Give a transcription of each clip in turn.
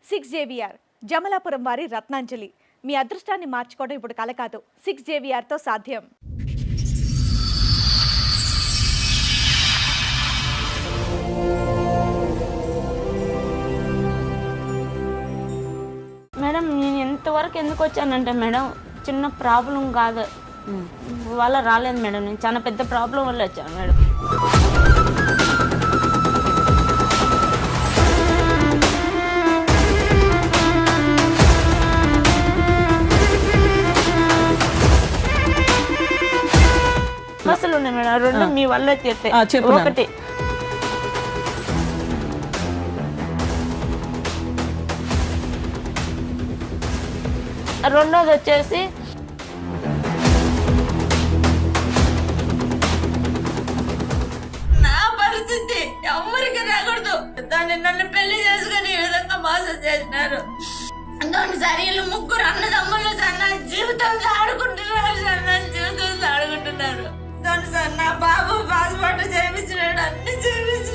6JVR Jamalapuram వారి రత్నాంజలి. మీ అదృష్టాన్ని మార్చుకోవడం ఇప్పుడు కల కాదు, 6JVRతో సాధ్యం. మేడం నేను ఎంతవరకు ఎందుకు వచ్చానంటే మేడం చిన్న ప్రాబ్లం కాదు వల్ల రాలేదు మేడం, నేను చాలా పెద్ద ప్రాబ్లం వల్ల వచ్చాను మేడం. అసలు ఉన్నాయి మేడం రెండు మీ వల్ల చేస్తే ఒకటి రెండోది వచ్చేసి నా పరిస్థితి ఎవరికి రాకూడదు. దాన్ని నన్ను పెళ్లి చేసుకుని ఈ విధంగా మోసం చేసినారు. దాని సరైన ముగ్గురు అన్నదమ్ములు సార్ నా జీవితంతో ఆడుకుంటున్నారు సార్, నా జీవితంతో ఆడుకుంటున్నారు. దాని సార్ నా బాబు పాస్పోర్ట్ చేయించినాడు, అన్ని చేయించి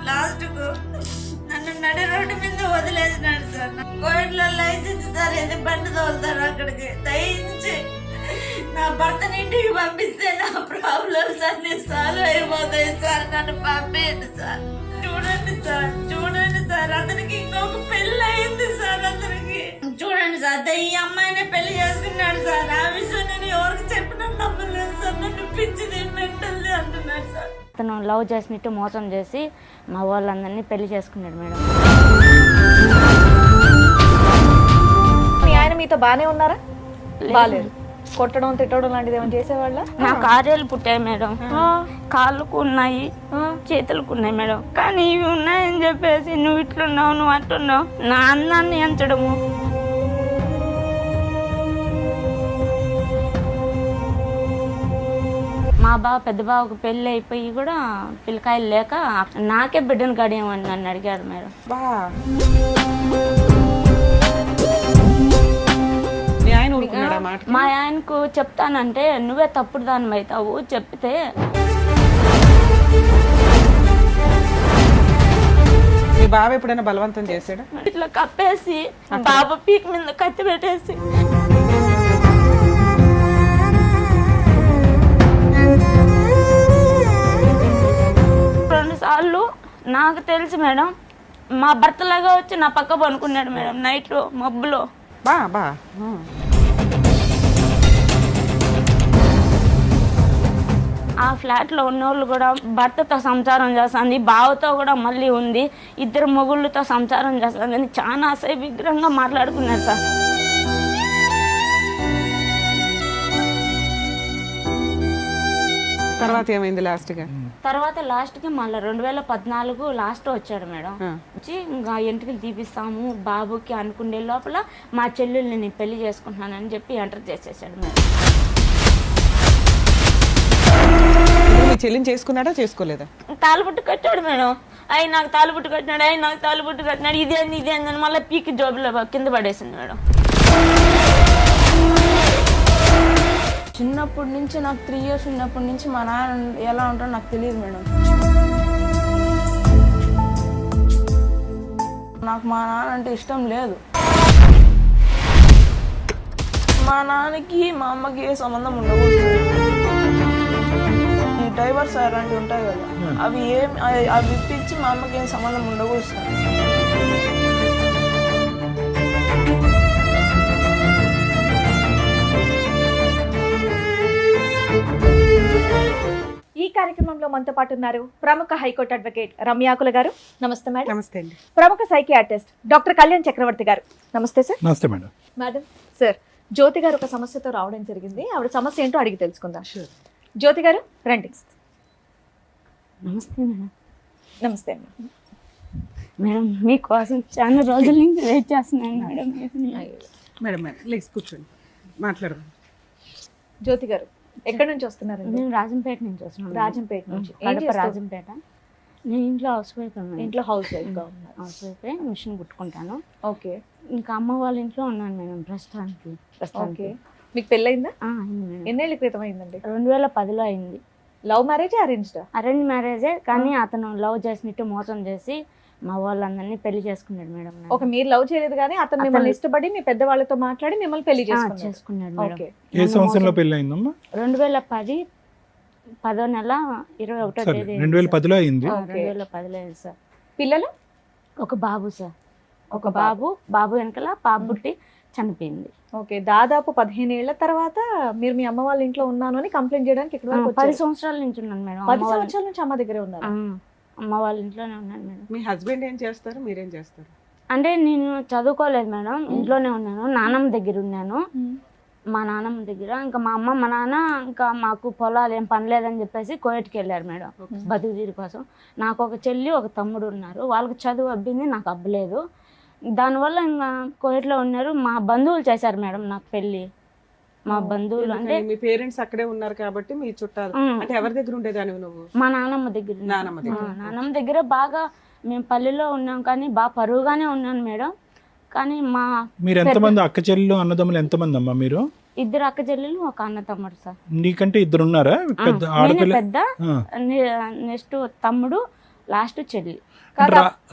లాస్ట్ కు నన్ను నడి రోడ్డు మీద వదిలేసినాడు సార్. కోవిడ్లో లైసెన్స్ సార్ ఇది బండి తోలుతారు అక్కడికి. దయించి నా భర్తని ఇంటికి పంపిస్తే నా ప్రాబ్లమ్స్ అన్ని సాల్వ్ అయిపోతాయి సార్, నన్ను పంపేయండి సార్. చూడండి సార్ అతనికి ఇంకొక పెళ్లి అయింది సార్. అతనికి చూడండి సార్ ఈ అమ్మాయిని పెళ్లి చేసుకున్నాడు సార్. ఆ విషయం నేను ఎవరికి చెప్పినా నమ్మలేదు సార్, నన్ను పిచ్చిది మెంటల్ది అంటున్నాడు సార్. అతను లవ్ చేసినట్టు మోసం చేసి మా వాళ్ళందరినీ పెళ్లి చేసుకున్నాడు మేడం. మీ ఆయన మీతో బానే ఉన్నారా? బాలేదు. కొట్టడం తిట్టడం లాంటిది ఏమైనా చేసేవాళ్ళ? నా కార్యాలు పుట్టాయి మేడం, కాళ్ళకు ఉన్నాయి, చేతులకు ఉన్నాయి మేడం. కానీ ఇవి ఉన్నాయని చెప్పేసి నువ్వు ఇట్లున్నావు, నువ్వు అట్లున్నావు, నా అందాన్ని ఎంచడము. మా పెద్ద బావకు పెళ్ళి అయిపోయి కూడా పిల్లకాయలు లేక నాకే బిడ్డను గడియమని నన్ను అడిగాడు మేడం. మా ఆయనకు చెప్తానంటే నువ్వే తప్పుడు దాని అవుతావు చెప్తే మీ బావ ఎప్పుడైనా బలవంతం చేశాడు? ఇట్లా కప్పేసి బాబా పీక్ మీద కత్తి పెట్టేసి రెండు సార్లు నాకు తెలుసు మేడం మా భర్తలాగా వచ్చి నా పక్క పనుకున్నాడు మేడం నైట్ లో మబ్బులో. ఆ ఫ్లాట్లో ఉన్నోళ్ళు కూడా భర్తతో సంసారం చేస్తుంది, బావతో కూడా మళ్ళీ ఉంది, ఇద్దరు మొగుళ్ళతో సంసారం చేస్తుంది అని చాలా అసహ్యంగా మాట్లాడుకున్నారు సార్. తర్వాత ఏమైంది లాస్ట్గా? తర్వాత లాస్ట్కి మళ్ళీ 2014 లాస్ట్ వచ్చాడు మేడం. వచ్చి ఇంకా ఎంట్రీలు తీపిస్తాము బాబుకి అనుకునే లోపల మా చెల్లెల్ని నేను పెళ్లి చేసుకుంటున్నానని చెప్పి ఎంటర్ చేసేసాడు మేడం. మీ చెల్లిని చేసుకున్నాడా చేసుకోలేదా? తాలుబుట్టు కట్టాడు మేడం. ఆయన నాకు తాలుబుట్టు కట్టినాడు, ఇదే అని మళ్ళీ పీకి జోబులో కింద పడేసింది మేడం. చిన్నప్పటి నుంచి నాకు 3 years ఉన్నప్పటి నుంచి మా నాన్న ఎలా ఉంటాడో నాకు తెలియదు మేడం. నాకు మా నాన్న అంటే ఇష్టం లేదు. మా నాన్నకి మా అమ్మకి ఏ సంబంధం ఉండకూడదు. ఈ డైవర్స్ అలాంటివి ఉంటాయి కదా, అవి ఇప్పించి మా అమ్మకి ఏం సంబంధం ఉండకూడదు సార్. ఈ కార్యక్రమంలో మనతో పాటు ఉన్నారు ప్రముఖ హైకోర్టు అడ్వకేట్ రమ్యాకుల గారు. నమస్తే మేడం. నమస్తే అండి. ప్రముఖ సైకియాట్రిస్ట్ డాక్టర్ కళ్యాణ్ చక్రవర్తి గారు. నమస్తే సార్. నమస్తే మేడం. మేడం సార్, జ్యోతి గారు ఒక సమస్యతో రావడం జరిగింది. ఆవిడ సమస్య ఏంటో అడిగి తెలుసుకుందాం. జ్యోతి గారు రండి. నమస్తే మేడం. నమస్తే అండి. మేడం మీకోసం చాలా రోజుల నుంచి వెయిట్ చేస్తున్నాను మేడం. మేడం ప్లీజ్ కూర్చోండి, మాట్లాడదాం. జ్యోతి గారు ఎక్కడి నుంచి వస్తున్నారు? మేము రాజంపేట నుంచి వస్తున్నాం. రాజంపేట నుంచి. రాజంపేట. నేను ఇంట్లో హౌస్ వైఫ్. ఇంట్లో హౌస్ వైఫ్గా ఉన్నారు. హౌస్ వైఫ్, మిషన్ కుట్టుకుంటాను. ఓకే. ఇంకా అమ్మ వాళ్ళ ఇంట్లో ఉన్నాను మేడం ప్రస్తుతానికి. ఓకే. మీకు పెళ్ళయిందా? అయింది మేడం. ఎన్నేళ్ళ క్రితం అయిందండి? 2010లో అయింది. Love marriage arranged? అరేంజ్ మ్యారేజే, కానీ అతను లవ్ చేసినట్టు మోసం చేసి మా వాళ్ళందరినీ పెళ్లి చేసుకున్నాడు మేడం. ఒక మీరు లవ్ చేయలేదు కానీ అతను మిమ్మల్ని ఇష్టపడి మీ పెద్దవాళ్ళతో మాట్లాడి మిమ్మల్ని పెళ్లి చేసుకున్నాడు మేడం. ఓకే. ఏ సంవత్సరంలో పెళ్లి అయిందమ్మా? 2010 10వ నెల 21వ తేదీ 2010లో అయింది. 2010లో అయింది సార్. పిల్లలు? ఒక బాబు సార్, ఒక బాబు వెనకాల పాప పుట్టి చనిపోయింది. ఓకే. దాదాపు 15 ఏళ్ల తర్వాత మీరు మీ అమ్మ వాళ్ళ ఇంట్లో ఉన్నాను అని కంప్లైంట్ చేయడానికి ఇక్కడ వరకు 10 సంవత్సరాల నుంచి ఉన్నాను మేడం. 10 సంవత్సరాల నుంచి అమ్మ దగ్గరే ఉన్నారు? అమ్మ వాళ్ళ ఇంట్లోనే ఉన్నాను మేడం. మీ హస్బెండ్ ఏం చేస్తారు, మీరేం చేస్తారు? అంటే నేను చదువుకోలేదు మేడం, ఇంట్లోనే ఉన్నాను. నానమ్మ దగ్గర ఉన్నాను, మా నాన్నమ్మ దగ్గర. ఇంకా మా అమ్మ మా నాన్న ఇంకా మాకు పొలాలు ఏం పనిలేదని చెప్పేసి కోయట్కి వెళ్ళారు మేడం బతుకు తీరు కోసం. నాకు ఒక చెల్లి ఒక తమ్ముడు ఉన్నారు, వాళ్ళకి చదువు అబ్బింది, నాకు అబ్బలేదు. దానివల్ల ఇంకా కోయట్లో ఉన్నారు. మా బంధువులు చేశారు మేడం నాకు పెళ్ళి. మా బంధువులు అంటే మీ పేరెంట్స్ అక్కడే ఉన్నారు కాబట్టి మీ చుట్టాలు. అంటే ఎవరి దగ్గర ఉండేదానివి నువ్వు? మా నాన్నమ్మ దగ్గర. నానమ్మ దగ్గర బాగా మేము పల్లెలో ఉన్నాం, కానీ బాగా పరువుగానే ఉన్నాను మేడం. కానీ మా మీరు ఎంతమంది అక్క చెల్లెలు అన్నదమ్ములు ఎంతమంది అమ్మా మీరు? 2 అక్క చెల్లెలు ఒక అన్న తమ్ముడు సార్. నీకంటే 2 ఉన్నారా? పెద్ద నేనే ఆడపిల్ల పెద్ద, నెక్స్ట్ తమ్ముడు, లాస్ట్ చెల్లి.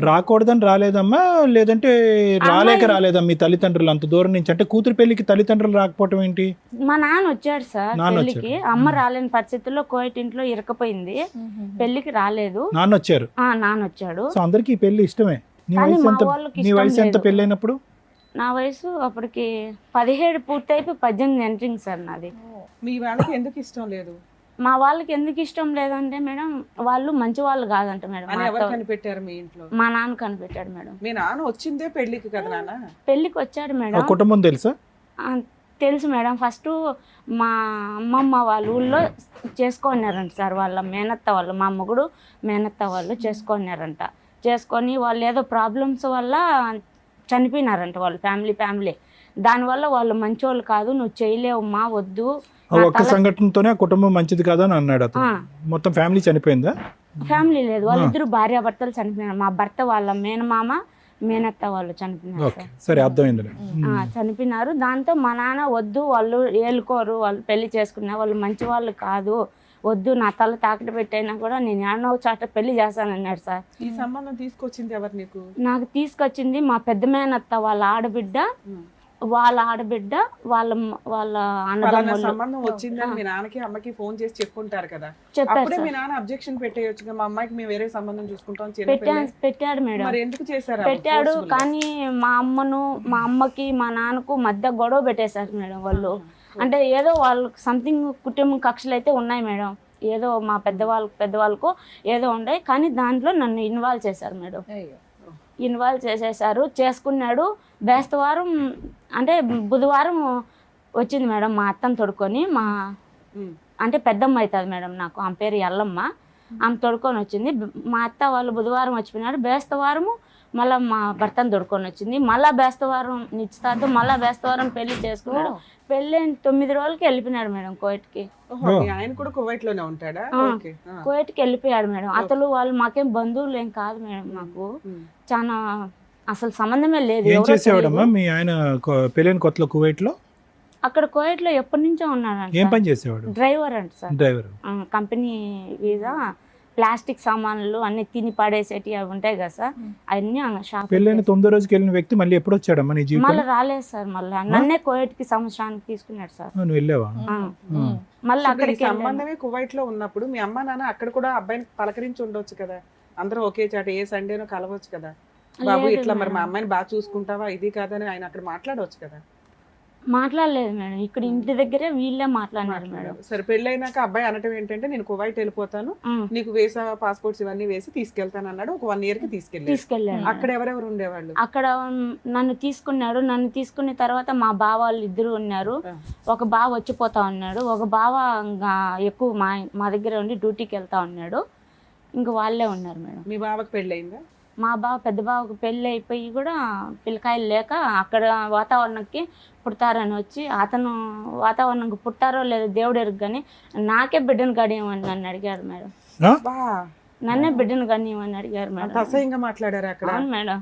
రాకూడదని రాలేదమ్మా, లేదంటే రాలేక రాలేదా మీ తల్లిదండ్రులు అంత దూరం నుంచి? అంటే కూతురు పెళ్లికి తల్లిదండ్రులు రాకపోవటం ఏంటి? మా నాన్న వచ్చాడు సార్ పెళ్లికి. అమ్మ రాలేని పరిస్థితుల్లో కోయట్ ఇంట్లో ఇరకపోయింది, పెళ్లికి రాలేదు. నాన్న వచ్చారు? నాన్న వచ్చాడు. సో అందరికి ఈ పెళ్లి ఇష్టమే. నీ వయసు ఎంత పెళ్ళైనప్పుడు? నా వయసు అప్పటికి 17 పూర్తయిపోయి 18 ఎంట్రింగ్ సార్ నాది. మీ వాళ్ళకి ఎందుకు ఇష్టం లేదు? మా వాళ్ళకి ఎందుకు ఇష్టం లేదంటే మేడం, వాళ్ళు మంచి వాళ్ళు కాదంట మేడం. ఎవరు కనిపెట్టారు మీ ఇంట్లో? మా నాన్న కనిపెట్టాడు మేడం. మీ నాన్న వచ్చిందే పెళ్లికి కదా నాన్న? పెళ్లికి వచ్చాడు మేడం. కుటుంబం తెలుసా? తెలుసు మేడం. ఫస్ట్ మా అమ్మమ్మ వాళ్ళ ఊళ్ళో చేసుకున్నారంట సార్, వాళ్ళ మేనత్త వాళ్ళు, మా మొగుడు మేనత్త వాళ్ళు చేసుకున్నారంట. చేసుకొని వాళ్ళు ఏదో ప్రాబ్లమ్స్ వల్ల చనిపోయినారంట వాళ్ళు, ఫ్యామిలీ. దానివల్ల వాళ్ళు మంచోళ్ళు కాదు, నువ్వు చేయలేవు మా వద్దు. ఒక్క సంఘటనతోనే ఆ కుటుంబం మంచిది కాదని అన్నాడు అతను. మొత్తం ఫ్యామిలీ చనిపోయిందా? ఫ్యామిలీ లేదు, వాళ్ళిద్దరు భార్యాభర్తలు చనిపోయినారు. మా భర్త వాళ్ళ మేనమామ మేనత్త వాళ్ళు చనిపోయినారు సార్. సరే, అర్థమైంది. చనిపోయినారు. దాంతో మా నాన్న వద్దు, వాళ్ళు ఏలుకోరు, వాళ్ళు పెళ్లి చేసుకున్నారు, వాళ్ళు మంచి వాళ్ళు కాదు, వద్దు, నా తల తాకట పెట్టైనా కూడా నేను ఏడనో చాట పెళ్లి చేస్తానన్నాడు సార్. ఈ సంబంధం తీసుకొచ్చింది ఎవరు నీకు? నాకు తీసుకొచ్చింది మా పెద్ద మేనత్త వాళ్ళ ఆడబిడ్డ, వాళ్ళ అన్నదమ్ములు. సంబంధం వచ్చిందని మీ నాన్నకి అమ్మకి ఫోన్ చేసి చెప్పుకుంటారు కదా, అప్పుడే మీ నాన్న అబ్జెక్షన్ పెట్టేయొచ్చు, మా అమ్మాయికి మేము వేరే సంబంధం చూసుకుంటాం. పెట్టాడు మేడం, మరి ఎందుకు చేశారు? పెట్టాడు. కానీ మా అమ్మకి మా నాన్నకు మధ్య గొడవ పెట్టేశారు మేడం వాళ్ళు. అంటే ఏదో వాళ్ళకి సంథింగ్ కుటుంబం కక్షలు అయితే ఉన్నాయి మేడం, ఏదో మా పెద్దవాళ్ళకు ఏదో ఉన్నాయి. కానీ దాంట్లో నన్ను ఇన్వాల్వ్ చేశారు మేడం. ఇన్వాల్వ్ చేసేసారు. చేసుకున్నాడు. బేస్తవారం అంటే బుధవారం వచ్చింది మేడం మా అత్తను తొడుకొని. అంటే పెద్దమ్మ అవుతుంది మేడం నాకు, ఆమె పేరు ఎల్లమ్మ. ఆమె తొడుకొని వచ్చింది. మా అత్త వాళ్ళు బుధవారం వచ్చిపోయినాడు. బేస్తవారము మళ్ళీ మా భర్తను తొడుకొని వచ్చింది. మళ్ళీ బేస్తవారం నిశ్చితార్థం, మళ్ళీ బేస్తవారం పెళ్లి చేసుకున్నాడు. పెళ్ళి 9 రోజులకి వెళ్ళిపోయినాడు మేడం కోయట్కి. ఆయన కూడా కువైట్ లోనే ఉంటాడా? కోయట్కి వెళ్ళిపోయాడు మేడం. అతను వాళ్ళు మాకేం బంధువులు ఏం కాదు మేడం, మాకు చాలా అసలు సంబంధమే లేదు. ఏం చేసేవాడమ్మా మీ ఆయన పెళ్ళైన కొత్తలో కువైట్ లో? అక్కడ కోయట్ లో ఎప్పటి నుంచో ఉన్నాడు. ఏం పని చేసేవాడు? డ్రైవర్ అంట sir. Driver. Company visa, plastic సామాన్లు అన్ని తిని పడేసేటి అవి ఉంటాయి కదా సార్, అన్ని షాప్. పెళ్ళైన 9వ రోజుకి వెళ్ళిన వ్యక్తి మళ్ళీ ఎప్పుడు వచ్చాడమ్మా నీ జీవితం? మళ్ళీ రాలేదు సార్. మళ్ళీ నన్నే కోయట్ కి సంవత్సరానికి తీసుకున్నాడు సార్. నువ్వు వెళ్ళావా? మళ్ళీ అక్కడికి సంబంధమే కువైట్ లో ఉన్నప్పుడు మీ అమ్మ నాన్న అక్కడ కూడా అబ్బాయిని పలకరించి ఉండొచ్చు కదా, అందరూ ఒకే చాట ఏ సండేనో కలవచ్చు కదా, బాబు ఇట్లా మరి మా అమ్మాయిని బాగా చూసుకుంటావా ఇది కాదని ఆయన అక్కడ మాట్లాడవచ్చు కదా. మాట్లాడలేదు మేడం, ఇక్కడ ఇంటి దగ్గరే వీళ్ళే మాట్లాడినారు మేడం. సరే, పెళ్ళైనాక అబ్బాయి అనటం ఏంటంటే నేను కువైట్ వెళ్ళిపోతాను, నీకు వీసా పాస్పోర్ట్స్ ఇవన్నీ వేసి తీసుకెళ్తాను అన్నాడు. ఒక 1 year కి తీసుకెళ్ళాడు. అక్కడ ఎవరెవరు ఉండేవాళ్ళు? అక్కడ నన్ను తీసుకున్నాడు. నన్ను తీసుకున్న తర్వాత మా బావ వాళ్ళు 2 ఉన్నారు. ఒక బావ వచ్చిపోతా ఉన్నాడు, ఒక బావ ఎక్కువ మా దగ్గర ఉండి డ్యూటీకి వెళ్తా ఉన్నాడు. ఇంకా వాళ్ళే ఉన్నారు మేడం. మీ బావకి పెళ్ళయిందా? మా పెద్ద బావకు పెళ్ళి అయిపోయి కూడా పిల్లకాయలు లేక అక్కడ వాతావరణంకి పుడతారని వచ్చి, అతను వాతావరణంకి పుట్టారో లేదో దేవుడు ఎరుగు, కానీ నాకే బిడ్డను గడియమని నన్ను అడిగారు మేడం. నన్నే బిడ్డను గడియమని అడిగారు మేడం. అసహ్యంగా మాట్లాడారు అక్కడ? అవును మేడం.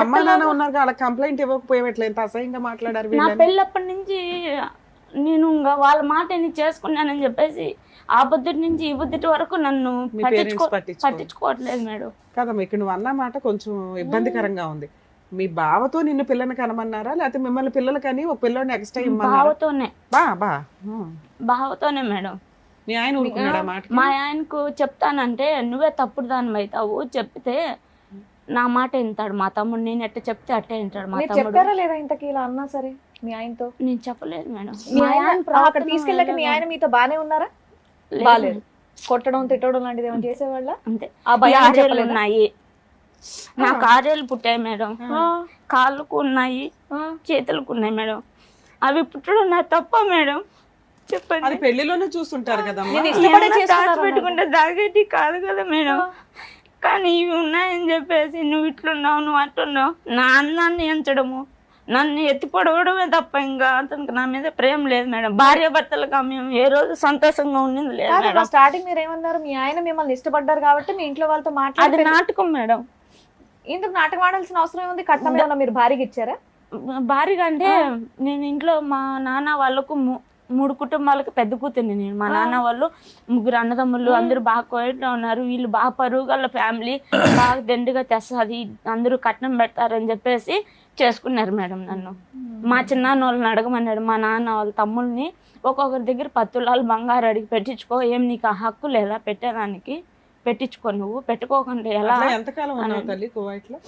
అమ్మ నాన్న ఉన్నారు, కంప్లైంట్ ఇవ్వకపోయేట్లేదు, అసహ్యంగా మాట్లాడారు. నా పెళ్ళప్పటి నుంచి నేను ఇంకా వాళ్ళ మాట నేను చేసుకున్నానని చెప్పేసి ఆ బుద్ధుడి నుంచి ఈ బుద్ధుడి వరకు నన్ను మీ పేరెంట్స్ పట్టించుకోరు. పట్టించుకోవట్లేదు మేడం. కదమ్మా ఇక్కడ నువ్వు అన్న మాట కొంచెం ఇబ్బందికరంగా ఉంది. మీ బావతో నిన్ను పిల్లని కనమన్నారా లేకపోతే మిమ్మల్ని పిల్లలు కానీ ఒక పిల్లని ఎక్స్ట్రా ఇమ్మన్నారా? బావతోనే బావతోనే మేడం. మీ ఆయన ఊరుకున్నాడా మాట? మా ఆయనకు చెప్తానంటే నువ్వే తప్పుడు దాని అవుతావు, చెప్తే నా మాట వింటాడు మా తమ్ముడు. నేను ఎట్ట చెప్తే అట్టే వింటాడు మా మీరు తమ్ముడు. చెప్పారా లేదా ఇంతకీ ఇలా అన్నా సరే మీ ఆయనతో? నేను చెప్పలేదు మేడం. మీ మా ఆయన ఆయన అక్కడ ప్రవర్తన తీసుకెళ్ళాక మీ ఆయన మీతో బానే ఉన్నారా? లేదు. బాలేదు. కొట్టడం తిట్టడం లాంటిది ఏమైనా చేసేవాళ్ళ? అంతే. ఆ భయం ఆరేళ్ళు చెప్పలేదా? ఉన్నాయి నాకు, ఆరేళ్ళు పుట్టాయి మేడం. కాళ్ళకు ఉన్నాయి, చేతులకు ఉన్నాయి మేడం. అవి పుట్టడం నా తప్ప మేడం? అది చెప్పండి. పెళ్లిలోనే చూస్తుంటారు కదమ్మా. నేను ఇష్టపడే ఏమన్నా చేసుకున్నారా దాచిపెట్టుకుంటే దాగేటి కాదు కదా మేడం. కానీ ఇవి ఉన్నాయని చెప్పేసి నువ్వు ఇట్లున్నావు, నువ్వు అట్లున్నావు, నా అన్నాన్ని ఎంచడము, నన్ను ఎత్తి పొడవడమే తప్ప ఇంకా అతనికి నా మీద ప్రేమ లేదు మేడం. భార్య భర్తలుగా మేము ఏ రోజు సంతోషంగా ఉండింది లేదు మేడం. స్టార్టింగ్ మీరు ఏమన్నారు? మీ ఆయన మిమ్మల్ని ఇష్టపడ్డారు కాబట్టి మీ ఇంట్లో వాళ్ళతో అది మాట్లాడి నాటకం మేడం. ఇందుకు నాటకం ఆడాల్సిన అవసరం ఉంది? కట్నం ఏమన్నా మీరు భారీగా ఇచ్చారా? భారీగా అంటే నేను ఇంట్లో మా నాన్న వాళ్ళకు 3 కుటుంబాలకు పెద్ద కూతుర్ని నేను. మా నాన్న వాళ్ళు 3 అన్నదమ్ములు, అందరూ బాగా కోయట్లో ఉన్నారు. వీళ్ళు బాగా పరుగుల ఫ్యామిలీ, బాగా దండిగా తెస్తుంది, అందరూ కట్నం పెడతారని చెప్పేసి చేసుకున్నారు మేడం నన్ను. మా చిన్నాన్న వాళ్ళని అడగమన్నాడు మా నాన్న వాళ్ళ తమ్ముళ్ళని, ఒక్కొక్కరి దగ్గర 10 తులాలు బంగారు అడిగి పెట్టించుకో, ఏం నీకు ఆ హక్కు లేదా పెట్టేదానికి? పెట్టించుకో, నువ్వు పెట్టుకోకుండా ఎలా? ఎంతకాలం ఉన్నావు తల్లి కువైట్ లో?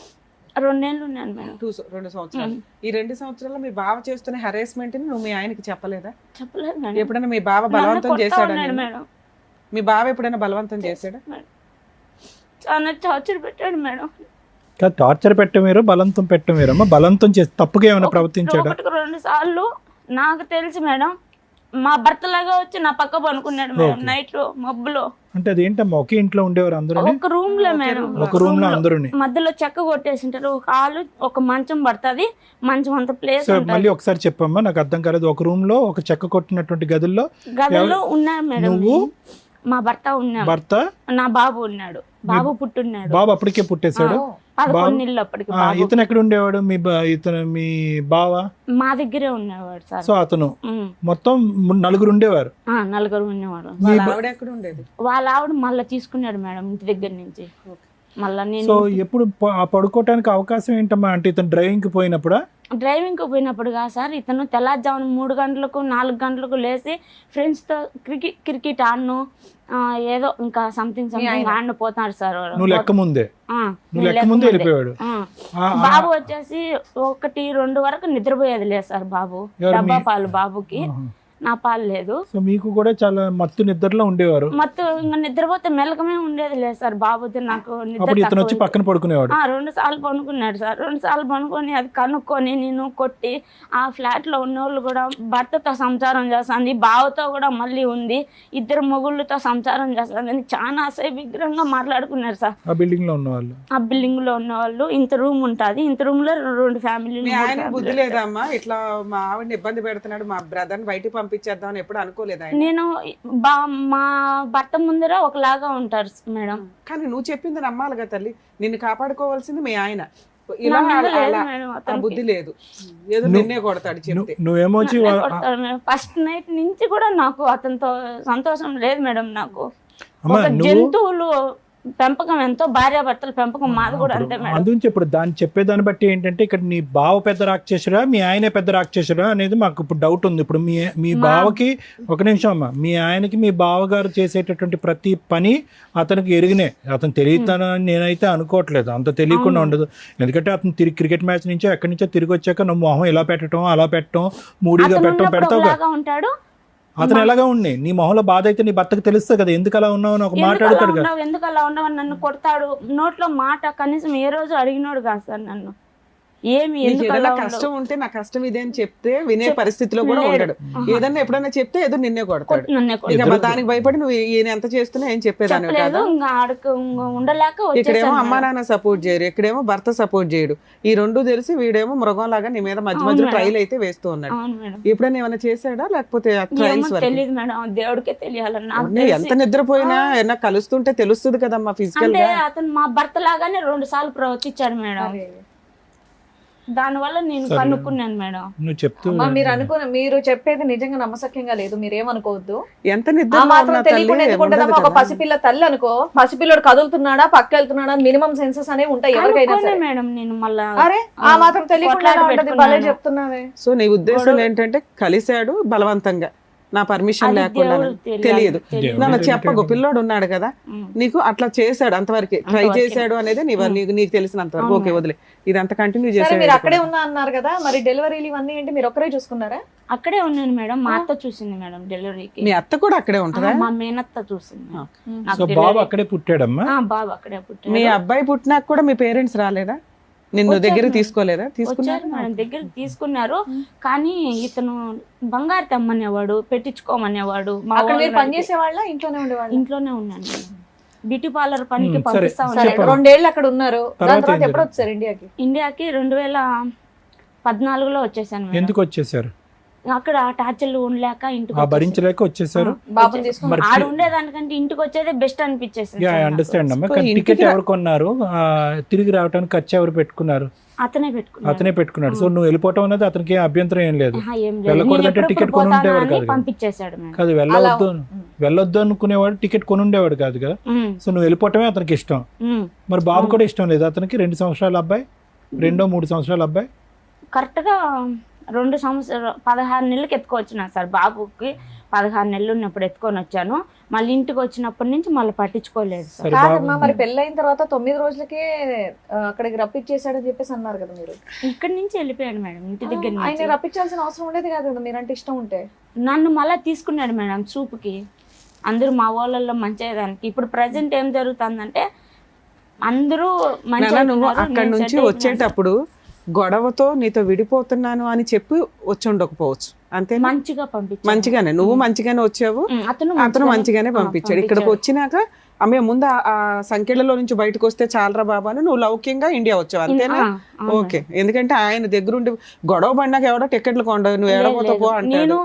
2 ఏళ్ళు ఉన్నాను మేడం. 2 సంవత్సరాలు. ఈ 2 సంవత్సరాల్లో మీ బావ చేస్తున్న హెరాస్మెంట్ ని నువ్వు మీ ఆయనకి చెప్పలేదా? చెప్పలేదు మేడం. ఎప్పుడైనా మీ బావ బలవంతం చేశాడా? మేడం మీ బావ ఎప్పుడైనా బలవంతం చేశాడా? చాలా టార్చర్ పెట్టాడు మేడం. టార్చర్ పెట్ట మీరు, బలంతం పెట్ట మీరు. అమ్మ బలంతం చేసి తప్పుగా ఏమైనా ప్రవర్తించాడా? 1-2 సార్లు నాకు తెలిసి మేడం మా భర్తలాగా వచ్చి నా పక్క పనుకున్నాడు మేడం. నైట్ లో మబ్బులో. అంటే అదేంటమ్మా ఒకే ఇంట్లో ఉండేవారు అందరూ? ఒక రూమ్ లో మేడం, ఒక రూమ్ లో అందరూ మధ్యలో చెక్క కొట్టేసింటారు. ఒక హాలు, ఒక మంచం పడుతుంది, మంచం అంత ప్లేస్. మళ్ళీ ఒకసారి చెప్పమ్మా, నాకు అర్థం కాలేదు. ఒక రూమ్ లో ఒక చెక్క కొట్టినటువంటి గదుల్లో ఉన్నారు మేడం. నువ్వు, మా భర్త ఉన్నాడు, భర్త, నా బాబు ఉన్నాడు. బాబు పుట్టున్నాడు. బాబు అప్పటికే పుట్టేశాడు. 11 నెలలు అప్పటికి. ఇతను ఎక్కడ ఉండేవాడు? ఇతను మీ బావ మా దగ్గరే ఉండేవాడు సార్. సో అతను మొత్తం 4 ఉండేవారు. 4 ఉండేవాడు. వాళ్ళ ఆవిడ ఎక్కడ ఉండేది? వాళ్ళ ఆవిడ మళ్ళీ తీసుకున్నాడు మేడం ఇంటి దగ్గర నుంచి. మళ్ళీ నేను సో ఎప్పుడు పడుకోవటానికి అవకాశం ఏంటమ్మా? అంటే ఇతను డ్రైవింగ్ కి పోయినప్పుడా? డ్రైవింగ్కి పోయినప్పుడు కాదు సార్, ఇతను తెల్లారుజామున 3 గంటలకు 4 గంటలకు లేచి ఫ్రెండ్స్తో క్రికెట్ ఆడను, ఏదో ఇంకా సంథింగ్ ఆడిన పోతాడు సార్. నువ్వు లెక్క ముందే వెళ్ళిపోయాడు. బాబు వచ్చేసి 1-2 వరకు నిద్రపోయేది లేదు సార్. బాబు డబ్బా పాలు బాబుకి, నా పాలు లేదు. సో మీకు కూడా చాలా మత్తు నిద్రలో ఉండేవారు. మత్తు ఇంకా నిద్రపోతే మెలకమే ఉండేది లేదు సార్. బాబుతో నాకు ఇతను వచ్చి పక్కన పడుకునేవాడు. 2 సార్లు పనుకున్నాడు సార్. 2 సార్లు పనుకొని అది కనుక్కొని నేను కొట్టి, ఆ ఫ్లాట్ లో ఉన్న వాళ్ళు కూడా భర్తతో సంసారం చేస్తుంది, బావతో కూడా మళ్ళీ ఉంది, 2 మొగుళ్ళతో సంసారం చేస్తుంది అని చాలా విగ్రహంగా మాట్లాడుకున్నారు సార్. ఆ బిల్డింగ్ లో ఉన్న వాళ్ళు, ఆ బిల్డింగ్ లో ఉన్న వాళ్ళు. ఇంత రూమ్ ఉంటుంది, ఇంత రూమ్ లో 2 ఫ్యామిలీలు. మీ ఆయన బుద్ధి లేదమ్మా? ఇట్లా మా ఆవిడని ఇబ్బంది పెడుతున్నాడు, మా బ్రదర్ని బయటికి పంపించేద్దాం ఎప్పుడు అనుకోలేదా? నేను మా భర్త ముందర ఒకలాగా ఉంటారు మేడం. కానీ నువ్వు చెప్పింది నమ్మాలిగా తల్లి. నిన్ను కాపాడుకోవాల్సింది మీ ఆయన. ఇలా బుద్ధి లేదు, ఏదో నిన్నే కొడతాడు చెప్తే. నువ్వేమో ఫస్ట్ నైట్ నుంచి కూడా నాకు అతనితో సంతోషం లేదు మేడం. నాకు ఒక జంతువులు పెంపకం ఎంతో, భార్యాభర్తల పెంపకం మాది కూడా అంతే మేడం. అందుకే ఇప్పుడు దాన్ని చెప్పేదాన్ని బట్టి ఏంటంటే ఇక్కడ నీ బావ పెద్ద రాక్షసుడా మీ ఆయనే పెద్ద రాక్షసుడా అనేది మాకు ఇప్పుడు డౌట్ ఉంది. ఇప్పుడు మీ బావకి, ఒక నిమిషం అమ్మా, మీ ఆయనకి మీ బావగారు చేసేటటువంటి ప్రతి పని అతనికి ఎరిగినే. అతను తెలియతానని నేనైతే అనుకోవట్లేదు, అంత తెలియకుండా ఉండదు. ఎందుకంటే అతను తిరిగి క్రికెట్ మ్యాచ్ నుంచో ఎక్కడి నుంచో తిరిగి వచ్చాక నువ్వు మొహం ఇలా పెట్టడం, అలా పెట్టడం, మూడీగా పెట్టడం పెడతావు. ఉంటాడు అతను ఎలాగా ఉన్నాయి? నీ మొహంలో బాధ అయితే నీ భర్తకు తెలుస్తుంది కదా, ఎందుకు అలా ఉన్నావు అని ఒక మాట్లాడతాడు కదా. ఎందుకు అలా ఉన్నావు, నన్ను కొడతాడు. నోట్లో మాట కనీసం ఏ రోజు అడిగినోడు కాదు సార్ నన్ను. ఏమి కష్టం ఉంటే నా కష్టం ఇదే అని చెప్తే వినే పరిస్థితిలో కూడా ఉండడు. ఏదన్నా ఎప్పుడన్నా చెప్తే ఏదో నిన్నే కొడతాడు. దానికి భయపడి నువ్వు ఈయన ఎంత చేస్తున్నా ఏం చెప్పేదాన్ని కాదు. ఉండలేక ఇక్కడేమో అమ్మా నాన్న సపోర్ట్ చేయరు, ఇక్కడేమో భర్త సపోర్ట్ చేయడు. ఈ 2 తెలిసి వీడేమో మృగం లాగా నీ మీద మధ్య మధ్యలో ట్రైల్ అయితే వేస్తూ ఉన్నాడు. ఎప్పుడైనా ఏమైనా చేశాడా లేకపోతే ట్రైల్స్? తెలియదు మేడం, దేవుడికే తెలియాలన్నా. ఎంత నిద్రపోయినా ఏమన్నా కలుస్తుంటే తెలుస్తుంది కదమ్మా ఫిజికల్ గా. అతను మా భర్త లాగానే 2 సార్లు ప్రవర్తించాడు మేడం. దానివల్ల నేను సరే. కనుక్కున్నాను మేడం. నువ్వు చెప్తూ అమ్మా, మీరు చెప్పేది నిజంగా నమ్మసక్యంగా లేదు, మీరేమనుకోవద్దు. ఎంత ఆ నిద్ర మాత్రం తెలియకుండా ఎందుకుంటుందమ్మా? ఒక పసిపిల్ల తల్లి అనుకో, పసిపిల్లడు కదులుతున్నాడా పక్క వెళ్తున్నాడా మినిమం సెన్సెస్ అనేవి ఉంటాయి ఎవరికైనా కనుక్కోలే సరే. మేడం నేను మళ్ళా. అరే ఆ మాత్రం తెలియకుండా ఎలా ఉంటది? భలే చెప్తున్నావే. సో నీ ఉద్దేశం ఏంటంటే కలిశాడు బలవంతంగా, నా పర్మిషన్ అది లేకుండా? దేవుడు తెలియదు. తెలియదు. నన్ను చెప్పకు, పిల్లోడు ఉన్నాడు కదా నీకు, అట్లా చేశాడు అంతవరకు, ట్రై చేశాడు అనేది నీకు తెలిసినంత వరకు. ఓకే వదిలే, ఇది అంత కంటిన్యూ సరే, చేశాడు. మీరు అక్కడే ఉన్నా అన్నారు కదా, మరి డెలివరీలు ఇవన్నీ ఏంటి, మీరు ఒక్కరే చూసుకున్నారా? అక్కడే ఉన్నాను మేడం. మా అత్త చూసింది మేడం డెలివరీకి. మీ అత్త కూడా అక్కడే ఉంటుందా? మా మేనత్త చూసింది. నాకు సో బాబు అక్కడే పుట్టాడమ్మా? బాబు అక్కడే పుట్టాడు. మీ అబ్బాయి పుట్టినాక కూడా మీ పేరెంట్స్ రాలేదా? నిన్ను దగ్గర తీసుకోలేదా? తీసుకున్నారు మేడం, దగ్గర తీసుకున్నారు. కానీ ఇతను బంగారు తెమ్మనేవాడు, పెట్టించుకోమనేవాడు. మా అక్కడ మీరు వాళ్ళు పని చేసేవాళ్ళ ఇంట్లోనే ఉండేవాళ్ళ? ఇంట్లోనే ఉన్నాను మేడం. బ్యూటీ పార్లర్ పనికి సరే. పంపిస్తా సరే, ఉన్నాడు. 2 ఏళ్ళు అక్కడ ఉన్నారు. దాని తర్వాత తర్వాత ఏం ఎప్పుడు వచ్చారు ఇండియాకి? ఇండియాకి 2014లో వచ్చేసాను మేడం. ఎందుకు వచ్చేసారు? అక్కడ టార్చర్లు ఉండలేక ఇంటికి ఆ భరించలేక వచ్చేసారు. బాబుని తీసుకుని మరి ఆడ ఉండేదానికంటే ఇంటికి వచ్చేదే బెస్ట్ అనిపించేసింది యా, సార్ నాకు. అండర్స్టాండ్ అమ్మా. సో ఇంటికి టికెట్ ఎవరు కొన్నారు? తిరిగి రావడానికి ఖర్చు ఎవరు పెట్టుకున్నారు? అతనే పెట్టుకున్నాడు. అతనే పెట్టుకున్నాడు. సో నువ్వు వెళ్ళిపోవటం అనేది అతనికి అభ్యంతరం ఏం లేదు. ఏం లేదు. వెళ్ళకూడదంటే నేను ఎప్పుడెప్పుడు టికెట్ కొని పోతానా ఉండేవాడు అని కాదు కదా. పంపించేశాడు మేడం. కాదు, వెళ్ళొద్దు అనుకునేవాడు, టికెట్ కొని ఉండేవాడు కాదు కదా. ఉమ్, సో నువ్వు వెళ్ళిపోవటమే అతనికి ఇష్టం. ఉమ్. మరి బాబు కూడా ఇష్టం లేదు అతనికి? 2 సంవత్సరాల అబ్బాయి, 3 సంవత్సరాల అబ్బాయి. కరెక్ట్ గా 2 సంవత్సరాలు 16 నెలలకు ఎత్తుకొచ్చినాను సార్. బాబుకి 16 నెలలు ఉన్నప్పుడు ఎత్తుకొని వచ్చాను. మళ్ళీ ఇంటికి వచ్చినప్పటి నుంచి మళ్ళీ పట్టించుకోలేదు సార్. సరే బాబు, కాదమ్మా, మరి పెళ్ళైన తర్వాత 9 రోజులకే అక్కడికి రప్పించేసాడని చెప్పేసి అన్నారు కదా మీరు. ఇక్కడి నుంచి వెళ్ళిపోయాడు మేడం, ఇంటి దగ్గర ఆయన నుంచి. రప్పించాల్సిన అవసరం ఉండేది కాదు కదా, మీరంటే ఇష్టం ఉంటే. నన్ను మళ్ళీ తీసుకున్నాడు మేడం చూపుకి. అందరూ మా వాళ్ళల్లో మంచిదానికి. ఇప్పుడు ప్రజెంట్ ఏం జరుగుతుందంటే అందరూ నాన్న, నువ్వు మంచిగా అక్కడి నుంచి వచ్చేటప్పుడు గొడవతో నీతో విడిపోతున్నాను అని చెప్పి వచ్చి ఉండకపోవచ్చు, అంతే? మంచిగా పంపించాడు. మంచిగానే, నువ్వు మంచిగానే వచ్చావు, అతను అతను మంచిగానే పంపించాడు. ఇక్కడికి వచ్చినాక ఆమె ముందు ఆ సంఖ్యలలో నుంచి బయటకు వస్తే చాలరా బాబా అని నువ్వు లౌక్యంగా ఇండియా వచ్చావు, అంతేనా? ఓకే, ఎందుకంటే ఆయన దగ్గరుండి గొడవ పడినాక ఎవడో టికెట్లు కొండవు, నువ్వు ఎడపోతా పో అంటాడు.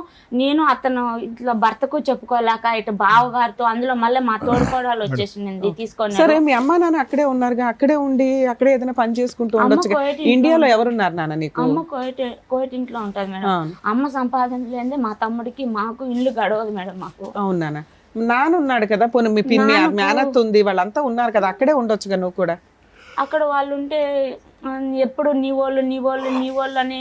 నేను అతను ఇట్లా భర్తకు చెప్పుకోలేక ఇటు బావగారితో, అందులో మళ్ళీ మా తోడుకోడాలు వచ్చేసింది తీసుకొని. సరే, మీ అమ్మ నాన్న అక్కడే ఉన్నారుగా, అక్కడే ఉండి అక్కడే ఏదైనా పని చేసుకుంటూ ఉండొచ్చు. ఇండియాలో ఎవరున్నారు నాన్న నీకు? అమ్మ కోయట్ ఇంట్లో ఉంటది మేడం. అమ్మ సంపాదించలేదే మా తమ్ముడికి మాకు ఇల్లు గడవదు మేడం మాకు. అవును నాన్న. నాన్న ఉన్నాడు కదా, పోనీ మీ పిన్ని మేనత్ ఉంది, వాళ్ళంతా ఉన్నారు కదా, అక్కడే ఉండొచ్చుగా నువ్వు కూడా. అక్కడ వాళ్ళు ఉంటే ఎప్పుడు నీ వాళ్ళు అని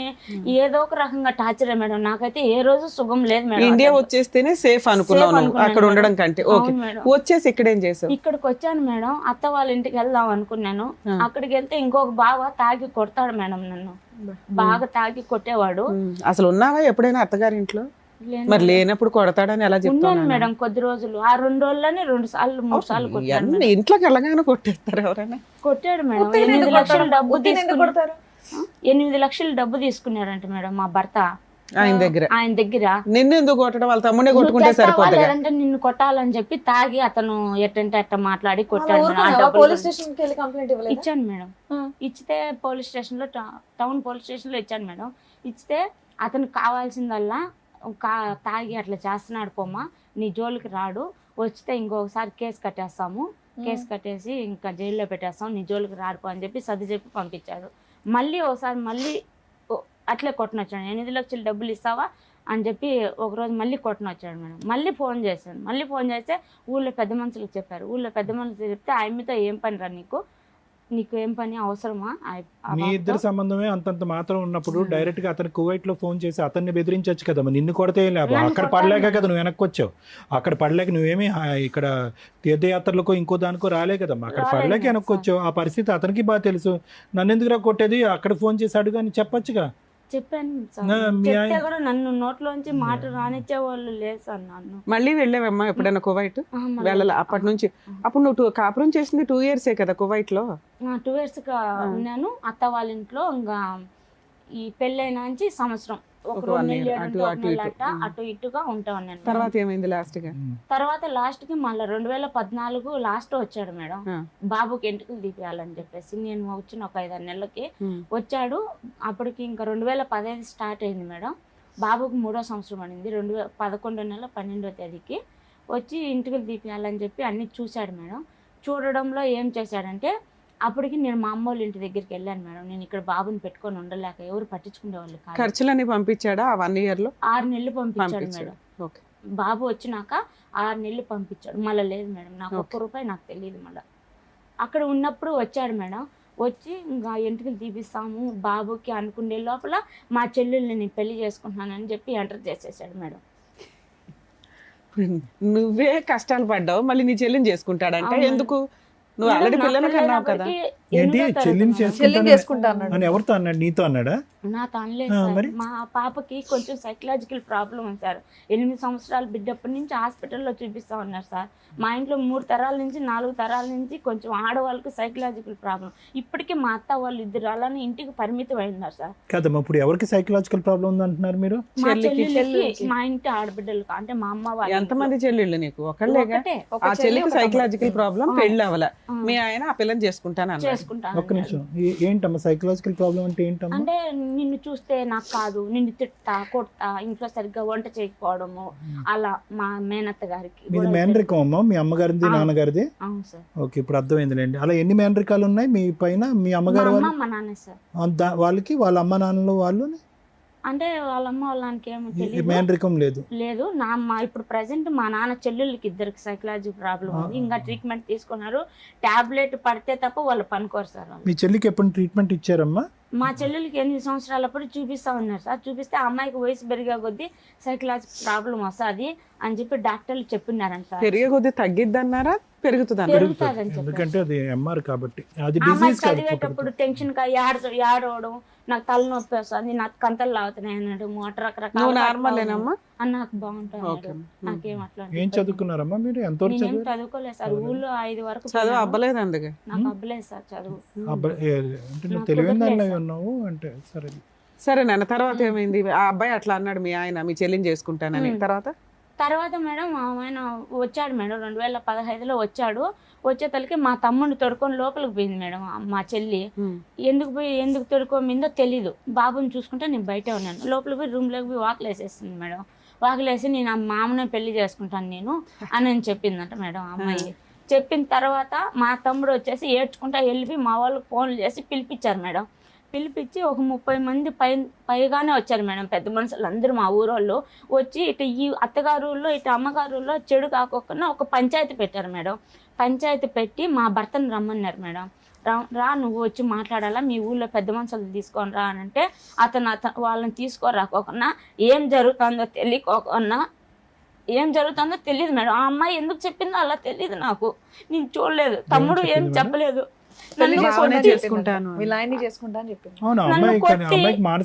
ఏదో ఒక రకంగా టార్చర్ మేడం. నాకైతే ఏ రోజు సుఖం లేదు మేడం. ఇండియా వచ్చేస్తేనే సేఫ్ అనుకున్నావు నువ్వు, అక్కడ ఉండడం కంటే. ఓకే, వచ్చేసి ఇక్కడ ఏం చేసావు? ఇక్కడికి వచ్చాను మేడం, అత్త వాళ్ళ ఇంటికి వెళ్దాం అనుకున్నాను. అక్కడికి వెళ్తే ఇంకొక బావ తాగి కొడతాడు మేడం నన్ను. బాగా తాగి కొట్టేవాడు. అసలు ఉన్నావా ఎప్పుడైనా అత్తగారి ఇంట్లో? మరి లేనప్పుడు కొడతాడని ఎలా ఉన్నాను చెప్తాను మేడం కొద్ది రోజులు. ఆ 2 రోజుల్లోనే 2 సార్లు 3 సార్లు కొట్టాడు మేడం. ఇంట్లోకి వెళ్ళగానే కొట్టేస్తారు ఎవరైనా? కొట్టాడు మేడం. 8 లక్షలు డబ్బు తీసుకున్నాడు. 8 లక్షలు డబ్బు తీసుకున్నాడంట మేడం మా భర్త ఆయన దగ్గర. నిన్ను ఎందుకు కొట్టడం? వాళ్ళ తమ్ముడే కొట్టుకుంటే సరిపోతుంది. లేదంటే నిన్ను కొట్టాలని చెప్పి తాగి అతను ఎట్టంటే అట్ట మాట్లాడి కొట్టాడు మేడం. ఆ డబ్బులు పోలీస్ స్టేషన్ కి వెళ్ళి కంప్లైంట్ ఇవ్వలేదు? ఇచ్చాను మేడం. ఇచ్చితే పోలీస్ స్టేషన్ లో టౌన్ పోలీస్ స్టేషన్ లో ఇచ్చాను మేడం. ఇస్తే అతనికి కావాల్సిందల్లా తాగి అట్లా చేస్తున్నాడు పోమ్మా, నీ జోలికి రాడు, వచ్చితే ఇంకొకసారి కేసు కట్టేస్తాము, కేసు కట్టేసి ఇంకా జైల్లో పెట్టేస్తాం, నీ జోలికి రాడుకో అని చెప్పి సర్ది చెప్పి పంపించాడు. మళ్ళీ ఒకసారి మళ్ళీ అట్లే కొట్టనొచ్చాడు. 8 లక్షలు డబ్బులు ఇస్తావా అని చెప్పి ఒకరోజు మళ్ళీ కొట్టనొచ్చాడు మేడం. మళ్ళీ ఫోన్ చేశాను. మళ్ళీ ఫోన్ చేస్తే ఊళ్ళో పెద్ద మనుషులకు చెప్పారు. ఊళ్ళో పెద్ద మనుషులు చెప్తే ఆయనతో ఏం పని రా నీకు ఏం పని అవసరమా? మీ ఇద్దరు సంబంధమే అంతంత మాత్రం ఉన్నప్పుడు డైరెక్ట్ గా అతను కువైట్ లో ఫోన్ చేసి అతన్ని బెదిరించవచ్చు కదా. నిన్ను కొడితే ఏం లాభం? అక్కడ పడలేక కదా నువ్వు వెనక్కి వచ్చావు. అక్కడ పడలేక నువ్వేమి ఇక్కడ తీర్థయాత్రలకో ఇంకో దానికో రాలే కదమ్మా. అక్కడ పడలేక వెనక్కి వచ్చావు. ఆ పరిస్థితి అతనికి బాగా తెలుసు. నన్ను ఎందుకురా కొట్టేది, అక్కడ ఫోన్ చేసి అడుగు అని చెప్పొచ్చుగా. చెప్పాను చెప్తే కూడా నన్ను నోట్లోంచి మాట రానిచ్చే వాళ్ళు లేదు సార్. నన్ను మళ్ళీ వెళ్ళావమ్మా ఎప్పుడైనా కువైట్? వెళ్ళాలి అప్పటి నుంచి. అప్పుడు నువ్వు కాపురం చేసింది 2 years కదా కువైట్ లో? 2 years ఉన్నాను అత్త వాళ్ళ ఇంట్లో. ఇంకా ఈ పెళ్ళైన నుంచి సంవత్సరం ఒక 2 నెలలు అటు ఇటుగా ఉంటా ఉన్నాను. తర్వాత ఏమైంది లాస్ట్ గా? తర్వాత లాస్ట్ కి మళ్ళీ 2014 లాస్ట్ వచ్చాడు మేడం. బాబుకి ఎంటుకలు తీపియాలని చెప్పేసి. నేను వచ్చిన ఒక 5-6 నెలలకి వచ్చాడు. అప్పటికి ఇంకా 2015 స్టార్ట్ అయింది మేడం. బాబుకి 3వ సంవత్సరం అనింది. 11 నెల 12వ తేదీకి వచ్చి ఇంటికి తీపియాలని చెప్పి అన్ని చూశాడు మేడం. చూడడంలో ఏం చేశాడంటే అప్పటికి నేను మా అమ్మ వాళ్ళ ఇంటి దగ్గరికి వెళ్ళాను మేడం. నేను ఇక్కడ బాబుని పెట్టుకొని ఉండలేక ఎవరు పట్టించుకునే వాళ్ళు కాదు. ఖర్చులన్నీ పంపించాడా ఆ 1 year లో? 6 నెలలు పంపించాడు మేడం. ఓకే. బాబు వచ్చినాక 6 నెలలు పంపించాడు. మళ్ళీ లేదు మేడం, నాకు ఒక్క రూపాయి నాకు తెలియదు. మళ్ళీ అక్కడ ఉన్నప్పుడు వచ్చాడు మేడం. వచ్చి ఇంకా ఎంట్రుకలు తీపిస్తాము బాబుకి అనుకునే లోపల మా చెల్లెల్ని నేను పెళ్లి చేసుకుంటున్నానని చెప్పి ఎంటర్ చేసేసాడు మేడం. నువ్వే కష్టాలు పడ్డావు, మళ్ళీ నీ చెల్లిని చేసుకుంటాడంటే ఎందుకు? నువ్వు ఆల్రెడీ పిల్లలు కన్నావు కదా. ఏంటి చెల్లిని చెల్లిని చేసుకుంటా అన్నాడు. అని ఎవరితో అన్నాడు? నీతో అన్నాడా? నాతో అనలేదు సార్. మా పాపకి కొంచెం సైకలాజికల్ ప్రాబ్లం ఉంది సార్. 8 సంవత్సరాల బిడ్డప్పటి నుంచి హాస్పిటల్లో చూపిస్తా ఉన్నారు సార్. మా ఇంట్లో 3 తరాల నుంచి 4 తరాల నుంచి కొంచెం ఆడవాళ్ళకి సైకలాజికల్ ప్రాబ్లం. ఇప్పటికీ మా అత్త వాళ్ళు 2 అలానే ఇంటికి పరిమితం అయినారు సార్. కదమ్మా, ఇప్పుడు ఎవరికి సైకలాజికల్ ప్రాబ్లం ఉంది అంటున్నారు మీరు? మా చెల్లెళ్ళకి, మా ఇంటి ఆడబిడ్డలకు, అంటే మా అమ్మ వాళ్ళు. ఎంతమంది చెల్లెళ్ళు నీకు? ఒకళ్ళేగా. ఆ చెల్లికి సైకలాజికల్ ప్రాబ్లం, పెళ్ళి అవ్వల. మీ ఆయన ఆ పిల్లని చేసుకుంటాను చేసుకుంటాను. ఒక్క నిమిషం, ఏంటమ్మా సైకలాజికల్ ప్రాబ్లం అంటే ఏంటమ్మా? అంటే నిన్ను చూస్తే నాకు కాదు, నిన్ను తిట్టా కొట్టా, ఇంట్లో సరిగ్గా వంట చేయకపోవడము, అలా మా మేనత్త గారికి. మీది మేనరికం అమ్మా? మీ అమ్మగారిది నాన్నగారిది? అవును సార్. ఓకే, ఇప్పుడు అర్థమైందిలేండి. అలా ఎన్ని మేనరికాలు ఉన్నాయి మీ పైన? మీ అమ్మగారు మా అమ్మ మా నాన్న సార్. వాళ్ళకి వాళ్ళ అమ్మ నాన్నలు వాళ్ళు అంటే వాళ్ళమ్మ వాళ్ళకి ఏమో తెలియదు, మేనరికం లేదు. లేదు నా ఇప్పుడు ప్రెసెంట్ మా నాన్న చెల్లెళ్ళకి 2 సైకలాజీ ప్రాబ్లం ఉంది. ఇంకా ట్రీట్మెంట్ తీసుకున్నారు. టాబ్లెట్ పడితే తప్ప వాళ్ళు పనుకోరు సార్. మీ చెల్లికి ఎప్పుడు ట్రీట్మెంట్ ఇచ్చారమ్మా? మా చెల్లెలకి 8 సంవత్సరాలప్పుడు చూపిస్తా ఉన్నారు సార్. చూపిస్తే ఆ అమ్మాయికి వయసు పెరిగే కొద్దీ సైకలాజికల్ ప్రాబ్లం వస్తుంది అని చెప్పి డాక్టర్లు చెప్పినారంట. పెరిగే కొద్దీ తగ్గిద్ది అన్నారా, పెరుగుతుందని? పెరుగుతుందని చెప్పి. ఎందుకంటే అది ఎంఆర్ కాబట్టి. అది అమ్మాయి డిసీజ్ కాదు. చదివేటప్పుడు టెన్షన్ గా ఏడవడం, నాకు తలనొప్పి వస్తుంది, నాకు కంతలు లాగుతున్నాయి అన్నాడు. నువ్వు నార్మలేనమ్మా? నాకు బాగుంటుంది. నాకేం అట్లా ఏం చదువుకున్నారమ్మా మీరు? ఎంతవరకు నేనేం చదువుకోలేదు సార్. ఊళ్ళో 5 వరకు చదువు అవ్వలేదు, అందుకే నాకు అవ్వలేదు సార్ చదువు. అంటే నువ్వు తెలివైన దానిలో ఉన్నావు అంటే. సరే సరే నాన్న, తర్వాత ఏమైంది? ఆ అబ్బాయి అట్లా అన్నాడు మీ ఆయన, మీ చెల్లిని చేసుకుంటానని. తర్వాత మేడం ఆయన వచ్చాడు మేడం. 2015లో వచ్చాడు. వచ్చేతలకి మా తమ్ముడిని తొడుకొని లోపలికి పోయింది మేడం మా చెల్లి. ఎందుకు తొడుకోమిందో తెలీదు. బాబుని చూసుకుంటే నేను బయటే ఉన్నాను. లోపలికి పోయి రూమ్లోకి పోయి వాకిలు వేసేస్తుంది మేడం. వాకిలు వేసి నేను ఆ మామనే పెళ్లి చేసుకుంటాను నేను అని చెప్పిందంట మేడం అమ్మాయి. చెప్పిన తర్వాత మా తమ్ముడు వచ్చేసి ఏడ్చుకుంటా వెళ్ళి మా వాళ్ళకి ఫోన్లు చేసి పిలిపించారు మేడం. పిలిపించి ఒక 30 మంది పైగానే వచ్చారు మేడం. పెద్ద మనుషులు అందరూ మా ఊరోళ్ళు వచ్చి ఇటు ఈ అత్తగారుల్లో ఇటు అమ్మగారుల్లో చెడు కాకుండా ఒక పంచాయతీ పెట్టారు మేడం. పంచాయతీ పెట్టి మా భర్తను రమ్మన్నారు మేడం. రా నువ్వు వచ్చి మాట్లాడాలా, మీ ఊళ్ళో పెద్ద మనుషులు తీసుకొని రా అని అంటే అతను వాళ్ళని తీసుకొని ఏం జరుగుతుందో తెలియకోకుండా, ఏం జరుగుతుందో తెలియదు మేడం. ఆ అమ్మాయి ఎందుకు చెప్పిందో అలా తెలియదు నాకు. నేను చూడలేదు. తమ్ముడు ఏం చెప్పలేదు. చేసుకుంటాను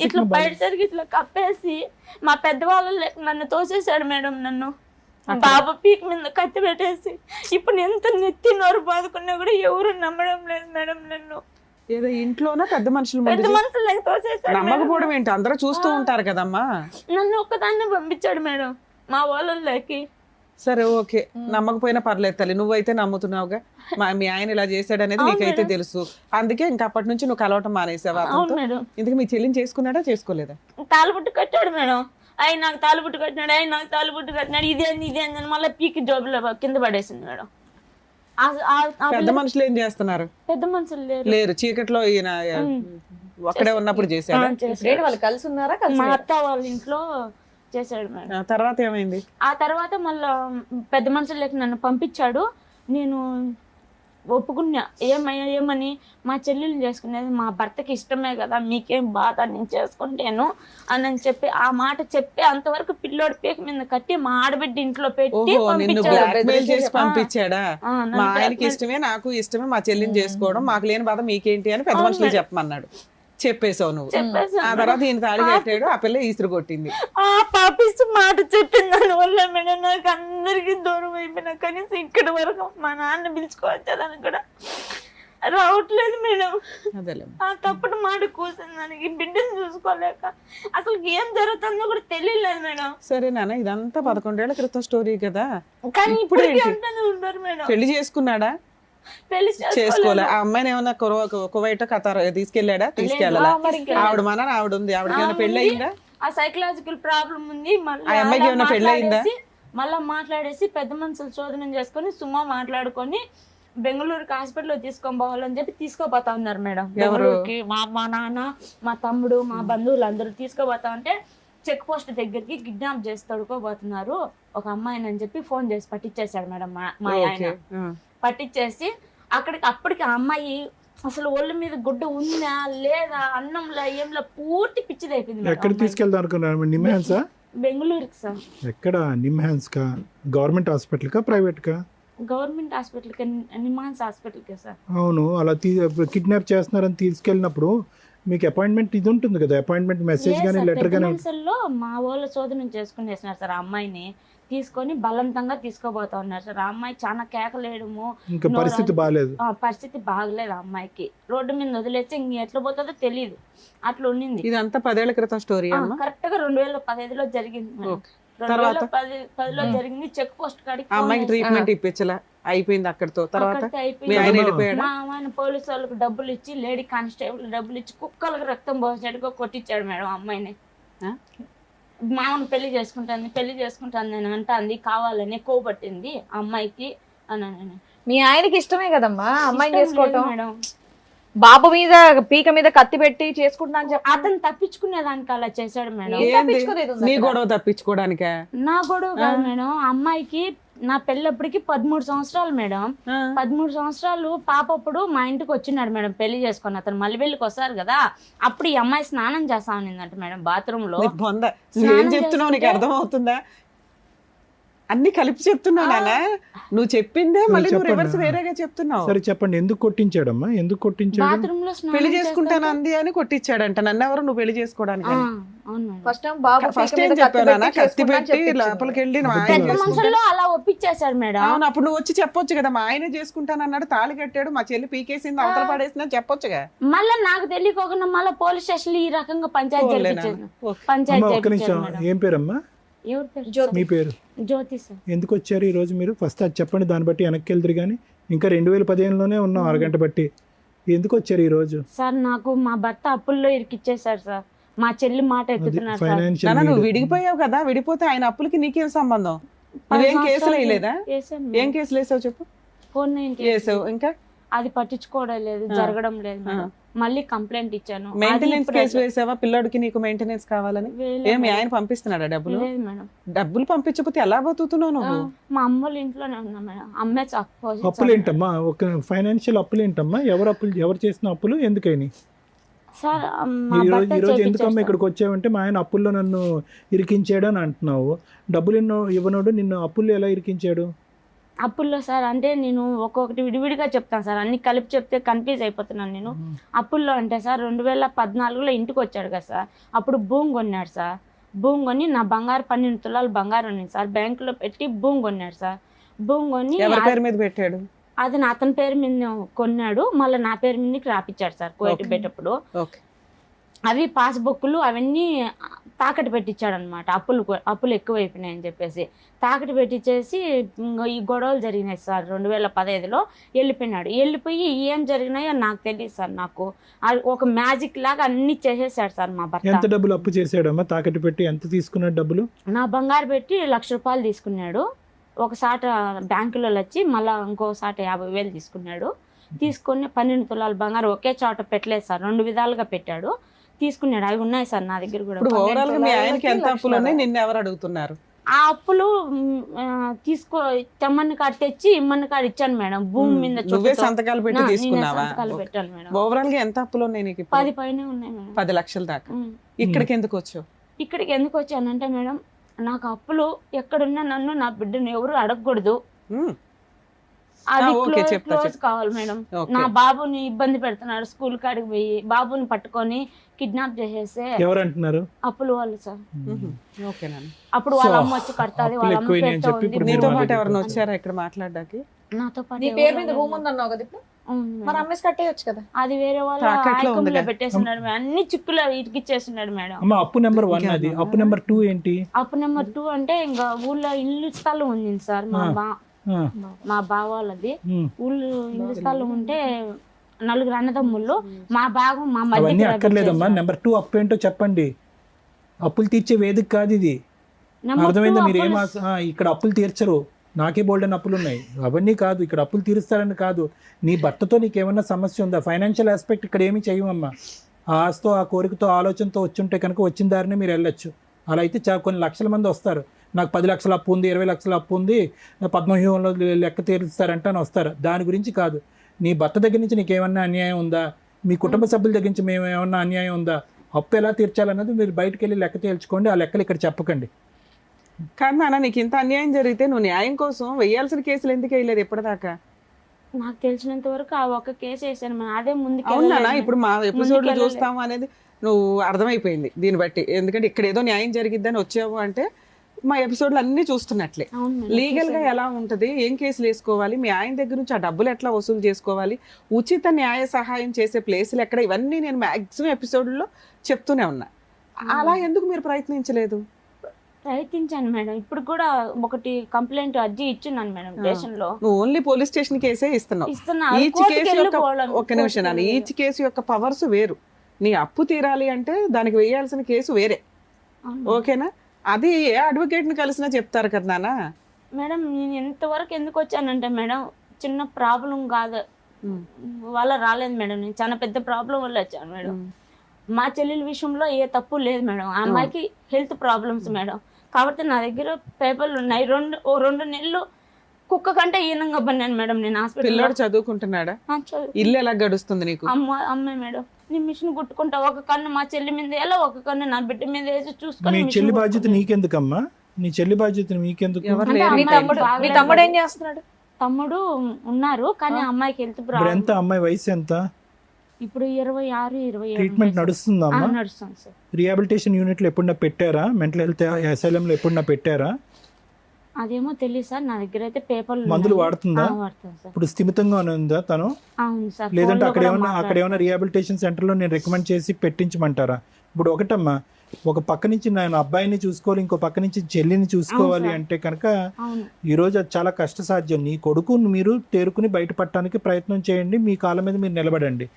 ఇట్లా బయట జరిగి ఇట్లా కప్పేసి మా పెద్దవాళ్ళు నన్ను తోసేశాడు మేడం. నన్ను బాబా పీక్ మీద కత్తి పెట్టేసి ఇప్పుడు ఎంత నెత్తి నోరు బాదుకున్నా కూడా ఎవరు నమ్మడం లేదు మేడం నన్ను. ఏదో ఇంట్లోనా పెద్ద మనుషులు తోసేశాడు. నమ్మకపోవడం ఏంటి? అందరూ చూస్తూ ఉంటారు కదమ్మా. నన్ను ఒక్కదాన్ని పంపించాడు మేడం మా వాళ్ళకి. సరే ఓకే, నమ్మకపోయినా పర్లేదు తల్లి, నువ్వైతే నమ్ముతున్నావుగా. మీ ఆయన ఇలా చేశాడు అనేది నీకైతే తెలుసు, అందుకే ఇంకా అప్పటి నుంచి నువ్వు కలవటం మానేసావా? ఇందుకు మీ చెల్లిని చేసుకున్నాడా చేసుకోలేదా? తాళబుట్టు కట్టాడు మేడం. ఆయన నాకు తాళబుట్టు కట్టినాడు, ఇదే అని మళ్ళీ పీకి జోబులో కింద పడేసింది మేడం. పెద్ద మనుషులు ఏం చేస్తున్నారు? పెద్ద మనుషులు లేరు, చీకట్లో ఈయన ఒక్కడే ఉన్నప్పుడు చేశాడు. వాళ్ళు కలిసి ఉన్నారా? మా అత్త వాళ్ళ ఇంట్లో చేశాడు మేడం. తర్వాత ఏమైంది? ఆ తర్వాత మళ్ళా పెద్ద మనుషులకి నన్ను పంపించాడు. నేను ఒప్పుకున్నా. ఏమని మా చెల్లెలు చేసుకునేది మా భర్తకి ఇష్టమే కదా, మీకేం బాధ, నేను చేసుకుంటాను అని చెప్పి ఆ మాట చెప్పి అంతవరకు పిల్లోడి పీక మీద కట్టి మా ఆడబిడ్డ ఇంట్లో పెట్టి పంపించాడా? మా ఆయనకి ఇష్టమే, నాకు ఇష్టమే, మా చెల్లిని చేసుకోవడం, మాకు లేని బాధ మీకేంటి అని పెద్ద మనుషులు చెప్పమన్నాడు. చెప్పేసావు నువ్వు. ఆ తర్వాత ఈయన తాళి కట్టాడు, ఆ పిల్ల ఈసురు కొట్టింది. ఆ పాపిస్తూ మాట చెప్పిన దాని వల్ల మేడం నాకు అందరికి దూరం అయిపోయినా. కనీసం ఇక్కడ వరకు మా నాన్న పిలుచుకోవచ్చాలని కూడా రావట్లేదు మేడం. ఆ తప్పుడు మాట కూర్చుని దానికి బిడ్డను చూసుకోలేక అసలు ఏం జరుగుతుందో కూడా తెలియలేదు మేడం. సరే నాన్న, ఇదంతా 11 ఏళ్ల క్రితం స్టోరీ కదా. కానీ ఇప్పుడు ఉంటారు మేడం. పెళ్లి చేసుకున్నాడా? పెళ్లి చేసుకోలే. ఆ అమ్మాయిని ఏమన్నా కువైట్ ఖతార్ తీసుకెళ్ళాడా? తీసుకెళ్ళాలా? ఆవిడ మన ఆవిడ ఉంది, ఆవిడకి ఏమైనా పెళ్లి అయిందా? ఆ సైకలాజికల్ ప్రాబ్లం ఉంది. ఆ అమ్మాయికి ఏమైనా పెళ్లి అయిందా? మళ్ళా మాట్లాడేసి పెద్ద మనుషులు శోధనం చేసుకొని సుమా మాట్లాడుకొని బెంగళూరుకి హాస్పిటల్లో తీసుకొని పోవాలని చెప్పి తీసుకోపోతా ఉన్నారు మేడం. బెంగళూరుకి మా నాన్న, మా తమ్ముడు, మా బంధువులు అందరూ తీసుకోపోతా ఉంటే చెక్ పోస్ట్ దగ్గరికి కిడ్నాప్ చేసి తడుకోబోతున్నారు ఒక అమ్మాయిని అని చెప్పి ఫోన్ చేసి పట్టించేశాడు మేడం మా ఆయన. పట్టించేసి అప్పటికి ఆ అమ్మాయి అసలు ఒళ్ళు మీద గుడ్డ ఉందా లేదా అన్నంలో ఏంలో పూర్తి పిచ్చిది అయిపోయింది. ఎక్కడ తీసుకెళ్దాం అనుకున్నారు? నిమ్హాన్సా? బెంగళూరుకి సార్. ఎక్కడ? నిమ్హాన్స్ కా? గవర్నమెంట్ హాస్పిటల్ కా ప్రైవేట్ కా? గవర్నమెంట్ హాస్పిటల్కి, నిమ్హాన్స్ హాస్పిటల్కి సార్. అవును, అలా కిడ్నాప్ చేస్తున్నారని తీసుకెళ్ళినప్పుడు మీకు అపాయింట్మెంట్ ఇది ఉంటుంది కదా, అపాయింట్మెంట్ మెసేజ్ కానీ లెటర్ కానీ. లో మా వాళ్ళ శోధనం చేసుకునేసినారు సార్. ఆ అమ్మాయిని తీసుకొని బలవంతంగా తీసుకోబోతా ఉన్నారు సార్. ఆ అమ్మాయి చాలా కేకలేయడము, ఇంకా పరిస్థితి బాగాలేదు. పరిస్థితి బాగలేదు ఆ అమ్మాయికి. రోడ్డు మీద వదిలేస్తే ఇంక ఎట్లా పోతుందో తెలియదు, అట్లా ఉండింది. ఇదంతా 10 ఏళ్ల క్రితం స్టోరీ. కరెక్ట్ గా 2015లో జరిగింది మేడం. 2010లో జరిగింది. చెక్ పోస్ట్ కాడికి అమ్మాయికి ట్రీట్మెంట్ ఇప్పించలా, అయిపోయింది అక్కడితో. తర్వాత మా ఆయన పోలీసు వాళ్ళకి డబ్బులు ఇచ్చి, లేడీ కానిస్టేబుల్ డబ్బులు ఇచ్చి కుక్కలకు రక్తం పోసేట్టుగా కొట్టించాడు మేడం అమ్మాయిని. మామను పెళ్లి చేసుకుంటాను అని అంటాంది, కావాలని కోపట్టింది అమ్మాయికి అని. మీ ఆయనకి ఇష్టమే కదమ్మా అమ్మాయిని చేసుకోవటం మేడం. బాబు మీద పీక మీద కత్తి పెట్టి చేసుకుంటా అని చెప్పి అతను తప్పించుకునేదానికి అలా చేశాడు మేడం. నీ గొడవ తప్పించుకోవడానికే? నా గొడవ కాదు మేడం. అమ్మాయికి నా పెళ్ళప్పటికి 13 సంవత్సరాలు మేడం. 13 సంవత్సరాలు పాపప్పుడు మా ఇంటికి వచ్చినాడు మేడం పెళ్లి చేసుకుని. అతను మల్లెబెల్లికి వస్తారు కదా, అప్పుడు ఈ అమ్మాయి స్నానం చేస్తా ఉన్నిందంట మేడం బాత్రూమ్ లో. ఏం చెప్తున్నావు నీకు అర్థం అవుతుందా? అన్ని కలిపి చెప్తున్నానా? నువ్వు చెప్పిందే మళ్ళీ నువ్వు రివర్స్ వేరేగా చెప్తున్నావు. సరే చెప్పండి, ఎందుకు కొట్టించాడమ్మా? ఎందుకు కొట్టించాడు? బాత్రూమ్ లో పెళ్లి చేసుకుంటాను అంది అని కొట్టించాడంట. నన్ను ఎవరు నువ్వు పెళ్లి చేసుకోవడానికి? ఫస్ట్ టైం బాబు ఫస్ట్ ఏం చెప్పానా? కత్తి పెట్టి లోపలికి వెళ్ళి పెద్ద మనుషుల్లో అలా ఒప్పించేశాడు మేడం. అవును, అప్పుడు నువ్వు వచ్చి చెప్పొచ్చు కదా, మా ఆయన చేసుకుంటాను అన్నాడు, తాళి కట్టాడు, మా చెల్లి పీకేసింది, అవతల పడేసింది అని చెప్పొచ్చుగా. మళ్ళీ నాకు తెలియకోకుండా మళ్ళీ పోలీస్ స్టేషన్ ఈ రకంగా పంచాయతీ ఏం పేరమ్మా? మీ పేరు? జ్యోతి సార్. ఎందుకు వచ్చారు ఈ రోజు మీరు? ఫస్ట్ అది చెప్పండి, దాన్ని బట్టి వెనక్కి వెళ్తారు. కానీ ఇంకా 2015లోనే ఉన్నాం, అరగంట బట్టి. ఎందుకు వచ్చారు ఈ రోజు? సార్ నాకు మా భర్త అప్పుల్లో ఇరికిచ్చేసారు సార్. మా చెల్లి మాట ఎత్తుతున్నారు సార్. ఫైనాన్షియల్ నువ్వు విడిగిపోయావు కదా, విడిపోతే ఆయన అప్పులకి నీకేం సంబంధం? నువ్వేం కేసులు వేయలేదా? ఏం కేసులు వేసావు చెప్పు? వేసావు. ఇంకా అది పట్టించుకోవడం లేదు, జరగడం లేదు మేడం. మళ్ళీ కంప్లైంట్ ఇచ్చాను. మెయింటెనెన్స్ కేసు వేసావా? పిల్లడికి నీకు మెయింటెనెన్స్ కావాలని ఏమి ఆయన పంపిస్తున్నాడా డబ్బులు? డబ్బులు పంపించకపోతే ఎలా బతుకుతున్నావు నువ్వు? మా అమ్మోళ్ళ ఇంట్లోనే ఉన్నా మేడం. అమ్మే అప్పులు ఏంటమ్మా? ఒక ఫైనాన్షియల్ అప్పులు ఏంటమ్మా? ఎవరు చేసిన అప్పులు ఎందుకని? సార్ ఈ రోజు ఎందుకమ్మా ఇక్కడికి వచ్చావంటే మా ఆయన అప్పుల్లో నన్ను ఇరికించాడు అని అంటున్నావు. డబ్బులు ఇవ్వనోడు నిన్ను అప్పుల్లో ఎలా ఇరికించాడు? అప్పుల్లో సార్ అంటే నేను ఒక్కొక్కటి విడివిడిగా చెప్తాను సార్, అన్ని కలిపి చెప్తే కన్ఫ్యూజ్ అయిపోతున్నాను నేను. అప్పుల్లో అంటే సార్ 2014లో ఇంటికి వచ్చాడు కదా సార్, అప్పుడు భూమి కొన్నాడు సార్. భూమి కొని నా బంగారు 12 తులాలు బంగారం ఉంది సార్, బ్యాంకులో పెట్టి భూమి కొన్నాడు సార్. భూమి కొని ఎవరి పేరు మీద పెట్టాడు? అది అతని పేరు మీద కొన్నాడు, మళ్ళీ నా పేరు మీదకి రాపిచ్చాడు సార్ కోయిట్ పెట్టేటప్పుడు. అవి పాస్బుక్లు అవన్నీ తాకట్టు పెట్టించాడు అనమాట. అప్పులు ఎక్కువైపోయినాయని చెప్పేసి తాకట్టు పెట్టించేసి ఈ గొడవలు జరిగినాయి సార్. 2015లో వెళ్ళిపోయినాడు. వెళ్ళిపోయి ఏం జరిగినాయో నాకు తెలియదు సార్. నాకు ఒక మ్యాజిక్ లాగా అన్ని చేసేసాడు సార్ మా భర్త. ఎంత డబ్బులు అప్పు చేసాడమ్మా? తాకట్టు పెట్టి ఎంత తీసుకున్నాడు డబ్బులు? నా బంగారు పెట్టి 1,00,000 రూపాయలు తీసుకున్నాడు. ఒకసాట బ్యాంకులో వచ్చి మళ్ళీ ఇంకోసాట 50,000 తీసుకున్నాడు. తీసుకుని 12 తులాల బంగారు ఒకే చోట పెట్టలేదు సార్, 2 విధాలుగా పెట్టాడు. తీసుకున్నాడు. అవి ఉన్నాయి సార్ నా దగ్గర కూడా. ఎంత అప్పులు ఉన్నాయి? నిన్ను ఎవరు అడుగుతున్నారు? ఆ అప్పులు తెమ్మని కాడ తెచ్చి ఇమ్మని కాడ ఇచ్చాను మేడం. భూమి మీద సంతకాలు పెట్టి తీసుకున్నావా? పెట్టాను మేడం. ఓవరాల్ గా ఎంత అప్పులు ఉన్నాయి నీకు? 10 పైన ఉన్నాయి మేడం. 10 లక్షల దాకా. ఇక్కడికి ఎందుకు వచ్చావు? ఇక్కడికి ఎందుకు వచ్చానంటే మేడం, నాకు అప్పులు ఎక్కడున్నా నన్ను నా బిడ్డను ఎవరు అడగకూడదు, అది క్లోజ్ కావాలి మేడం. నా బాబుని ఇబ్బంది పెడుతున్నాడు, స్కూల్ కాడికి పోయి బాబుని పట్టుకొని కిడ్నాప్ చేసేస్తే ఎవరంటున్నారు? అప్పులు వాళ్ళు సార్. అప్పుడు వాళ్ళ అమ్మ వచ్చి కడతాది, వాళ్ళ అమ్మ నీతో పాటు ఎవరైనా వచ్చారా ఇక్కడ మాట్లాడడానికి? నాతో పాటు. నీ పేరు మీద భూమి ఉందన్నావు కదా ఇప్పుడు, మరి అమ్మేసి కట్టేయచ్చు కదా. అది వేరే వాళ్ళు ఆయకంలో పెట్టేస్తున్నాడు, అన్ని చిక్కులు ఇరికిచ్చేస్తున్నాడు మేడం. అప్పు నెంబర్ 1 అది. అప్పు నెంబర్ 2 ఏంటి? అప్పు నెంబర్ 2 అంటే ఇంకా ఊళ్ళో ఇల్లు స్థలం ఉంది సార్ మా బావ వాళ్ళది. ఊళ్ళు ఇల్లు స్థలం ఉంటే 4 అన్నదమ్ముళ్ళు, మా భాగం మా మధ్య. అక్కర్లేదమ్మా. నెంబర్ 2 అప్పు ఏంటో చెప్పండి. అప్పులు తీర్చే వేదిక కాదు ఇది, అర్థమైందా? మీరు ఇక్కడ అప్పులు తీర్చరు. నాకే బోల్డెన్ అప్పులు ఉన్నాయి, అవన్నీ కాదు, ఇక్కడ అప్పులు తీరుస్తారని కాదు. నీ భర్తతో నీకేమన్నా సమస్య ఉందా? ఫైనాన్షియల్ ఆస్పెక్ట్ ఇక్కడ ఏమీ చేయమమ్మా. ఆ ఆశతో, ఆ కోరికతో, ఆలోచనతో వచ్చుంటే కనుక వచ్చిన దారినే మీరు వెళ్ళొచ్చు. అలా అయితే కొన్ని లక్షల మంది వస్తారు, నాకు 10 లక్షల అప్పు ఉంది, 20 లక్షల అప్పు ఉంది, పద్మవ్యూహంలో లెక్క తీరుస్తారంటే అని వస్తారు. దాని గురించి కాదు. నీ భర్త దగ్గర నుంచి నీకేమన్నా అన్యాయం ఉందా? మీ కుటుంబ సభ్యుల దగ్గర నుంచి మేము ఏమన్నా అన్యాయం ఉందా? అప్పు ఎలా తీర్చాలన్నది మీరు బయటకు వెళ్ళి లెక్క తేల్చుకోండి. ఆ లెక్కలు ఇక్కడ చెప్పకండి. కానీ నాన్న, నీకు ఇంత అన్యాయం జరిగితే నువ్వు న్యాయం కోసం వేయాల్సిన కేసులు ఎందుకు వేయలేదు ఇప్పటిదాకా? నాకు తెలిసినంత వరకు ఆ ఒక్క కేసు వేసాను మేడం, అదే ముందుకు అవునా? వెళ్ళలేదు. ఇప్పుడు మా ఎపిసోడ్ లో చూస్తాము అనేది నువ్వు అర్థమైపోయింది దీన్ని బట్టి. ఎందుకంటే ఇక్కడ ఏదో న్యాయం జరిగిద్దని వచ్చావు అంటే మా ఎపిసోడ్లు అన్ని చూస్తున్నట్లే. అవును మేడం. లీగల్ గా ఎలా ఉంటది, ఏం కేసులు వేసుకోవాలి, మీ ఆయన దగ్గర నుంచి ఆ డబ్బులు ఎట్లా వసూలు చేసుకోవాలి, ఉచిత న్యాయ సహాయం చేసే ప్లేసులు ఎక్కడ, ఇవన్నీ నేను మాక్సిమం ఎపిసోడ్లో చెప్తూనే ఉన్నా. అలా ఎందుకు మీరు ప్రయత్నించలేదు? ప్రయత్నించాను మేడం. ఇప్పుడు కూడా ఒకటి కంప్లైంట్ అర్జీ ఇచ్చున్నాను మేడం స్టేషన్ లో. నువ్వు ఓన్లీ పోలీస్ స్టేషన్ కేసే ఇస్తున్నావు. ఇస్తున్నా. ఈచ్ కోర్టుకి కేసు యొక్క వెళ్ళిపోవాలని- ఒక్క నిమిషం నాన్న, ఈచ్ కేసు యొక్క పవర్స్ వేరు. నీ అప్పు తీరాలి అంటే దానికి వేయాల్సిన కేసు వేరే. అవును. ఓకేనా? అది ఏ అడ్వకేట్ ని కలిసినా చెప్తారు కదా నాన్న. మేడం నేను ఎంతవరకు ఎందుకు వచ్చానంటే మేడం, చిన్న ప్రాబ్లం కాదు వల్ల రాలేదు మేడం, నేను చాలా పెద్ద ప్రాబ్లం వల్ల వచ్చాను మేడం. మా చెల్లెల విషయంలో ఏ తప్పు లేదు మేడం, ఆ అమ్మాయికి హెల్త్ ప్రాబ్లమ్స్ మేడం. కాబట్టి నా దగ్గర పేపర్లు ఉన్నాయి. 2 నెలలు కుక్క కంటే ఈనంగా పన్నాను మేడం నేను హాస్పిటల్. పిల్లోడు చదువుకుంటున్నాడా? ఇల్లు ఎలా గడుస్తుంది నీకు? అమ్మాయి మేడం, నేను మిషన్ కుట్టుకుంటా. ఒక కన్ను మా చెల్లి మీద ఎలా, ఒక కన్ను నా బిడ్డ మీద వేసి చూసుకొని. మీ చెల్లి బాధ్యత నీకెందుకమ్మా? నీ చెల్లి బాధ్యత మీకెందుకు? ఎవరు లేరు. మీ తమ్ముడు ఏం చేస్తున్నాడు? తమ్ముడు ఉన్నారు కానీ అమ్మాయికి హెల్త్ ఇప్పుడు ప్రాబ్లం. ఎంత అమ్మాయి వయసు ఎంత? ఇప్పుడు 26-27 ట్రీట్మెంట్ నడుస్తుందమ్మా? నడుస్తుంది సార్. రిహాబిలిటేషన్ యూనిట్లో ఎప్పుడన్నా పెట్టారా? మెంటల్ హెల్త్ అసైలంలో ఎప్పుడన్నా పెట్టారా? అదేమో తెలియదు సార్, నా దగ్గర అయితే పేపర్లు మందులు వాడుతుందా? వాడుతుంది సార్. ఇప్పుడు స్థిమితంగానే ఉందా తను? అవును సార్. లేదంటే అక్కడ ఏమైనా రిహాబిలిటేషన్ సెంటర్లో నేను రికమెండ్ చేసి పెట్టించమంటారా? ఇప్పుడు ఒకటమ్మా, ఒక పక్క నుంచి నేను అబ్బాయిని చూసుకోవాలి, ఇంకో పక్క నుంచి చెల్లిని చూసుకోవాలి అంటే కనుక అవును. ఈరోజు అది చాలా కష్టసాధ్యం. నీ కొడుకు మీరు తేరుకుని బయటపడటానికి ప్రయత్నం చేయండి, మీ కాళ్ళ మీద మీరు నిలబడండి.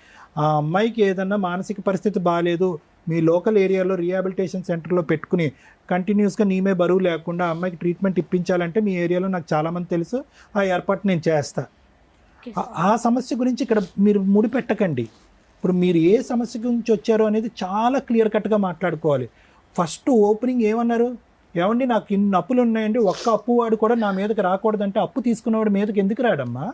ఆ అమ్మాయికి ఏదన్నా మానసిక పరిస్థితి బాగాలేదు, మీ లోకల్ ఏరియాలో రీహాబిలిటేషన్ సెంటర్లో పెట్టుకుని కంటిన్యూస్గా నీమే బరువు లేకుండా అమ్మాయికి ట్రీట్మెంట్ ఇప్పించాలంటే మీ ఏరియాలో నాకు చాలామంది తెలుసు, ఆ ఏర్పాటు నేను చేస్తా. ఆ సమస్య గురించి ఇక్కడ మీరు ముడిపెట్టకండి. ఇప్పుడు మీరు ఏ సమస్య గురించి వచ్చారో అనేది చాలా క్లియర్ కట్గా మాట్లాడుకోవాలి. ఫస్ట్ ఓపెనింగ్ ఏమన్నారు? ఏమండి నాకు ఇన్ని అప్పులు ఉన్నాయండి, ఒక్క అప్పు వాడు కూడా నా మీదకి రాకూడదంటే అప్పు తీసుకున్నవాడు మీదకి ఎందుకు రాడమ్మా?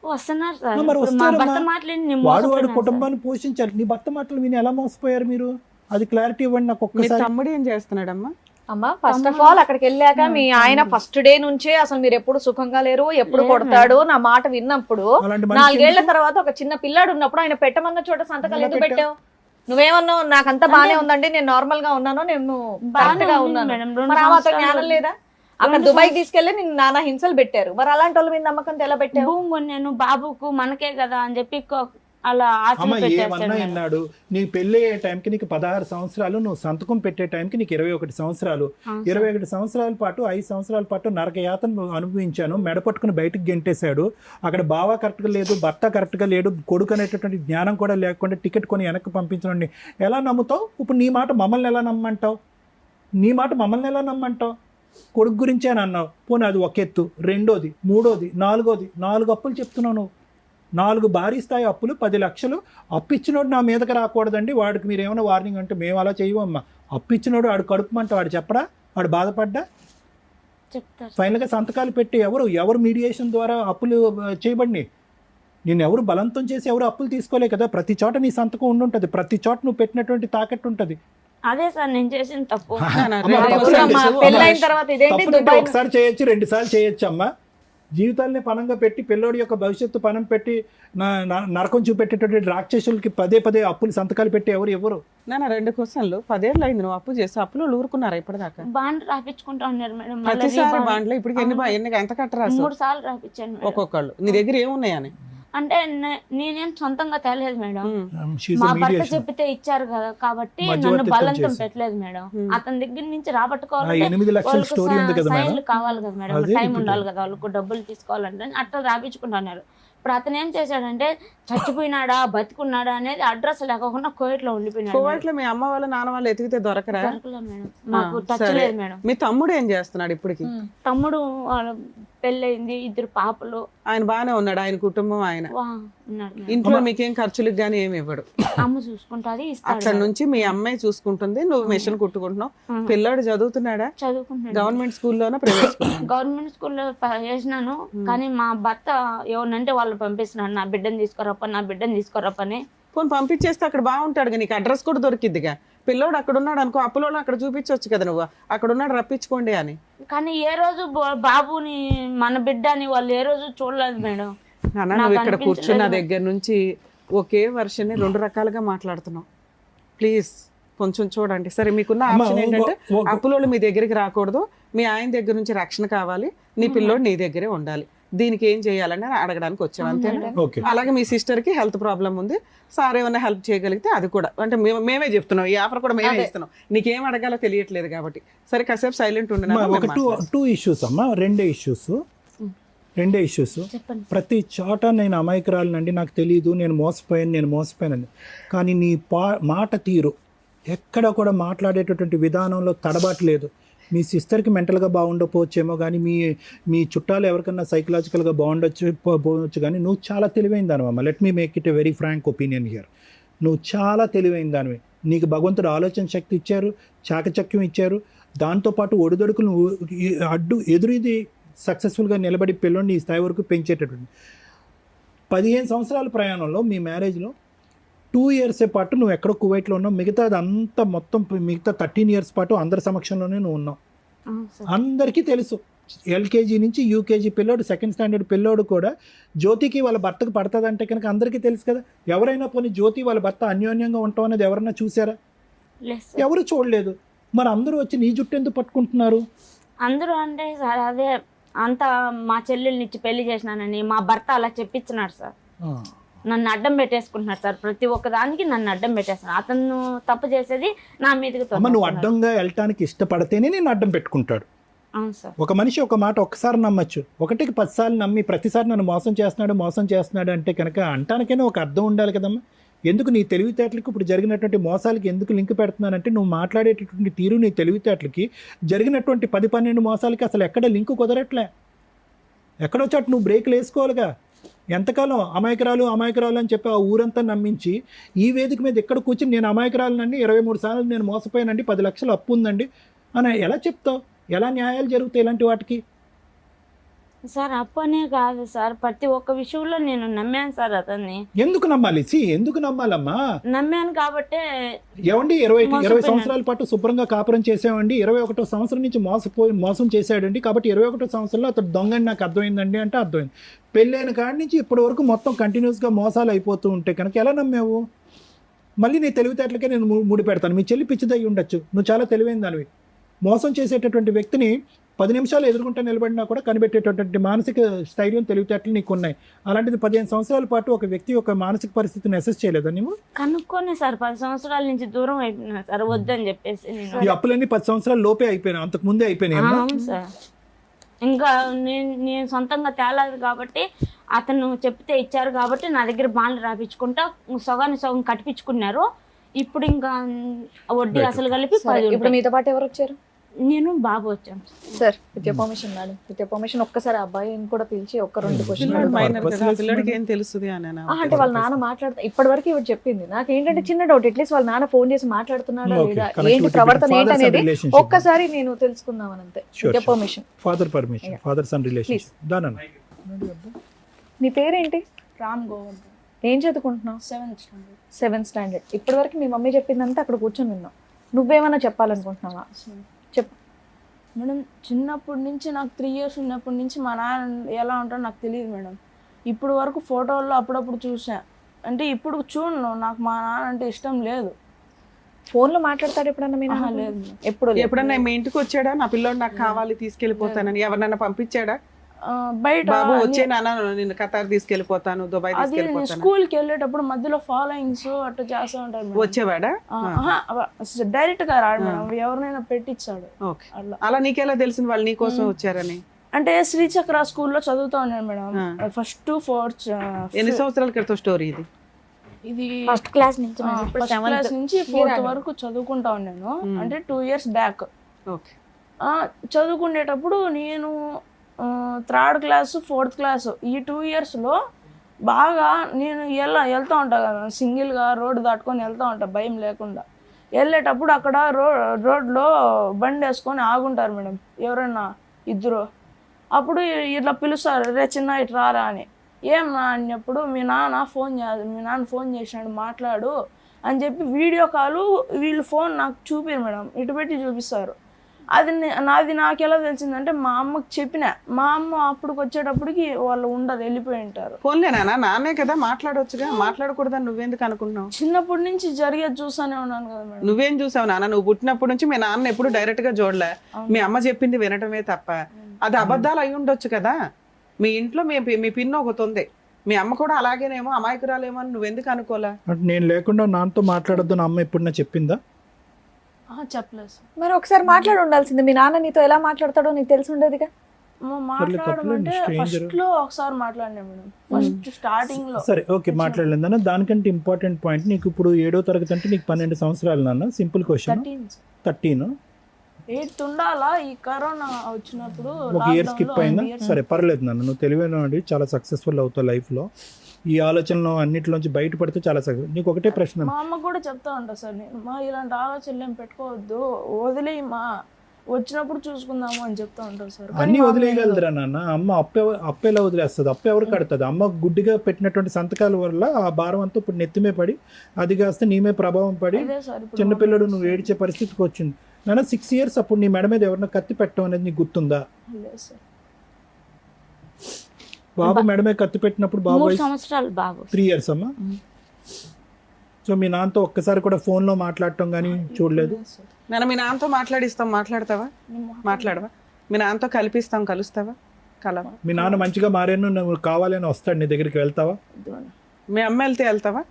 వస్తున్నారు సార్. మరి ఇప్పుడు మా వస్తారమ్మా. భర్త మాటలు నేను వాడు మోసపోయినాను కుటుంబాన్ని పోషించాలి. నీ భర్త మాటలు విని ఎలా మోసపోయారు మీరు? అది క్లారిటీ ఇవ్వండి నాకు మీ ఒక్కసారి. తమ్ముడు ఏం చేస్తున్నాడమ్మా? అమ్మా ఫస్ట్ ఆఫ్ ఆల్ అక్కడికి వెళ్ళాక మీ ఆయన ఫస్ట్ డే నుంచే అసలు మీరు ఎప్పుడు సుఖంగా లేరు, ఎప్పుడు కొడతాడు నా మాట విన్నప్పుడు, అలాంటి 4 ఏళ్ల మనిషి తర్వాత ఒక చిన్న పిల్లాడు ఉన్నప్పుడు ఆయన పెట్టమన్న చోట సంతకాలు ఎలా ఎందుకు పెట్టావు? నువ్వేమన్నావు? నాకంతా బానే ఉందండి, నేను నార్మల్ గా ఉన్నాను, నేను కరెక్ట్ గా ఉన్నాను. మేడం. మరి ఆ మాత్రం జ్ఞానం లేదా? అక్కడ దుబాయ్ తీసుకెళ్లి నిన్ను నానా హింసలు పెట్టారు, మరి అలాంటి వాళ్ళ మీద నమ్మకంతో ఎలా పెట్టావు? భూమి కొన్నాను బాబుకు మనకే కదా అని చెప్పి అలా ఆశ అమ్మ పెట్టేస్తాడు ఏమన్నా మేడం. అన్నాడు, నీ పెళ్ళి అయ్యే టైంకి నీకు 16 సంవత్సరాలు, నువ్వు సంతకం పెట్టే టైంకి నీకు 21 సంవత్సరాలు. 21 సంవత్సరాల పాటు 5 సంవత్సరాల పాటు నరక యాతన అనుభవించాను. మెడపట్టుకుని బయటకు గెంటేశాడు. అక్కడ బావ కరెక్ట్గా లేదు, భర్త కరెక్ట్గా లేడు, కొడుకు అనేటటువంటి జ్ఞానం కూడా లేకుండా టికెట్ కొని వెనక్కి పంపించండి. ఎలా నమ్ముతావు? ఇప్పుడు నీ మాట మమ్మల్ని ఎలా నమ్మంటావు? నీ మాట మమ్మల్ని ఎలా నమ్మంటావు? కొడుకు గురించే అని అన్నావు. పోనీ అది ఒక ఎత్తు. రెండోది, మూడోది, నాలుగోది, 4 అప్పులు చెప్తున్నావు నువ్వు. 4 భారీ స్థాయి అప్పులు, 10 లక్షలు. అప్పు ఇచ్చినోడు నా మీదకి రాకూడదండి, వాడికి మీరు ఏమైనా వార్నింగ్ అంటే మేము అలా చేయవమ్మా. అప్పు ఇచ్చినోడు వాడు కడుపుమంట వాడు చెప్పడా? వాడు బాధపడ్డా? చెప్తారు. ఫైనల్గా సంతకాలు పెట్టి ఎవరు మీడియేషన్ ద్వారా అప్పులు చేయబడి, నేను ఎవరు బలవంతం చేసి ఎవరు అప్పులు తీసుకోలే కదా. ప్రతి చోట నీ సంతకం ఉండుంటుంది, ప్రతి చోట నువ్వు పెట్టినటువంటి తాకట్టు ఉంటుంది. అదే సార్ నేను చేసిన తప్పు. పెళ్ళైన తర్వాత ఇదేంటి దుబాయ్ ఒకసారి చేయొచ్చు, 2 సార్లు చేయొచ్చు అమ్మా. జీవితాలని పనంగా పెట్టి పిల్లోడి యొక్క భవిష్యత్తు పనం పెట్టి నరకం చూపెట్టేటువంటి రాక్షసులకి పదే అప్పులు సంతకాలు పెట్టి ఎవరు? నాన్న 2 క్వశ్చన్లు. 10 ఏళ్ళు అయింది నువ్వు అప్పు చేసి, అప్పులు ఊరుకున్నారా ఇప్పటిదాకా? బాండ్ రాపించుకుంటా ఉన్నారు మేడం. ప్రతిసారి బాండ్లు ఇప్పుడు ఎంత కట్టరా? 3 సార్లు రాపించాను మేడం. ఒక్కొక్కళ్ళు. నీ దగ్గర ఏమున్నాయని? అంటే నేనేం సొంతంగా తేలేదు మేడం, She's a మా భర్త mediation. చెప్పితే ఇచ్చారు కదా కాబట్టి నన్ను మధ్యవర్తిత్వం బలవంతం చేసి. పెట్టలేదు మేడం. అతని దగ్గర నుంచి ఆ రాబట్టుకోవాలంటే 8 లక్షల స్టోరీ ఉంది కదా మేడం. సైన్లు కావాలి కదా మేడం, అదే టైం ఇప్పుడు. ఉండాలి కదా వాళ్ళకు, డబ్బులు తీసుకోవాలంటే అట్లా రాపించుకుంటున్నారు. ఇప్పుడు అతను ఏం చేశాడంటే చచ్చిపోయినాడా బతికున్నాడా అనేది అడ్రస్ లేకుండా కోవిట్లో ఉండిపోయినాడు. కోవైట్ లో మీ అమ్మ వాళ్ళ నాన్న వాళ్ళు ఎతికితే దొరకరా? దొరకలేదు మేడం, మాకు టచ్ సరే. లేదు మేడం. మీ తమ్ముడు ఏం చేస్తున్నాడు ఇప్పటికి? తమ్ముడు పెళ్ళయింది, 2 పాపలు. ఆయన బాగానే ఉన్నాడు, ఆయన కుటుంబం ఆయన ఉన్నాడు మేడం. ఇంట్లో మీకేం ఖర్చులకు గానీ ఏమి ఇవ్వడు, అమ్మ చూసుకుంటాది, ఇస్తాడు. అక్కడ నుంచి మీ అమ్మాయి చూసుకుంటుంది, నువ్వు మిషన్ కుట్టుకుంటున్నావు. పిల్లాడు చదువుతున్నాడా? చదువుకుంటున్నాడు. గవర్నమెంట్ స్కూల్లోనా ప్రైవేట్ స్కూల్? గవర్నమెంట్ స్కూల్లో వేసినాను, కానీ మా భర్త ఎవరినంటే వాళ్ళు పంపిస్తున్నాడు, నా బిడ్డను తీసుకోరప్పని. పోనీ పంపించేస్తే అక్కడ బాగుంటాడు, నీకు అడ్రస్ కూడా దొరికిద్దిగా. పిల్లోడు అక్కడ ఉన్నాడు అనుకో, అప్పులోడు అక్కడ చూపించవచ్చు కదా, నువ్వు అక్కడ ఉన్నాడు రప్పించుకోండి అని. కానీ ఏ రోజు బాబుని మన బిడ్డ అని వాళ్ళు ఏ రోజు చూడలేదు మేడం. నాన్న నువ్వు ఇక్కడ కూర్చున్న దగ్గర నుంచి ఒకే వర్షన్ని 2 రకాలుగా మాట్లాడుతున్నావు. ప్లీజ్ కొంచెం చూడండి. సరే, మీకున్న ఆప్షన్ ఏంటంటే అప్పులోళ్ళు మీ దగ్గరికి రాకూడదు, మీ ఆయన దగ్గర నుంచి రక్షణ కావాలి, నీ పిల్లోడు నీ దగ్గరే ఉండాలి. దీనికి ఏం చేయాలని అడగడానికి వచ్చాను, అంతేనా? అలాగే మీ సిస్టర్ కి హెల్త్ ప్రాబ్లం ఉంది, సార్ ఏమైనా హెల్ప్ చేయగలిగితే అది కూడా, అంటే మేమే చెప్తున్నాం, ఈ ఆఫర్ కూడా మేమే ఇస్తున్నాం, నీకేం అడగాలో తెలియట్లేదు కాబట్టి. సరే కాసేపు సైలెంట్ ఉండండి. ఒక టూ ఇష్యూస్ అమ్మా, రెండే ఇష్యూస్. ప్రతి చోట నేను అమాయకురాలనండి, నాకు తెలియదు, నేను మోసపోయాను. కానీ నీ మాట తీరు ఎక్కడ కూడా మాట్లాడేటటువంటి విధానంలో తడబాట్లేదు. మీ సిస్టర్కి మెంటల్గా బాగుండకపోవచ్చేమో, కానీ మీ చుట్టాలు ఎవరికన్నా సైకలాజికల్గా పోవచ్చు, కానీ నువ్వు చాలా తెలివైన దానివమ్మ. Let me make it a very frank opinion here. నువ్వు చాలా తెలివైన దానివి. నీకు భగవంతుడు ఆలోచన శక్తి ఇచ్చారు, చాకచక్యం ఇచ్చారు, దాంతోపాటు ఒడిదొడుకులు ఎదురుది సక్సెస్ఫుల్గా నిలబడి పిల్లోని ఈ స్థాయి వరకు పెంచేటటువంటి 15 సంవత్సరాల ప్రయాణంలో మీ మ్యారేజ్లో 2 years పాటు నువ్వు ఎక్కడో కువైట్లో ఉన్నావు, మిగతా మొత్తం 13 years పాటు అందరి సమక్షంలోనే నువ్వు ఉన్నావు. అందరికీ తెలుసు, LKG నుంచి UKG పిల్లోడు, 2nd standard పిల్లోడు కూడా జ్యోతికి వాళ్ళ భర్తకు పడుతుందంటే కనుక అందరికీ తెలుసు కదా. ఎవరైనా పోనీ జ్యోతి వాళ్ళ భర్త అన్యోన్యంగా ఉంటాం అనేది ఎవరన్నా చూసారా? ఎవరు చూడలేదు. మరి అందరూ వచ్చి నీ జుట్టు ఎందుకు పట్టుకుంటున్నారు? అందరూ అంటే సార్ అదే అంత మా చెల్లెల్ని ఇచ్చి పెళ్లి చేసినానని మా భర్త అలా చెప్పించినాడు సార్. నన్ను అడ్డం పెట్టేసుకుంటున్నాడు సార్, ప్రతి ఒక్కదానికి నన్ను అడ్డం పెట్టేస్తున్నాడు. అతను తప్పు చేసేది నా మీదకి. నువ్వు అడ్డంగా వెళ్ళటానికి ఇష్టపడితేనే నేను అడ్డం పెట్టుకుంటాడు. అవును సార్. ఒక మనిషి ఒక మాట ఒక్కసారి నమ్మచ్చు, 1కి 10 సార్లు నమ్మి ప్రతిసారి నన్ను మోసం చేస్తున్నాడు అంటే కనుక అంటానికైనా ఒక అర్థం ఉండాలి కదమ్మా. ఎందుకు నీ తెలివితేటలకి ఇప్పుడు జరిగినటువంటి మోసాలకి ఎందుకు లింక్ పెడుతున్నానంటే, నువ్వు మాట్లాడేటటువంటి తీరు నీ తెలివితేటలకి జరిగినటువంటి 10-12 మోసాలకి అసలు ఎక్కడ లింక్ కుదరట్లే. ఎక్కడో చోట నువ్వు బ్రేక్లు వేసుకోవాలిగా. ఎంతకాలం అమాయకురాలు అని చెప్పి ఆ ఊరంతా నమ్మించి ఈ వేదిక మీద ఎక్కడ కూర్చుని నేను అమాయకురాలనండి, 23 సార్లు నేను మోసపోయానండి, 10 లక్షలు అప్పు ఉందండి అని ఎలా చెప్తావు? ఎలా న్యాయాలు జరుగుతాయి ఇలాంటి వాటికి? సార్ అప్పనే కాదు సార్, ప్రతి ఒక్క విషయంలో నేను నమ్మాను సార్ అతన్ని. ఎందుకు నమ్మాలి? ఎందుకు నమ్మాలమ్మా? నమ్మాను కాబట్టి. ఏమండి 20 సంవత్సరాల పాటు శుభ్రంగా కాపురం చేసామండి, 21వ సంవత్సరం నుంచి మోసం చేశాడండి, కాబట్టి 21వ సంవత్సరంలో అతడు దొంగని నాకు అర్థమైందండి అంటే అర్థమైంది. పెళ్ళైన కాడి నుంచి ఇప్పటి వరకు మొత్తం కంటిన్యూస్గా మోసాలు అయిపోతూ ఉంటే కనుక ఎలా నమ్మావు? మళ్ళీ నీ తెలివితేటలకే నేను ముడి పెడతాను. మీ చెల్లి పిచ్చిదయ్యి ఉండొచ్చు, నువ్వు చాలా తెలివైన దానివి. మోసం చేసేటటువంటి వ్యక్తిని 10 నిమిషాలు ఎదుర్కొంటే నిలబడినా కూడా కనిపెట్టేటటువంటి మానసిక స్థైర్యం, తెలివితేటలు నీకు ఉన్నాయి. అలాంటిది 15 సంవత్సరాల పాటు ఒక వ్యక్తి యొక్క మానసిక పరిస్థితిని అసెస్ చేయలేదా నువ్వు? కనుక్కొని సార్ 10 సంవత్సరాల నుంచి దూరం అయిపోయినా సార్, వద్దని చెప్పేసి. ఈ అప్పులన్నీ 10 సంవత్సరాల లోపే అయిపోయినా, అంతకు ముందే అయిపోయినాయి. అవును సార్. ఇంకా నేను సొంతంగా తేలేదు కాబట్టి, అతను చెప్తే ఇచ్చారు కాబట్టి నా దగ్గర బాండ్లు రాపించుకుంటా సగాన్ని సగం కట్టించుకున్నారు. ఇప్పుడు ఇంకా వడ్డీ అసలు కలిపి 10. ఇప్పుడు మీతో పాటు ఎవరు వచ్చారు? నేను బాబు వచ్చాను sir. With your permission madam, with your permission ఒక్కసారి అబ్బాయిని కూడా పిలిచి 1-2 క్వశ్చన్ పిల్లడికి ఏం తెలుస్తుంది అని అంటే వాళ్ళ నాన్న మాట్లాడుతా ఇప్పటి వరకు ఇవి చెప్పింది. నాకు ఏంటంటే చిన్న డౌట్, అట్లీస్ట్ వాళ్ళ నాన్న ఫోన్ చేసి మాట్లాడుతున్నాడా లేదా, ఏంటి ప్రవర్తన ఏంటనేది ఒక్కసారి నేను తెలుసుకుందామని అంతే. With your permission. Father son relationship. నీ పేరేంటి? రామ్ గోవర్ధన్. ఏం చదువుకుంటున్నావు? 7th standard. ఇప్పటి వరకు మీ మమ్మీ చెప్పిందంతా అక్కడ కూర్చొని విన్నావు. నువ్వేమన్నా చెప్పాలనుకుంటున్నావా? చెప్పు మేడం. చిన్నప్పటి నుంచి నాకు 3 years ఉన్నప్పటి నుంచి మా నాన్న ఎలా ఉంటాడో నాకు తెలియదు మేడం. ఇప్పుడు వరకు ఫోటోల్లో అప్పుడప్పుడు చూసా, అంటే ఇప్పుడు చూడను. నాకు మా నాన్న అంటే ఇష్టం లేదు. ఫోన్లో మాట్లాడతాడు ఎప్పుడన్నా? మీ నాన్న లేదు. ఎప్పుడన్నా మీ ఇంటికి వచ్చాడా? నా పిల్లోడు నాకు కావాలి తీసుకెళ్ళిపోతానని ఎవరినైనా పంపించాడా? బయట వచ్చే నాన్న నిన్ను ఖతార్ తీసుకెళ్ళిపోతాను, దుబాయ్ తీసుకెళ్ళిపోతాను. స్కూల్కి వెళ్ళేటప్పుడు మధ్యలో ఫాలోయింగ్స్ అట్లా చేస్తూ ఉంటారు. వచ్చేవాడా? డైరెక్ట్ గా రాడు మేడం, ఎవరినైనా పెట్టించాడు. అలా నీకెలా తెలిసింది వాళ్ళు నీ కోసం వచ్చారని? అంటే శ్రీచక్ర స్కూల్లో చదువుతా ఉన్నాను మేడం, 1st to 4th. ఎన్ని సంవత్సరాల క్రితం స్టోరీ ఇది? ఇది ఫస్ట్ క్లాస్ నుంచి 1st class నుంచి 4th వరకు చదువుకుంటా ఉన్నాను. అంటే 2 years బ్యాక్. చదువుకునేటప్పుడు నేను థర్డ్ క్లాసు 4th క్లాసు ఈ 2 ఇయర్స్లో బాగా నేను వెళ్తూ ఉంటా కదా సింగిల్గా రోడ్డు దాటుకొని వెళ్తూ ఉంటా భయం లేకుండా. వెళ్ళేటప్పుడు అక్కడ రోడ్లో బండి వేసుకొని ఆగుంటారు మేడం ఎవరైనా ఇద్దరు. అప్పుడు ఇట్లా పిలుస్తారు, రే చిన్న ఇటు రారా అని. ఏం నా అన్నప్పుడు మీ నాన్న ఫోన్ చేసినాడు మాట్లాడు అని చెప్పి వీడియో కాలు వీళ్ళు ఫోన్ నాకు చూపిరు మేడం, ఇటు పెట్టి చూపిస్తారు. నాది నాకు ఎలా తెలిసిందంటే మా అమ్మకి చెప్పిన, మా అమ్మ అప్పటికి వచ్చేటప్పటికి వాళ్ళు ఉండరు, వెళ్ళిపోయి ఉంటారు. ఫోన్లే నాన్నే కదా మాట్లాడవచ్చుగా, మాట్లాడకూడదని నువ్వెందుకు అనుకున్నావు? చిన్నప్పటి నుంచి జరిగేది చూసానే ఉన్నాను కదా మేడం. నువ్వేం చూసావు నాన్న? నువ్వు పుట్టినప్పటి నుంచి మీ నాన్న ఎప్పుడు డైరెక్ట్ గా చూడలే, మీ అమ్మ చెప్పింది వినటమే తప్ప. అది అబద్ధాలు అయి ఉండొచ్చు కదా. మీ ఇంట్లో మీ పిన్న ఒకటి ఉంది, మీ అమ్మ కూడా అలాగేనేమో అమాయకురాలేమో అని నువ్వెందుకు అనుకోలే? అంటే నేను లేకుండా నాన్నతో మాట్లాడొద్దు నా అమ్మ ఎప్పుడన్నా చెప్పిందా? చెప్పలేదు సార్. మరి ఒకసారి మాట్లాడి ఉండాల్సింది. మీ నాన్న నీతో ఎలా మాట్లాడతాడో నీకు తెలిసి ఉండేదిగా. మాట్లాడమంటే ఫస్ట్ లో ఒకసారి మాట్లాడినా మేడం, ఫస్ట్ స్టార్టింగ్ లో. సరే ఓకే మాట్లాడలేదన్న. దానికంటే ఇంపార్టెంట్ పాయింట్, నీకు ఇప్పుడు 7వ తరగతి అంటే నీకు 12 సంవత్సరాలు నాన్న. Simple question. 13 8 ఉండాలా? ఈ కరోనా వచ్చినప్పుడు ఒక ఇయర్ స్కిప్ అయిందా? సరే పర్లేదు నాన్న, నువ్వు తెలివైన చాలా సక్సెస్ఫుల్ అవుతావు లైఫ్లో. ఈ ఆలోచనలో అన్నిటిలోంచి బయటపడితే చాలా సక్సెస్. నీకు ఒకటే ప్రశ్న. మా అమ్మ కూడా చెప్తా ఉంటా సార్, నేను ఇలాంటి ఆలోచనలు ఏం పెట్టుకోవద్దు, వదిలేయి వచ్చినప్పుడు చూసుకుందాము అని చెప్తా ఉంటారు సార్. అన్ని వదిలేయగలదురా నాన్న. అమ్మ అప్పు ఎలా వదిలేస్తుంది? అప్పు ఎవరు కడుతుంది? అమ్మ గుడ్డిగా పెట్టినటువంటి సంతకాల వల్ల ఆ భారం అంతా ఇప్పుడు నెత్తిమే పడి అది కాస్త నీమే ప్రభావం పడి చిన్నపిల్లడు నువ్వు ఏడ్చే పరిస్థితికి వచ్చింది నాన్న. 6 years అప్పుడు నీ మెడ మీద ఎవరన్నా కత్తి పెట్టడం అనేది నీకు గుర్తుందా? బాబు మెడ మీద కత్తి పెట్టినప్పుడు బాబు 3 సంవత్సరాలు బాబు 3 years అమ్మా. సో మీ నాన్నతో ఒక్కసారి కూడా ఫోన్లో మాట్లాడటం కానీ చూడలేదు? నేను మీ నాన్నతో మాట్లాడిస్తాం, మాట్లాడతావా? మాట్లాడవా? మీ నాన్నతో కలుస్తావా? కలవా? మీ నాన్న మంచిగా మారాను నువ్వు కావాలని వస్తాడు నీ దగ్గరికి, వెళ్తావా? మీ అమ్మ వెళ్తావా?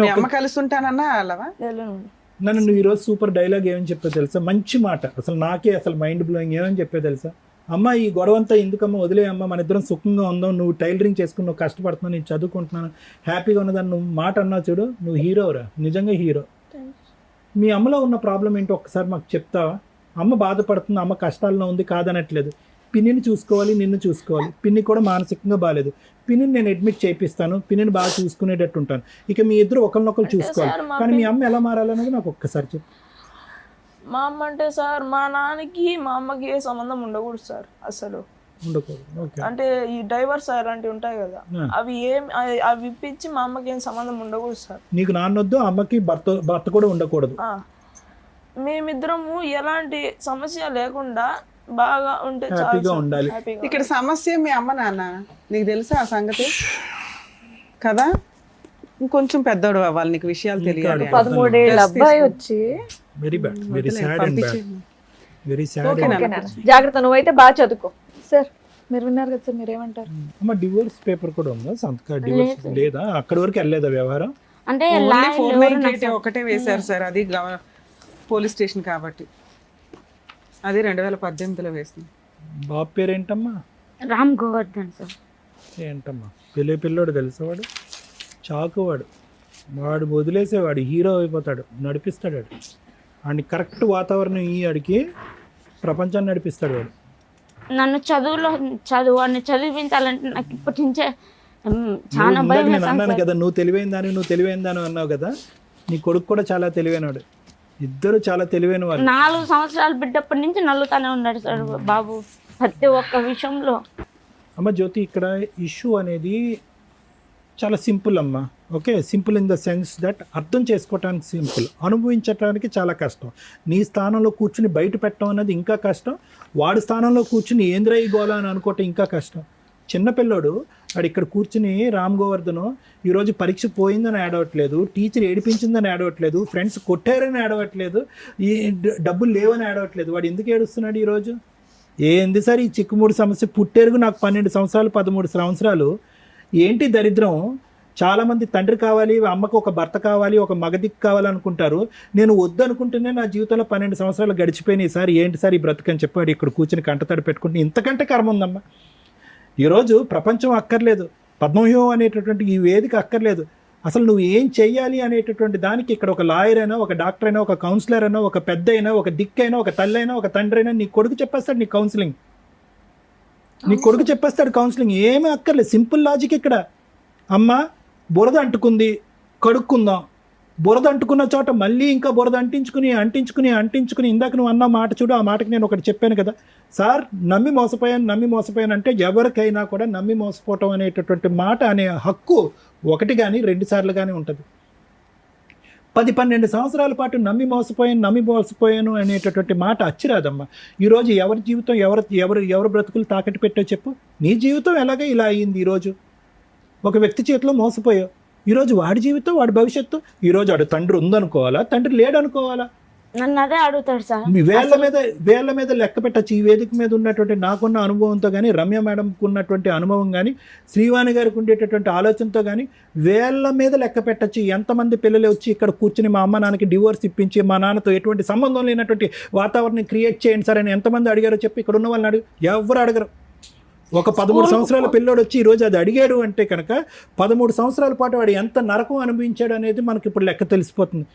మీ అమ్మ కలుస్తుంటానన్నా వెళ్ళవా? నన్ను నువ్వు ఈరోజు సూపర్ డైలాగ్ ఏమని చెప్పావు తెలుసా? మంచి మాట, అసలు నాకే అసలు మైండ్ బ్లోయింగ్. ఏమని చెప్పావు తెలుసా? అమ్మ ఈ గొడవంతా ఎందుకమ్మా, వదిలేయమ్మా, మన ఇద్దరం సుఖంగా ఉందాం, నువ్వు టైలరింగ్ చేసుకుని నువ్వు కష్టపడుతున్నావు, నేను చదువుకుంటున్నాను, హ్యాపీగా ఉన్నదాన్ని నువ్వు మాట అన్నావు చూడు, నువ్వు హీరోరా, నిజంగా హీరో. మీ అమ్మలో ఉన్న ప్రాబ్లం ఏంటో ఒక్కసారి మాకు చెప్తావా? అమ్మ బాధపడుతుంది, అమ్మ కష్టాల్లో ఉంది కాదనట్లేదు. పిన్నిని చూసుకోవాలి, నిన్ను చూసుకోవాలి. పిన్ని కూడా మానసికంగా బాగాలేదు, పిన్నిని నేను అడ్మిట్ చేయిస్తాను, పిన్నిని బాగా చూసుకునేటట్టు ఉంటాను. ఇక మీ ఇద్దరు ఒకరినొకరు చూసుకోవాలి. కానీ మీ అమ్మ ఎలా మారాలనేది నాకు ఒక్కసారి చెప్పు. మా అమ్మ అంటే సార్ మా నాన్నకి మా అమ్మకి ఏ సంబంధం ఉండకూడదు సార్, అసలు ఉండకూడదు. అంటే ఈ డైవర్స్ అలాంటివి ఉంటాయి కదా, అవి ఇప్పించి మా అమ్మకి ఏం సంబంధం ఉండకూడదు సార్. నీకు నాన్నొద్దు, అమ్మకి భర్త కూడా ఉండకూడదు. మేమిద్దరము ఎలాంటి సమస్య లేకుండా బాగా ఉంటే హ్యాపీగా ఉండాలి. ఇక్కడ సమస్య మీ అమ్మ నాన్న, నీకు తెలుసా ఆ సంగతి కదా? ఇంకొంచెం పెద్దోడు అవ్వాలి, నీకు విషయాలు తెలియాలి. 13 ఏళ్ళ అబ్బాయి వచ్చి very bad, very sad and bad, very sad. జాగ్రత్త, నువ్వైతే బాగా చదువుకో. సార్ మీరు విన్నారు కదా సార్, మీరు ఏమంటారు? అమ్మ డివోర్స్ పేపర్ కూడా ఉందా? సంతకాలు డివోర్స్ లేదా? అక్కడి వరకు వెళ్ళలేదా వ్యవహారం? అంటే 498 ఒకటే వేశారు సార్, అది పోలీస్ స్టేషన్ కాబట్టి, అది 2018లో వేసింది. బాబు పేరు ఏంటమ్మా? రామ్ గోవర్ధన్ సార్. ఏంటమ్మా పిల్లోడు తెలుసా? వాడు చాకువాడు, వాడు వదిలేసేవాడు, హీరో అయిపోతాడు, నడిపిస్తాడు వాడు. వాడిని కరెక్ట్ వాతావరణం ఈ ఆడికి ప్రపంచాన్ని నడిపిస్తాడు వాడు. నన్ను వాడిని చదివించాలంటే నాకు ఇప్పటి నుంచే చాలా భయం. నేను అన్నాను కదా నువ్వు తెలివైందని అన్నావు కదా, నీ కొడుకు కూడా చాలా తెలివైనవాడు, ఇద్దరు చాలా తెలివైన వాళ్ళు. 4 సంవత్సరాలు బిడ్డప్పటి నుంచి నల్లుతానే ఉన్నాడు సార్ బాబు ప్రతి ఒక్క విషయంలో. అమ్మ జ్యోతి, ఇక్కడ ఇష్యూ అనేది చాలా సింపుల్ అమ్మ. Okay, simple in the sense that అర్థం చేసుకోవటానికి సింపుల్, అనుభవించడానికి చాలా కష్టం. నీ స్థానంలో కూర్చుని బయట పెట్టడం అనేది ఇంకా కష్టం, వాడి స్థానంలో కూర్చుని ఏంద్రా ఈ గోళ అని అనుకోవటం ఇంకా కష్టం. చిన్నపిల్లోడు వాడు ఇక్కడ కూర్చుని రామ్ గోవర్ధన్ ఈరోజు పరీక్ష పోయిందని ఏడవట్లేదు, టీచర్ ఏడిపించిందని ఏడవట్లేదు, ఫ్రెండ్స్ కొట్టారని ఏడవట్లేదు, ఈ డబ్బులు లేవని ఏడవట్లేదు. వాడు ఎందుకు ఏడుస్తున్నాడు ఈరోజు? ఏంది సార్ ఈ చిక్కుముడి సమస్య? పుట్టేరుగు నాకు 12 సంవత్సరాలు 13 సంవత్సరాలు. ఏంటి దరిద్రం? చాలామంది తండ్రి కావాలి, అమ్మకు ఒక భర్త కావాలి, ఒక మగదిక్కు కావాలనుకుంటారు. నేను వద్దు అనుకుంటేనే నా జీవితంలో 12 సంవత్సరాలు గడిచిపోయినాయి సార్, ఏంటి సార్ ఈ బ్రతుకని చెప్పాడు ఇక్కడ కూర్చుని కంటతడి పెట్టుకుంటే. ఇంతకంటే కర్మ ఉందమ్మా. ఈరోజు ప్రపంచం అక్కర్లేదు, పద్మవ్యూహం అనేటటువంటి ఈ వేదిక అక్కర్లేదు. అసలు నువ్వు ఏం చెయ్యాలి అనేటటువంటి దానికి ఇక్కడ ఒక లాయర్ అయినా, ఒక డాక్టర్ అయినా, ఒక కౌన్సిలర్ అయినా, ఒక పెద్ద అయినా, ఒక దిక్కైనా, ఒక తల్లి అయినా, ఒక తండ్రి అయినా నీ కొడుకు చెప్పేస్తాడు నీ కౌన్సిలింగ్. నీ కొడుకు చెప్పేస్తాడు కౌన్సిలింగ్, ఏమీ అక్కర్లేదు, సింపుల్ లాజిక్ ఇక్కడ. అమ్మ బురద అంటుకుంది, కడుక్కుందాం. బురద అంటుకున్న చోట మళ్ళీ ఇంకా బురద అంటించుకుని ఇందాక నువ్వు అన్న మాట చూడు, ఆ మాటకి నేను ఒకటి చెప్పాను కదా సార్, నమ్మి మోసపోయాను అంటే ఎవరికైనా కూడా నమ్మి మోసపోవటం అనేటటువంటి మాట అనే హక్కు ఒకటి కానీ 2 సార్లు కానీ ఉంటుంది. 10-12 సంవత్సరాల పాటు నమ్మి మోసపోయాను అనేటటువంటి మాట అచ్చిరాదమ్మా. ఈరోజు ఎవరి జీవితం ఎవరు బ్రతుకులు తాకట్టు పెట్టో చెప్పు. నీ జీవితం ఎలాగే ఇలా అయ్యింది. ఈరోజు ఒక వ్యక్తి చేతిలో మోసపోయావు, ఈరోజు వాడి జీవితం, వాడి భవిష్యత్తు. ఈరోజు వాడు తండ్రి ఉందనుకోవాలా, తండ్రి లేడనుకోవాలా? నన్ను అదే అడుగుతాడు సార్. మీ వేళ్ళ మీద లెక్క పెట్టచ్చు. ఈ వేదిక మీద ఉన్నటువంటి నాకున్న అనుభవంతో కానీ, రమ్య మేడంకు ఉన్నటువంటి అనుభవం కానీ, శ్రీవాణి గారికి ఉండేటటువంటి ఆలోచనతో కానీ వేళ్ళ మీద లెక్క పెట్టచ్చు. ఎంతమంది పిల్లలు వచ్చి ఇక్కడ కూర్చుని మా అమ్మ నాన్నకి డివోర్స్ ఇప్పించి మా నాన్నతో ఎటువంటి సంబంధం లేనటువంటి వాతావరణం క్రియేట్ చేయండి సార్ అని ఎంతమంది అడిగారో చెప్పి ఇక్కడ ఉన్న వాళ్ళని అడుగు. ఎవరు అడగరు. ఒక 13 సంవత్సరాల పిల్లోడు వచ్చి ఈరోజు అది అడిగాడు అంటే కనుక 13 సంవత్సరాల పాటు వాడు ఎంత నరకం అనుభవించాడు అనేది మనకి ఇప్పుడు లెక్క తెలిసిపోతుంది.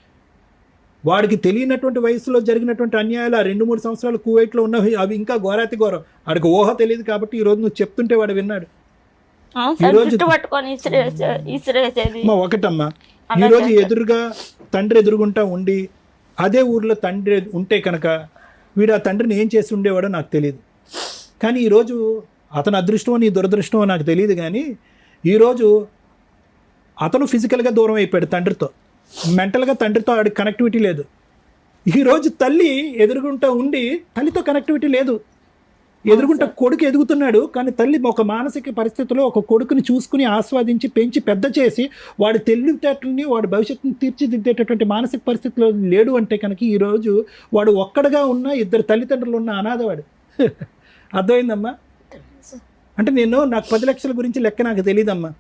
వాడికి తెలియనటువంటి వయసులో జరిగినటువంటి అన్యాయాలు, ఆ 2-3 సంవత్సరాలు కువైట్లో ఉన్నవి, అవి ఇంకా ఘోరాతి ఘోరం. వాడికి ఊహ తెలియదు కాబట్టి ఈరోజు నువ్వు చెప్తుంటే వాడు విన్నాడు. ఒకటమ్మా, ఈరోజు ఎదురుగా తండ్రి ఎదురుగుంటా ఉండి అదే ఊర్లో తండ్రి ఉంటే కనుక వీడు ఆ తండ్రిని ఏం చేసి ఉండేవాడో నాకు తెలియదు. కానీ ఈరోజు అతను అదృష్టమో నీ దురదృష్టమో నాకు తెలియదు, కానీ ఈరోజు అతను ఫిజికల్గా దూరం అయిపోయాడు తండ్రితో, మెంటల్గా తండ్రితో ఆడికి కనెక్టివిటీ లేదు. ఈరోజు తల్లి ఎదురుగుంటా ఉండి తల్లితో కనెక్టివిటీ లేదు. ఎదురుగుంటా కొడుకు ఎదుగుతున్నాడు, కానీ తల్లి ఒక మానసిక పరిస్థితిలో ఒక కొడుకుని చూసుకుని ఆస్వాదించి పెంచి పెద్ద చేసి వాడి తెలివితేటలని వాడి భవిష్యత్తుని తీర్చిదిద్దేటటువంటి మానసిక పరిస్థితిలో లేడు అంటే కనుక ఈరోజు వాడు ఒక్కడగా ఉన్న 2 తల్లిదండ్రులు ఉన్న అనాథవాడు. అర్థమైందమ్మా? అంటే నాకు 10 లక్షల గురించి లెక్క నాకు తెలియదమ్మా,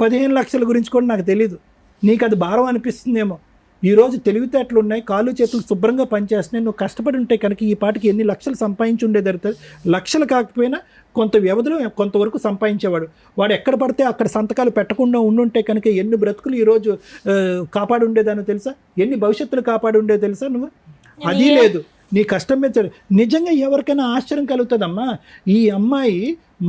15 లక్షల గురించి కూడా నాకు తెలీదు. నీకు అది భారం అనిపిస్తుందేమో. ఈరోజు తెలివితేటలు ఉన్నాయి, కాళ్ళు చేతులు శుభ్రంగా పనిచేస్తున్నాయి. నువ్వు కష్టపడి ఉంటే కనుక ఈ పాటికి ఎన్ని లక్షలు సంపాదించి ఉండేది. లక్షలు కాకపోయినా కొంత వ్యవధిలో కొంతవరకు సంపాదించేవాడు. వాడు ఎక్కడ పడితే అక్కడ సంతకాలు పెట్టకుండా ఉండుంటే కనుక ఎన్ని బ్రతుకులు ఈరోజు కాపాడి ఉండేదానో తెలుసా? ఎన్ని భవిష్యత్తులు కాపాడి ఉండేదో తెలుసా? నువ్వు అది లేదు. నీ కష్టం మీద నిజంగా ఎవరికైనా ఆశ్చర్యం కలుగుతుందమ్మా. ఈ అమ్మాయి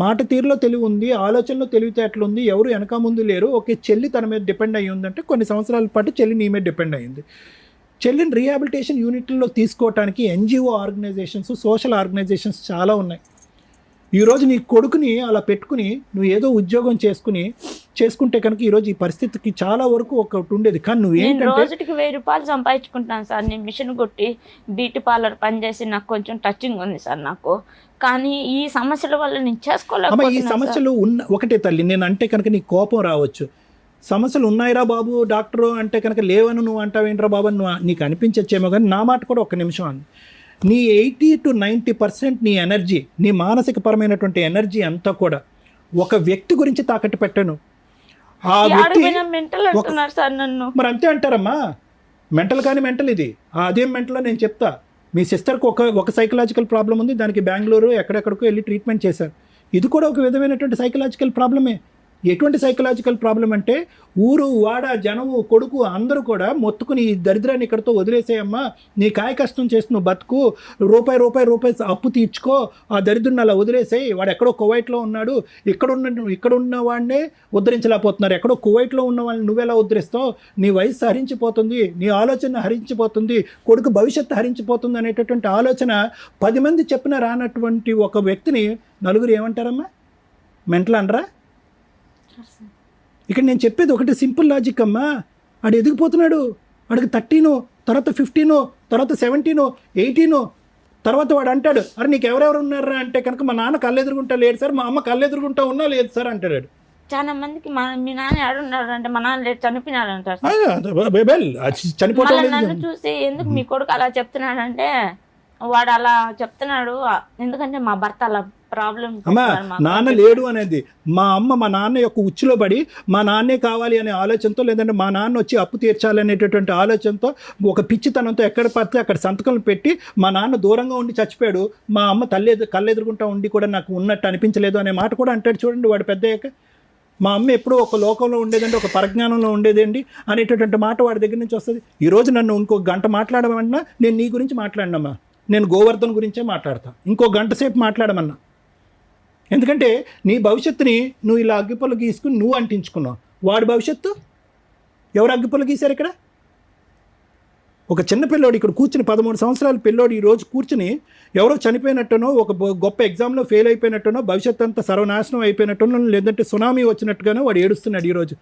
మాట తీరులో తెలివి ఉంది, ఆలోచనలో తెలివితేటలు ఉంది, ఎవరు వెనక ముందు లేరు. ఓకే, చెల్లి తన మీద డిపెండ్ అయ్యి ఉందంటే కొన్ని సంవత్సరాల పాటు చెల్లి నీ మీద డిపెండ్ అయ్యింది. చెల్లిని రీహాబిలిటేషన్ యూనిట్లలో తీసుకోవడానికి NGO ఆర్గనైజేషన్స్, సోషల్ ఆర్గనైజేషన్స్ చాలా ఉన్నాయి. ఈరోజు నీ కొడుకుని అలా పెట్టుకుని నువ్వు ఏదో ఉద్యోగం చేసుకుంటే కనుక ఈరోజు ఈ పరిస్థితికి చాలా వరకు ఒకటి ఉండేది. కానీ నువ్వు ఏంటంటే రోజుకి 1000 రూపాయలు సంపాదించుకుంటాను సార్. నేను మిషన్ కొట్టి బ్యూటీ పార్లర్ పనిచేసి నాకు కొంచెం టచింగ్ ఉంది సార్ నాకు. కానీ ఈ సమస్యల వల్ల నేను చేసుకోలేకపోతున్నా. ఈ సమస్యలు ఒకటే తల్లి, నేను అంటే కనుక నీకు కోపం రావచ్చు. సమస్యలు ఉన్నాయిరా బాబు డాక్టరు అంటే కనుక లేవను నువ్వు అంటావేంట్రా బాబు నీకు అనిపించచ్చేమో, కానీ నా మాట కూడా 1 నిమిషం అంది. నీ 80 to 90% నీ ఎనర్జీ, నీ మానసిక పరమైనటువంటి ఎనర్జీ అంతా కూడా ఒక వ్యక్తి గురించి తాకట్టు పెట్టాను. ఆ వ్యక్తి మరి అంతే అంటారమ్మా. మెంటల్ కానీ మెంటల్ ఇది. అదేం మెంటలో నేను చెప్తా. మీ సిస్టర్కి ఒక సైకలాజికల్ ప్రాబ్లం ఉంది, దానికి బెంగళూరు ఎక్కడెక్కడికో వెళ్ళి ట్రీట్మెంట్ చేశారు. ఇది కూడా ఒక విధమైనటువంటి సైకలాజికల్ ప్రాబ్లమే. ఎటువంటి సైకలాజికల్ ప్రాబ్లం అంటే ఊరు వాడ జనము కొడుకు అందరూ కూడా మొత్తుకుని ఈ దరిద్రాన్ని ఇక్కడితో వదిలేసేయమ్మా, నీ కాయ కష్టం చేసి నువ్వు బతుకు, రూపాయి అప్పు తీర్చుకో, ఆ దరిద్రుని అలా వదిలేసేయి. వాడు ఎక్కడో కువైట్లో ఉన్నాడు, ఇక్కడున్న వాడినే ఉద్ధరించలేకపోతున్నారు, ఎక్కడో కువైట్లో ఉన్న వాళ్ళని నువ్వెలా ఉద్ధరిస్తావు? నీ వయసు హరించిపోతుంది, నీ ఆలోచన హరించిపోతుంది, కొడుకు భవిష్యత్తు హరించిపోతుంది అనేటటువంటి ఆలోచన 10 మంది చెప్పినా రానటువంటి ఒక వ్యక్తిని నలుగురు ఏమంటారమ్మా? మెంటల్ అనరా? ఇక్కడ నేను చెప్పేది ఒకటి సింపుల్ లాజిక్ అమ్మా. ఆడు ఎదిగిపోతున్నాడు, వాడికి 13, తర్వాత 15, తర్వాత 17, 18, తర్వాత వాడు అంటాడు, అరే నీకు ఎవరెవరు ఉన్నారా అంటే కనుక మా నాన్న కళ్ళెదురుగుంటా లేడు సార్, మా అమ్మ కళ్ళెదురుగుంటా ఉన్నా లేదు సార్ అంటాడు. చాలా మందికి మీ నాన్న ఏడున్నాడు అంటే మా నాన్న లేడు చనిపోయినాడు అంటారు. చనిపోవడం నన్ను చూసి ఎందుకు మీ కొడుకు అలా చెప్తున్నాడంటే వాడు అలా చెప్తున్నాడు ఎందుకంటే మా భర్త అలా ప్రాబ్లం. అమ్మా నాన్న లేడు అనేది మా అమ్మ మా నాన్న యొక్క ఉచ్చులో పడి మా నాన్నే కావాలి అనే ఆలోచనతో, లేదంటే మా నాన్న వచ్చి అప్పు తీర్చాలనేటటువంటి ఆలోచనతో ఒక పిచ్చితనంతో ఎక్కడ పడితే అక్కడ సంతకాలు పెట్టి మా నాన్న దూరంగా ఉండి చచ్చిపోయాడు, మా అమ్మ కళ్ళెదురుగుంటా ఉండి కూడా నాకు ఉన్నట్టు అనిపించలేదు అనే మాట కూడా అంటాడు. చూడండి వాడు పెద్దయ్యాక మా అమ్మ ఎప్పుడూ ఒక లోకంలో ఉండేదండి, ఒక పరిజ్ఞానంలో ఉండేదండి అనేటటువంటి మాట వాడి దగ్గర నుంచి వస్తుంది. ఈరోజు నన్ను ఇంకో గంట మాట్లాడమన్నా నేను నీ గురించి మాట్లాడినమ్మా, నేను గోవర్ధన్ గురించే మాట్లాడతా. ఇంకో గంట సేపు మాట్లాడమన్నా ఎందుకంటే నీ భవిష్యత్తుని నువ్వు ఇలా అగ్గిపుల్ల గీసుకుని నువ్వు అంటించుకున్నావు. వాడి భవిష్యత్తు ఎవరు అగ్గిపుల్ల గీశారు ఇక్కడ? ఒక చిన్న పిల్లోడు ఇక్కడ కూర్చుని 13 సంవత్సరాల పిల్లోడు ఈరోజు కూర్చుని ఎవరో చనిపోయినట్టునో, ఒక గొప్ప ఎగ్జామ్లో ఫెయిల్ అయిపోయినట్టునో, భవిష్యత్తు అంతా సర్వనాశనం అయిపోయినట్టునో, లేదంటే సునామీ వచ్చినట్టుగానో వాడు ఏడుస్తున్నాడు ఈరోజు.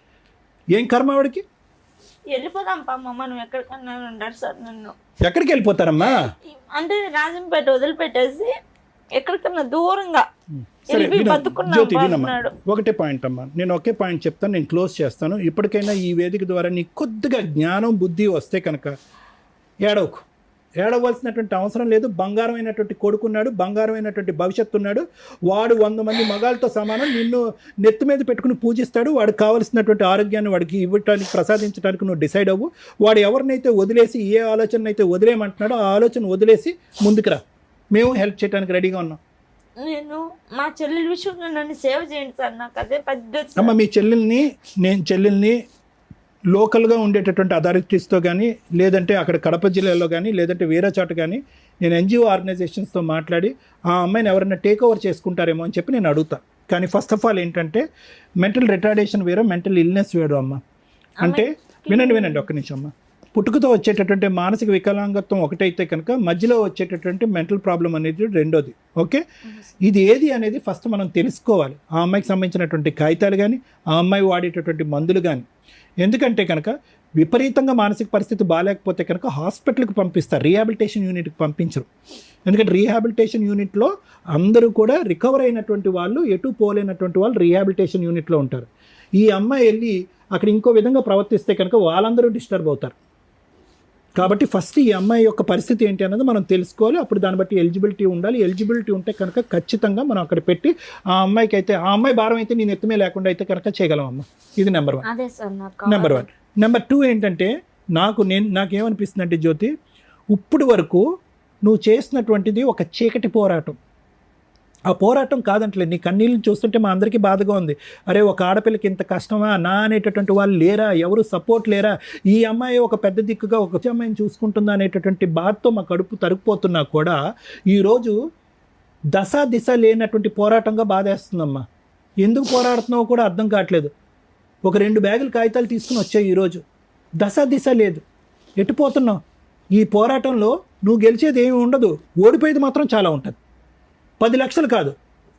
ఏం కర్మ వాడికి? వెళ్ళిపోదాం పామ్మ, నువ్వు ఎక్కడికన్నా ఉంటాడు సార్. నన్ను ఎక్కడికి వెళ్ళిపోతారమ్మా? అంటే రాజంపేట వదిలిపెట్టేసి ఎక్కడికన్నా దూరంగా సరే వెళ్ళి విను, బతుకున్నాం జ్యోతి వినమ్మా, అంటున్నాడు. ఒకటే పాయింట్ అమ్మా, నేను ఒకే పాయింట్ చెప్తాను, నేను క్లోజ్ చేస్తాను. ఇప్పటికైనా ఈ వేదిక ద్వారా నీకు కొద్దిగా జ్ఞానం బుద్ధి వస్తే కనుక ఏడవకు, ఏడవలసినటువంటి అవసరం లేదు. బంగారమైనటువంటి కొడుకున్నాడు, బంగారమైనటువంటి భవిష్యత్తు ఉన్నాడు. వాడు 100 మంది మగాళ్ళతో సమానం. నిన్ను నెత్తి మీద పెట్టుకుని పూజిస్తాడు. వాడికి కావలసినటువంటి ఆరోగ్యాన్ని వాడికి ఇవ్వటానికి, ప్రసాదించడానికి నువ్వు డిసైడ్ అవ్వు. వాడు ఎవరినైతే వదిలేసి, ఏ ఆలోచన అయితే వదిలేయమంటున్నాడో ఆ ఆలోచన వదిలేసి ముందుకు రా. మేము హెల్ప్ చేయడానికి రెడీగా ఉన్నాం. నేను మా చెల్లెల విషయంలో నన్ను సేవ చేయండి సార్, నాకు అదే పెద్ద అమ్మ, మీ చెల్లెల్ని లోకల్గా ఉండేటటువంటి అథారిటీస్తో కానీ, లేదంటే అక్కడ కడప జిల్లాలో కానీ, లేదంటే వేరే చోట కానీ నేను ఎన్జిఓ ఆర్గనైజేషన్స్తో మాట్లాడి ఆ అమ్మాయిని ఎవరైనా టేక్ ఓవర్ చేసుకుంటారేమో అని చెప్పి నేను అడుగుతా. కానీ ఫస్ట్ ఆఫ్ ఆల్ ఏంటంటే మెంటల్ రిటార్డేషన్ వేరే, మెంటల్ ఇల్నెస్ వేరు అమ్మ. అంటే వినండి ఒక్క నిమిషం అమ్మ. పుట్టుకతో వచ్చేటటువంటి మానసిక వికలాంగత్వం ఒకటైతే కనుక మధ్యలో వచ్చేటటువంటి మెంటల్ ప్రాబ్లం అనేది రెండోది. ఓకే, ఇది ఏది అనేది ఫస్ట్ మనం తెలుసుకోవాలి. ఆ అమ్మాయికి సంబంధించినటువంటి కాగితాలు కానీ, ఆ అమ్మాయి వాడేటటువంటి మందులు కానీ. ఎందుకంటే కనుక విపరీతంగా మానసిక పరిస్థితి బాగాలేకపోతే కనుక హాస్పిటల్కి పంపిస్తారు, రీహాబిలిటేషన్ యూనిట్కి పంపించరు. ఎందుకంటే రీహాబిలిటేషన్ యూనిట్లో అందరూ కూడా రికవర్ అయినటువంటి వాళ్ళు, ఎటు పోలేనటువంటి వాళ్ళు రీహాబిలిటేషన్ యూనిట్లో ఉంటారు. ఈ అమ్మాయి వెళ్ళి అక్కడ ఇంకో విధంగా ప్రవర్తిస్తే కనుక వాళ్ళందరూ డిస్టర్బ్ అవుతారు. కాబట్టి ఫస్ట్ ఈ అమ్మాయి యొక్క పరిస్థితి ఏంటి అన్నది మనం తెలుసుకోవాలి. అప్పుడు దాన్ని బట్టి ఎలిజిబిలిటీ ఉండాలి. ఎలిజిబిలిటీ ఉంటే కనుక ఖచ్చితంగా మనం అక్కడ పెట్టి ఆ అమ్మాయికి అయితే, ఆ అమ్మాయి భారం అయితే నేను ఎత్తుమే లేకుండా అయితే కనుక చేయగలం అమ్మ. ఇది నెంబర్ 1. అదే సార్ నాకు నెంబర్ 1. నెంబర్ 2 ఏంటంటే నాకేమనిపిస్తుంది అంటే జ్యోతి, ఇప్పుడు వరకు నువ్వు చేసినటువంటిది ఒక చీకటి పోరాటం. ఆ పోరాటం కాదంటలేదు, నీ కన్నీళ్ళని చూస్తుంటే మా అందరికీ బాధగా ఉంది. అరే, ఒక ఆడపిల్లకి ఇంత కష్టమా నా అనేటటువంటి వాళ్ళు లేరా, ఎవరు సపోర్ట్ లేరా, ఈ అమ్మాయి ఒక పెద్ద దిక్కుగా ఒక అమ్మాయిని చూసుకుంటుందా అనేటటువంటి బాధతో మా కడుపు తరుక్కుపోతున్నా కూడా ఈరోజు దిశ లేనటువంటి పోరాటంగా బాధేస్తుందమ్మా. ఎందుకు పోరాడుతున్నావో కూడా అర్థం కావట్లేదు. ఒక 2 బ్యాగులు కాగితాలు తీసుకుని వచ్చాయి, ఈరోజు దిశ లేదు. ఎటుపోతున్నావు? ఈ పోరాటంలో నువ్వు గెలిచేది ఏమి ఉండదు, ఓడిపోయేది మాత్రం చాలా ఉంటుంది. 10 లక్షలు కాదు,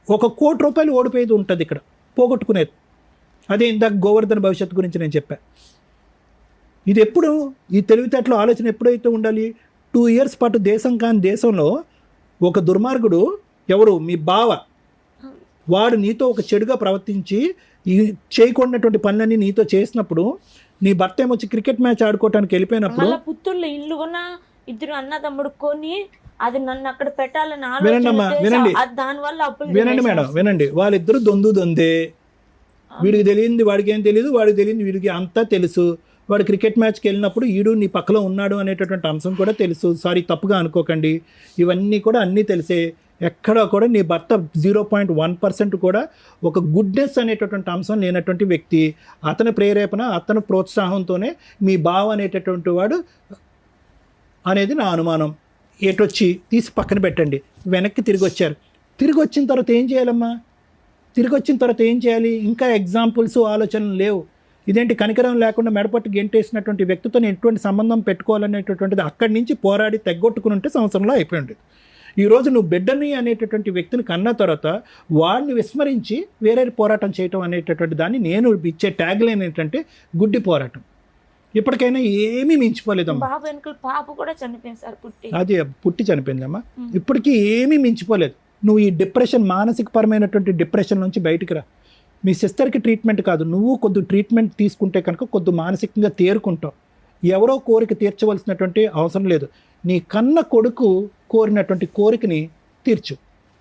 1 కోటి రూపాయలు ఓడిపోయేది ఉంటుంది ఇక్కడ, పోగొట్టుకునేది. అదే ఇందాక గోవర్ధన్ భవిష్యత్తు గురించి నేను చెప్పాను. ఇది ఎప్పుడు, ఈ తెలివితేటలో ఆలోచన ఎప్పుడైతే ఉండాలి? 2 ఇయర్స్ పాటు దేశం కాని దేశంలో ఒక దుర్మార్గుడు, ఎవరు, మీ బావ, వాడు నీతో ఒక చెడుగా ప్రవర్తించి ఈ చేయకూడనటువంటి పనులన్నీ నీతో చేసినప్పుడు, నీ భర్త ఏమొచ్చి క్రికెట్ మ్యాచ్ ఆడుకోవటానికి వెళ్ళిపోయినప్పుడు, మళ్ళీ పుత్తూరులో ఇల్లు కొన్నా, 2 అన్నదమ్ముడు కొని అది నన్ను అక్కడ పెట్టాలని వినండి దానివల్ల అప్పులు. వినండి మేడం, వినండి. వాళ్ళిద్దరు దొందే. వీడికి తెలియంది వాడికి ఏం తెలియదు, వాడికి తెలియంది వీడికి అంతా తెలుసు. వాడు క్రికెట్ మ్యాచ్కి వెళ్ళినప్పుడు ఈడు నీ పక్కలో ఉన్నాడు అనేటటువంటి అంశం కూడా తెలుసు. సారీ, తప్పుగా అనుకోకండి. ఇవన్నీ కూడా అన్నీ తెలిసే. ఎక్కడా కూడా నీ భర్త 0.1% కూడా ఒక గుడ్నెస్ అనేటటువంటి అంశం లేనటువంటి వ్యక్తి. అతని ప్రేరేపణ, అతని ప్రోత్సాహంతోనే మీ బావ అనేటటువంటి వాడు అనేది నా అనుమానం. ఎటొచ్చి తీసి పక్కన పెట్టండి. వెనక్కి తిరిగి వచ్చారు. తిరిగి వచ్చిన తర్వాత ఏం చేయాలమ్మా? తిరిగి వచ్చిన తర్వాత ఏం చేయాలి? ఇంకా ఎగ్జాంపుల్స్, ఆలోచనలు లేవు. ఇదేంటి కనికరం లేకుండా మెడపట్టు గెంటేసినటువంటి వ్యక్తితో నేను ఎటువంటి సంబంధం పెట్టుకోవాలనేటటువంటిది అక్కడి నుంచి పోరాడి తెగొట్టుకుని ఉంటే సంవత్సరంలో అయిపోయి ఉండేది. ఈరోజు నువ్వు బిడ్డని అనేటటువంటి వ్యక్తిని కన్న తర్వాత వాడిని విస్మరించి వేరే పోరాటం చేయటం అనేటటువంటి దాన్ని నేను ఇచ్చే ట్యాగ్ లైన్ ఏంటంటే గుడ్డి పోరాటం. ఇప్పటికైనా ఏమీ మించిపోలేదమ్మా. బాబు వెనుకలు పాప కూడా చనిపోయింది సార్, అది పుట్టి చనిపోయిందమ్మా. ఇప్పటికీ ఏమీ మించిపోలేదు. నువ్వు ఈ డిప్రెషన్, మానసిక పరమైనటువంటి డిప్రెషన్ నుంచి బయటికి రా. మీ సిస్టర్కి ట్రీట్మెంట్ కాదు, నువ్వు కొద్ది ట్రీట్మెంట్ తీసుకుంటే కనుక కొద్ది మానసికంగా తేరుకుంటావు. ఎవరో కోరిక తీర్చవలసినటువంటి అవసరం లేదు. నీ కన్న కొడుకు కోరినటువంటి కోరికని తీర్చు.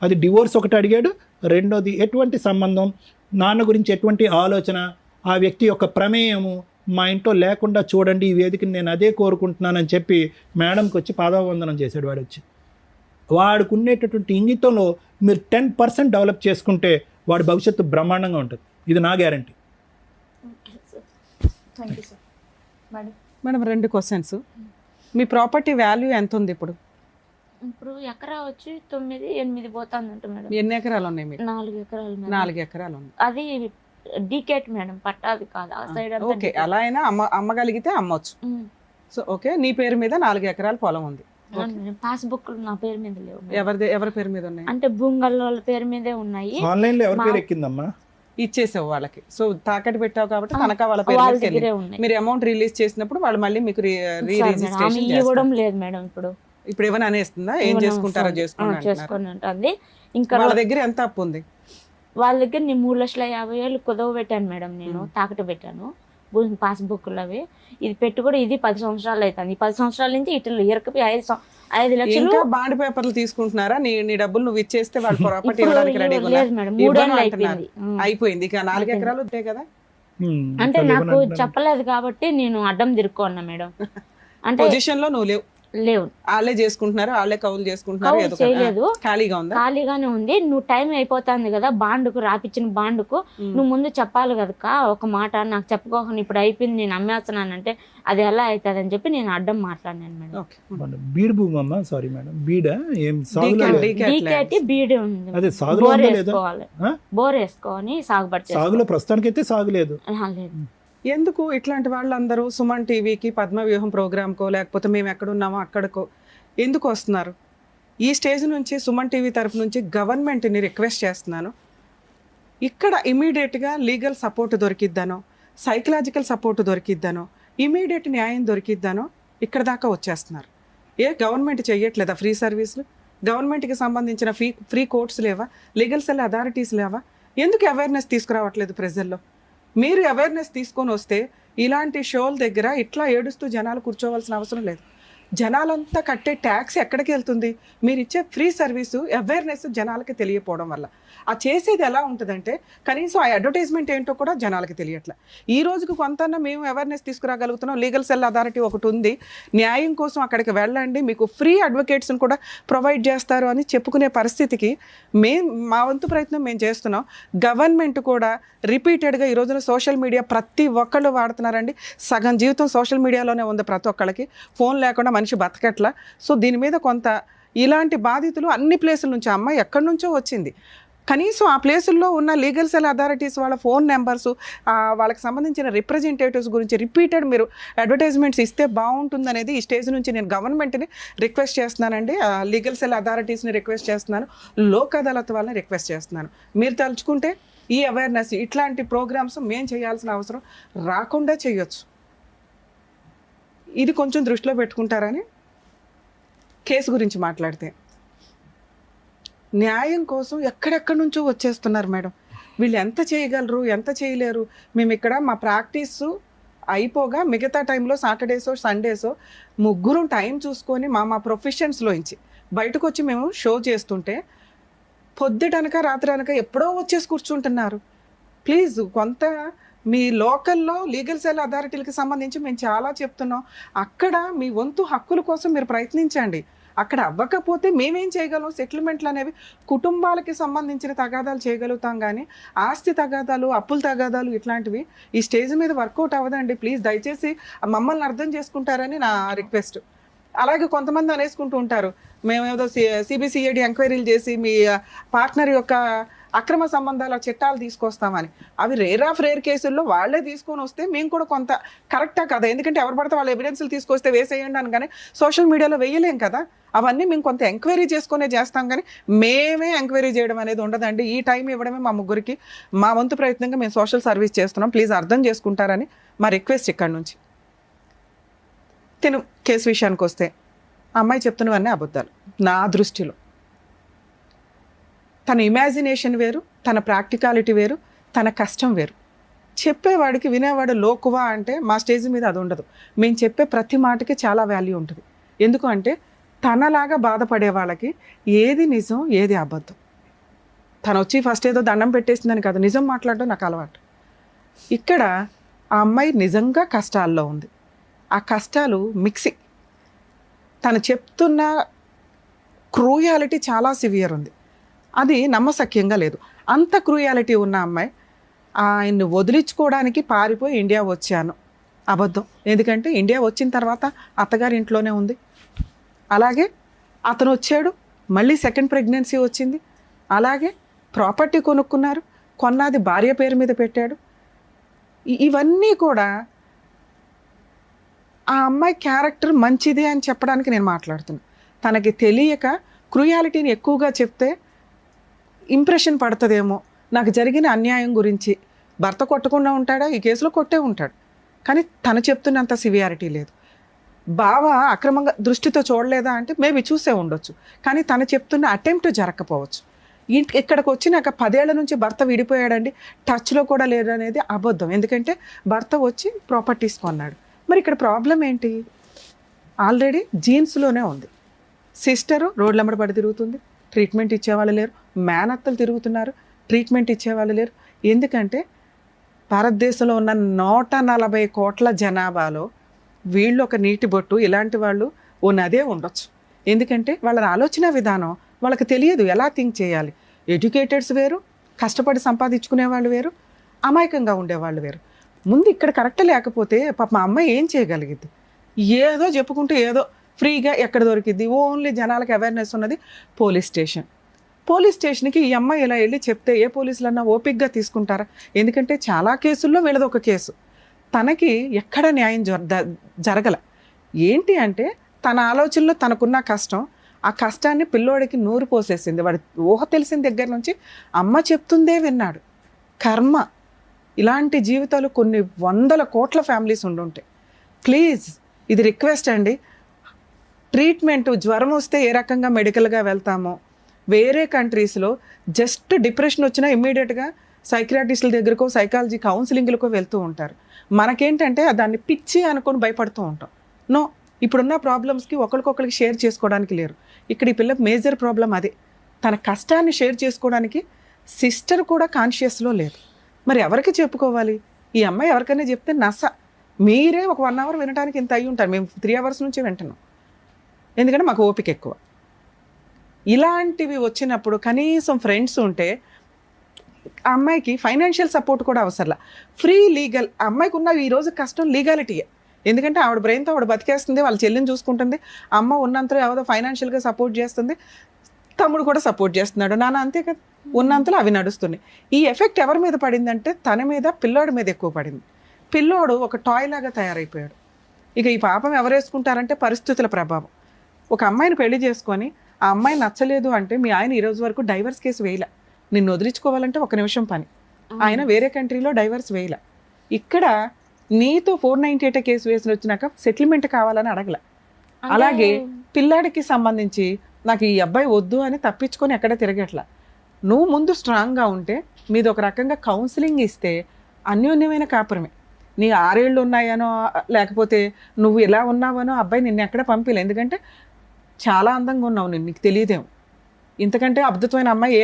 అది డివోర్స్ ఒకటి అడిగాడు, రెండోది ఎటువంటి సంబంధం, నాన్న గురించి ఎటువంటి ఆలోచన, ఆ వ్యక్తి యొక్క ప్రమేయము మా ఇంట్లో లేకుండా చూడండి, ఈ వేదికని నేను అదే కోరుకుంటున్నానని చెప్పి మేడంకి వచ్చి పాదావందనం చేశాడు. వాడు వచ్చి వాడికి ఉండేటటువంటి ఇంగితంలో మీరు 10% డెవలప్ చేసుకుంటే వాడి భవిష్యత్తు బ్రహ్మాండంగా ఉంటుంది. ఇది నా guarantee. Thank you sir. Madam 2 questions. Me property value ఎంత ఉంది ఇప్పుడు? ఇప్పుడు ఎకరా వచ్చి 9-8 పోతుందంట మేడం. ఎన్ని ఎకరాలు ఉన్నాయి మీకు? 4 ఎకరాలు మేడం. 4 ఎకరాలు ఉంది. అది డీకేట్ మేడం, పట్టాది కాదు ఆ సైడ్ అంతా. ఓకే, అలా అయినా అమ్మగలిగితే అమ్మొచ్చు. సో ఓకే, నీ పేరు మీద 4 ఎకరాల పొలం ఉంది. పాస్బుక్ నా పేరు మీద లేవు. ఎవరి పేరు మీద ఉన్నాయి? అంటే భూంగల్ వాళ్ళ పేరు మీదే ఉన్నాయి. ఆన్లైన్ లో ఎవరి పేరు ఎక్కిందమ్మా? ఇచ్చేసావు వాళ్ళకి. సో తాకట్టు పెట్టావు కాబట్టి తనఖా వాళ్ళ పేరు వాళ్ళ మీదకి దగ్గరే వెళ్ళింది. ఉన్నాయి. మీరు అమౌంట్ రిలీజ్ చేసినప్పుడు వాళ్ళు మళ్ళీ మీకు ఆమె ఇవ్వడం లేదు మేడం. ఇప్పుడు ఏమైనా అనేస్తుందా? ఏం చేసుకుంటారో చేసుకోండి అంటున్నారు. చేసుకోండి అంటుంది. ఇంకా వాళ్ళ దగ్గర ఎంత అప్పు ఉంది? వాళ్ళ దగ్గర నేను 3,50,000 కుదవ పెట్టాను మేడం. నేను తాకట్టు పెట్టాను పాస్బుక్లు అవి. ఇది పెట్టి కూడా ఇది 10 సంవత్సరాలు అవుతుంది. 10 సంవత్సరాల నుంచి ఇట్లా ఇరకపోయి 5 లక్షలు. ఇంకా బాండ్ పేపర్లు తీసుకుంటున్నారా? నీ డబ్బులు నువ్వు ఇచ్చేస్తే వాళ్ళు ప్రాపర్టీ ఇవ్వడానికి రెడీగా లేదు మేడం, 3 ఏళ్ళు అయిపోయింది. అయిపోయింది. ఇక 4 ఎకరాలు ఉంటాయి కదా. అంటే నాకు చెప్పలేదు కాబట్టి నేను అడ్డం తిరుక్కున్నా మేడం. అంటే పొజిషన్ లో నువ్వు లేవు. వాళ్ళే చేసుకుంటున్నారు, వాళ్ళే కౌలు చేసుకుంటున్నారు. ఏదో చేయలేదు, ఖాళీగా ఉందా? ఖాళీగానే ఉంది. నువ్వు టైం అయిపోతుంది కదా బాండుకు, రాపిచ్చిన బాండుకు నువ్వు ముందు చెప్పాలి కదా ఒక మాట. నాకు చెప్పుకోకుండా ఇప్పుడు అయిపోయింది నేను అమ్మేస్తున్నానంటే అది ఎలా అవుతుంది అని చెప్పి నేను అడ్డం మాట్లాడినాను మేడం. బీడ్ భూమి అమ్మా, సారీ మేడం, బీడా ఏం సాగులో డీకేటి బీడ్ ఉంది. అదే సాగులో బోర్ లేదా? వేసుకోవాలి, బోర్ వేసుకొని సాగుబడి సాగులో ప్రస్తుతానికి అయితే సాగులేదు. లేదు. ఎందుకు ఇట్లాంటి వాళ్ళందరూ సుమన్ టీవీకి, పద్మవ్యూహం ప్రోగ్రామ్కో లేకపోతే మేము ఎక్కడున్నామో అక్కడికో ఎందుకు వస్తున్నారు? ఈ స్టేజ్ నుంచి సుమన్ టీవీ తరపు నుంచి గవర్నమెంట్ని రిక్వెస్ట్ చేస్తున్నాను, ఇక్కడ ఇమీడియట్గా లీగల్ సపోర్ట్ దొరికిద్దానో, సైకలాజికల్ సపోర్ట్ దొరికిద్దానో, ఇమీడియట్ న్యాయం దొరికిద్దానో ఇక్కడ దాకా వచ్చేస్తున్నారు. గవర్నమెంట్ చెయ్యట్లేదా ఫ్రీ సర్వీసులు? గవర్నమెంట్కి సంబంధించిన ఫ్రీ కోర్ట్స్ లేవా? లీగల్ సెల్ అథారిటీస్ లేవా? ఎందుకు అవేర్నెస్ తీసుకురావట్లేదు ప్రజల్లో? మీరు అవేర్నెస్ తీసుకొని వస్తే ఇలాంటి షోల దగ్గర ఇట్లా ఏడుస్తూ జనాలు కూర్చోవలసిన అవసరం లేదు. జనాలంతా కట్టే ట్యాక్స్ ఎక్కడికి వెళ్తుంది? మీరు ఇచ్చే ఫ్రీ సర్వీసు అవేర్నెస్ జనాలకి తెలియకపోవడం వల్ల. ఆ చేసేది ఎలా ఉంటుందంటే కనీసం ఆ అడ్వర్టైజ్మెంట్ ఏంటో కూడా జనాలకి తెలియట్లే. ఈ రోజుకు కొంత మేము అవేర్నెస్ తీసుకురాగలుగుతున్నాం. లీగల్ సెల్ అథారిటీ ఒకటి ఉంది, న్యాయం కోసం అక్కడికి వెళ్ళండి, మీకు ఫ్రీ అడ్వకేట్స్ని కూడా ప్రొవైడ్ చేస్తారు అని చెప్పుకునే పరిస్థితికి మా వంతు ప్రయత్నం మేము చేస్తున్నాం. గవర్నమెంట్ కూడా రిపీటెడ్గా ఈ రోజున సోషల్ మీడియా ప్రతి ఒక్కళ్ళు వాడుతున్నారండి. సగం జీవితం సోషల్ మీడియాలోనే ఉంది ప్రతి ఒక్కళ్ళకి. ఫోన్ లేకుండా మనిషి బతకట్లా. సో దీని మీద కొంత ఇలాంటి బాధితులు అన్ని ప్లేసుల నుంచి, అమ్మాయి ఎక్కడి నుంచో వచ్చింది, కనీసం ఆ ప్లేసుల్లో ఉన్న లీగల్ సెల్ అథారిటీస్ వాళ్ళ ఫోన్ నెంబర్సు, వాళ్ళకి సంబంధించిన రిప్రజెంటేటివ్స్ గురించి రిపీటెడ్ మీరు అడ్వర్టైజ్మెంట్స్ ఇస్తే బాగుంటుందనేది ఈ స్టేజ్ నుంచి నేను గవర్నమెంట్ని రిక్వెస్ట్ చేస్తున్నానండి. లీగల్ సెల్ అథారిటీస్ని రిక్వెస్ట్ చేస్తున్నాను, లోక్ అదాలత్ వాళ్ళని రిక్వెస్ట్ చేస్తున్నాను. మీరు తలుచుకుంటే ఈ అవేర్నెస్ ఇట్లాంటి ప్రోగ్రామ్స్ మేము చేయాల్సిన అవసరం రాకుండా చేయొచ్చు. ఇది కొంచెం దృష్టిలో పెట్టుకుంటారని. కేసు గురించి మాట్లాడితే న్యాయం కోసం ఎక్కడెక్కడి నుంచో వచ్చేస్తున్నారు మేడం. వీళ్ళు ఎంత చేయగలరు, ఎంత చేయలేరు? మేము ఇక్కడ మా ప్రాక్టీసు అయిపోగా మిగతా టైంలో సాటర్డేసో సండేసో ముగ్గురం టైం చూసుకొని మా ప్రొఫెషన్స్లోంచి బయటకు వచ్చి మేము షో చేస్తుంటే పొద్దుటనక రాత్రి అనక ఎప్పుడో వచ్చేసి కూర్చుంటున్నారు. ప్లీజ్ కొంత మీ లోకల్లో లీగల్ సెల్ అథారిటీలకు సంబంధించి మేము చాలా చెప్తున్నాం. అక్కడ మీ వంతు హక్కుల కోసం మీరు ప్రయత్నించండి. అక్కడ అవ్వకపోతే మేమేం చేయగలం? సెటిల్మెంట్లు అనేవి కుటుంబాలకి సంబంధించిన తగాదాలు చేయగలుగుతాం, కానీ ఆస్తి తగాదాలు, అప్పుల తగాదాలు ఇట్లాంటివి ఈ స్టేజ్ మీద వర్కౌట్ అవ్వదండి. ప్లీజ్ దయచేసి మమ్మల్ని అర్థం చేసుకుంటారని నా రిక్వెస్ట్. అలాగే కొంతమంది అనేసుకుంటూ ఉంటారు, మేమేదో సిబిసిఐడి ఎంక్వైరీలు చేసి మీ పార్ట్నర్ యొక్క అక్రమ సంబంధాల చట్టాలు తీసుకొస్తామని. అవి రేర్ ఆఫ్ రేర్ కేసుల్లో వాళ్ళే తీసుకొని వస్తే మేము కూడా కొంత కరెక్టా కదా? ఎందుకంటే ఎవరు పడితే వాళ్ళ ఎవిడెన్స్లు తీసుకొస్తే వేసేయండి అని, కానీ సోషల్ మీడియాలో వేయలేం కదా. అవన్నీ మేము కొంత ఎంక్వైరీ చేసుకునే చేస్తాం, కానీ మేమే ఎంక్వైరీ చేయడం అనేది ఉండదండి. ఈ టైం ఇవ్వడమే మా ముగ్గురికి మా వంతు ప్రయత్నంగా మేము సోషల్ సర్వీస్ చేస్తున్నాం. ప్లీజ్ అర్థం చేసుకుంటారని మా రిక్వెస్ట్ ఇక్కడ నుంచి. కేసు విషయానికి వస్తే అమ్మాయి చెప్తున్నవన్నీ అబద్ధాలు నా దృష్టిలో. తన ఇమాజినేషన్ వేరు, తన ప్రాక్టికాలిటీ వేరు, తన కష్టం వేరు. చెప్పేవాడికి వినేవాడు లోకువా అంటే మా స్టేజ్ మీద అది ఉండదు. మేము చెప్పే ప్రతి మాటకి చాలా వాల్యూ ఉంటుంది. ఎందుకు అంటే తనలాగా బాధపడే వాళ్ళకి ఏది నిజం ఏది అబద్ధం. తను వచ్చి ఫస్ట్ ఏదో దండం పెట్టేసిందని కాదు, నిజం మాట్లాడడం నాకు అలవాటు. ఇక్కడ ఆ అమ్మాయి నిజంగా కష్టాల్లో ఉంది. ఆ కష్టాలు మిక్సింగ్. తను చెప్తున్న క్రూయాలిటీ చాలా సివియర్ ఉంది, అది నమ్మశక్యంగా లేదు. అంత క్రూయాలిటీ ఉన్న అమ్మాయి ఆయన్ని వదిలించుకోవడానికి పారిపోయి ఇండియా వచ్చాను, అబద్ధం. ఎందుకంటే ఇండియా వచ్చిన తర్వాత అత్తగారి ఇంట్లోనే ఉంది. అలాగే అతను వచ్చాడు, మళ్ళీ సెకండ్ ప్రెగ్నెన్సీ వచ్చింది, అలాగే ప్రాపర్టీ కొనుక్కున్నారు, కొన్నది భార్య పేరు మీద పెట్టాడు. ఇవన్నీ కూడా ఆ అమ్మాయి క్యారెక్టర్ మంచిది అని చెప్పడానికి నేను మాట్లాడుతున్నాను. తనకి తెలియక క్రూయాలిటీని ఎక్కువగా చెప్తే ఇంప్రెషన్ పడుతుందేమో, నాకు జరిగిన అన్యాయం గురించి. భర్త కొట్టకుండా ఉంటాడా? ఈ కేసులో కొట్టే ఉంటాడు, కానీ తను చెప్తున్నంత సివియారిటీ లేదు. బావ అక్రమంగా దృష్టితో చూడలేదా అంటే మేబీ చూసే ఉండొచ్చు, కానీ తను చెప్తున్న అటెంప్ట్ జరగకపోవచ్చు. ఇక్కడికి వచ్చినాక 10 ఏళ్ల నుంచి భర్త విడిపోయాడండి, టచ్లో కూడా లేదనేది అబద్ధం. ఎందుకంటే భర్త వచ్చి ప్రాపర్టీస్ కొన్నాడు. మరి ఇక్కడ ప్రాబ్లం ఏంటి? ఆల్రెడీ జీన్స్లోనే ఉంది. సిస్టరు రోడ్లమ్మడి పడి తిరుగుతుంది, ట్రీట్మెంట్ ఇచ్చేవాళ్ళు లేరు. మేనత్తలు తిరుగుతున్నారు, ట్రీట్మెంట్ ఇచ్చేవాళ్ళు లేరు. ఎందుకంటే భారతదేశంలో ఉన్న 140 కోట్ల జనాభాలో వీళ్ళు ఒక నీటి బొట్టు, ఇలాంటి వాళ్ళు ఓ నదే ఉండొచ్చు. ఎందుకంటే వాళ్ళ ఆలోచన విధానం వాళ్ళకి తెలియదు, ఎలా థింక్ చేయాలి. ఎడ్యుకేటెడ్స్ వేరు, కష్టపడి సంపాదించుకునే వాళ్ళు వేరు, అమాయకంగా ఉండేవాళ్ళు వేరు. ముందు ఇక్కడ కరెక్ట్ లేకపోతే పాప మా అమ్మాయి ఏం చేయగలిగింది? ఏదో చెప్పుకుంటూ ఏదో ఫ్రీగా ఎక్కడ దొరికిద్ది. ఓన్లీ జనాలకు అవేర్నెస్ ఉన్నది పోలీస్ స్టేషన్. పోలీస్ స్టేషన్కి ఈ అమ్మాయి ఇలా వెళ్ళి చెప్తే ఏ పోలీసులన్నా ఓపిక్గా తీసుకుంటారా? ఎందుకంటే చాలా కేసుల్లో వీళ్ళది ఒక కేసు. తనకి ఎక్కడ న్యాయం జరగల. ఏంటి అంటే తన ఆలోచనలో తనకున్న కష్టం, ఆ కష్టాన్ని పిల్లోడికి నూరు పోసేసింది. వాడి ఊహ తెలిసిన దగ్గర నుంచి అమ్మ చెప్తుందే విన్నాడు. కర్మ. ఇలాంటి జీవితాలు కొన్ని 100 కోట్ల ఫ్యామిలీస్ ఉండుంటాయి. ప్లీజ్, ఇది రిక్వెస్ట్ అండి. ట్రీట్మెంట్ జ్వరం వస్తే ఏ రకంగా మెడికల్గా వెళ్తామో, వేరే కంట్రీస్లో జస్ట్ డిప్రెషన్ వచ్చినా ఇమ్మీడియట్గా సైకియాట్రిస్టుల దగ్గరకో సైకాలజీ కౌన్సిలింగ్లకో వెళ్తూ ఉంటారు. మనకేంటంటే దాన్ని పిచ్చి అనుకొని భయపడుతూ ఉంటాం. నో, ఇప్పుడున్న ప్రాబ్లమ్స్కి ఒకరికొకరికి షేర్ చేసుకోవడానికి లేరు. ఇక్కడ ఈ పిల్ల మేజర్ ప్రాబ్లం అదే. తన కష్టాన్ని షేర్ చేసుకోవడానికి సిస్టర్ కూడా కాన్షియస్లో లేదు. మరి ఎవరికి చెప్పుకోవాలి? ఈ అమ్మాయి ఎవరికైనా చెప్తే నస. మీరే ఒక 1 అవర్ వినడానికి ఇంత అయ్యి ఉంటారు, మేము 3 అవర్స్ నుంచి వింటున్నాం. ఎందుకంటే మాకు ఓపిక ఎక్కువ. ఇలాంటివి వచ్చినప్పుడు కనీసం ఫ్రెండ్స్ ఉంటే ఆ అమ్మాయికి ఫైనాన్షియల్ సపోర్ట్ కూడా అవసరంలా. Free legal. ఆ అమ్మాయికి ఉన్న ఈరోజు కష్టం లీగాలిటీయే. ఎందుకంటే ఆవిడ బ్రెయిన్తో ఆవిడ బతికేస్తుంది, వాళ్ళ చెల్లిని చూసుకుంటుంది, అమ్మ ఉన్నంతలో ఏదో ఫైనాన్షియల్గా సపోర్ట్ చేస్తుంది, తమ్ముడు కూడా సపోర్ట్ చేస్తున్నాడు, నాన్న అంతే కదా, ఉన్నంతలో అవి నడుస్తున్నాయి. ఈ ఎఫెక్ట్ ఎవరి మీద పడిందంటే తన మీద, పిల్లోడి మీద ఎక్కువ పడింది. పిల్లోడు ఒక టాయ్ లాగా తయారైపోయాడు. ఇక ఈ పాపం ఎవరు వేసుకుంటారంటే పరిస్థితుల ప్రభావం. ఒక అమ్మాయిని పెళ్లి చేసుకొని ఆ అమ్మాయి నచ్చలేదు అంటే మీ ఆయన ఈరోజు వరకు డైవర్స్ కేసు వేయలే. నిన్ను వదిలించుకోవాలంటే 1 నిమిషం పని. ఆయన వేరే కంట్రీలో డైవర్స్ వేయలే. ఇక్కడ నీతో 498 కేసు వేసి వచ్చినాక సెటిల్మెంట్ కావాలని అడగల. అలాగే పిల్లాడికి సంబంధించి నాకు ఈ అబ్బాయి వద్దు అని తప్పించుకొని ఎక్కడ తిరగట్లా. నువ్వు ముందు స్ట్రాంగ్గా ఉంటే మీది ఒక రకంగా కౌన్సిలింగ్ ఇస్తే అన్యోన్యమైన కాపురమే. నీ 6 ఏళ్ళు ఉన్నాయనో లేకపోతే నువ్వు ఇలా ఉన్నావనో అబ్బాయి నిన్ను ఎక్కడ పంపిలే. ఎందుకంటే చాలా అందంగా ఉన్నావు, నీకు తెలియదేమో. ఇంతకంటే అద్భుతమైన అమ్మాయి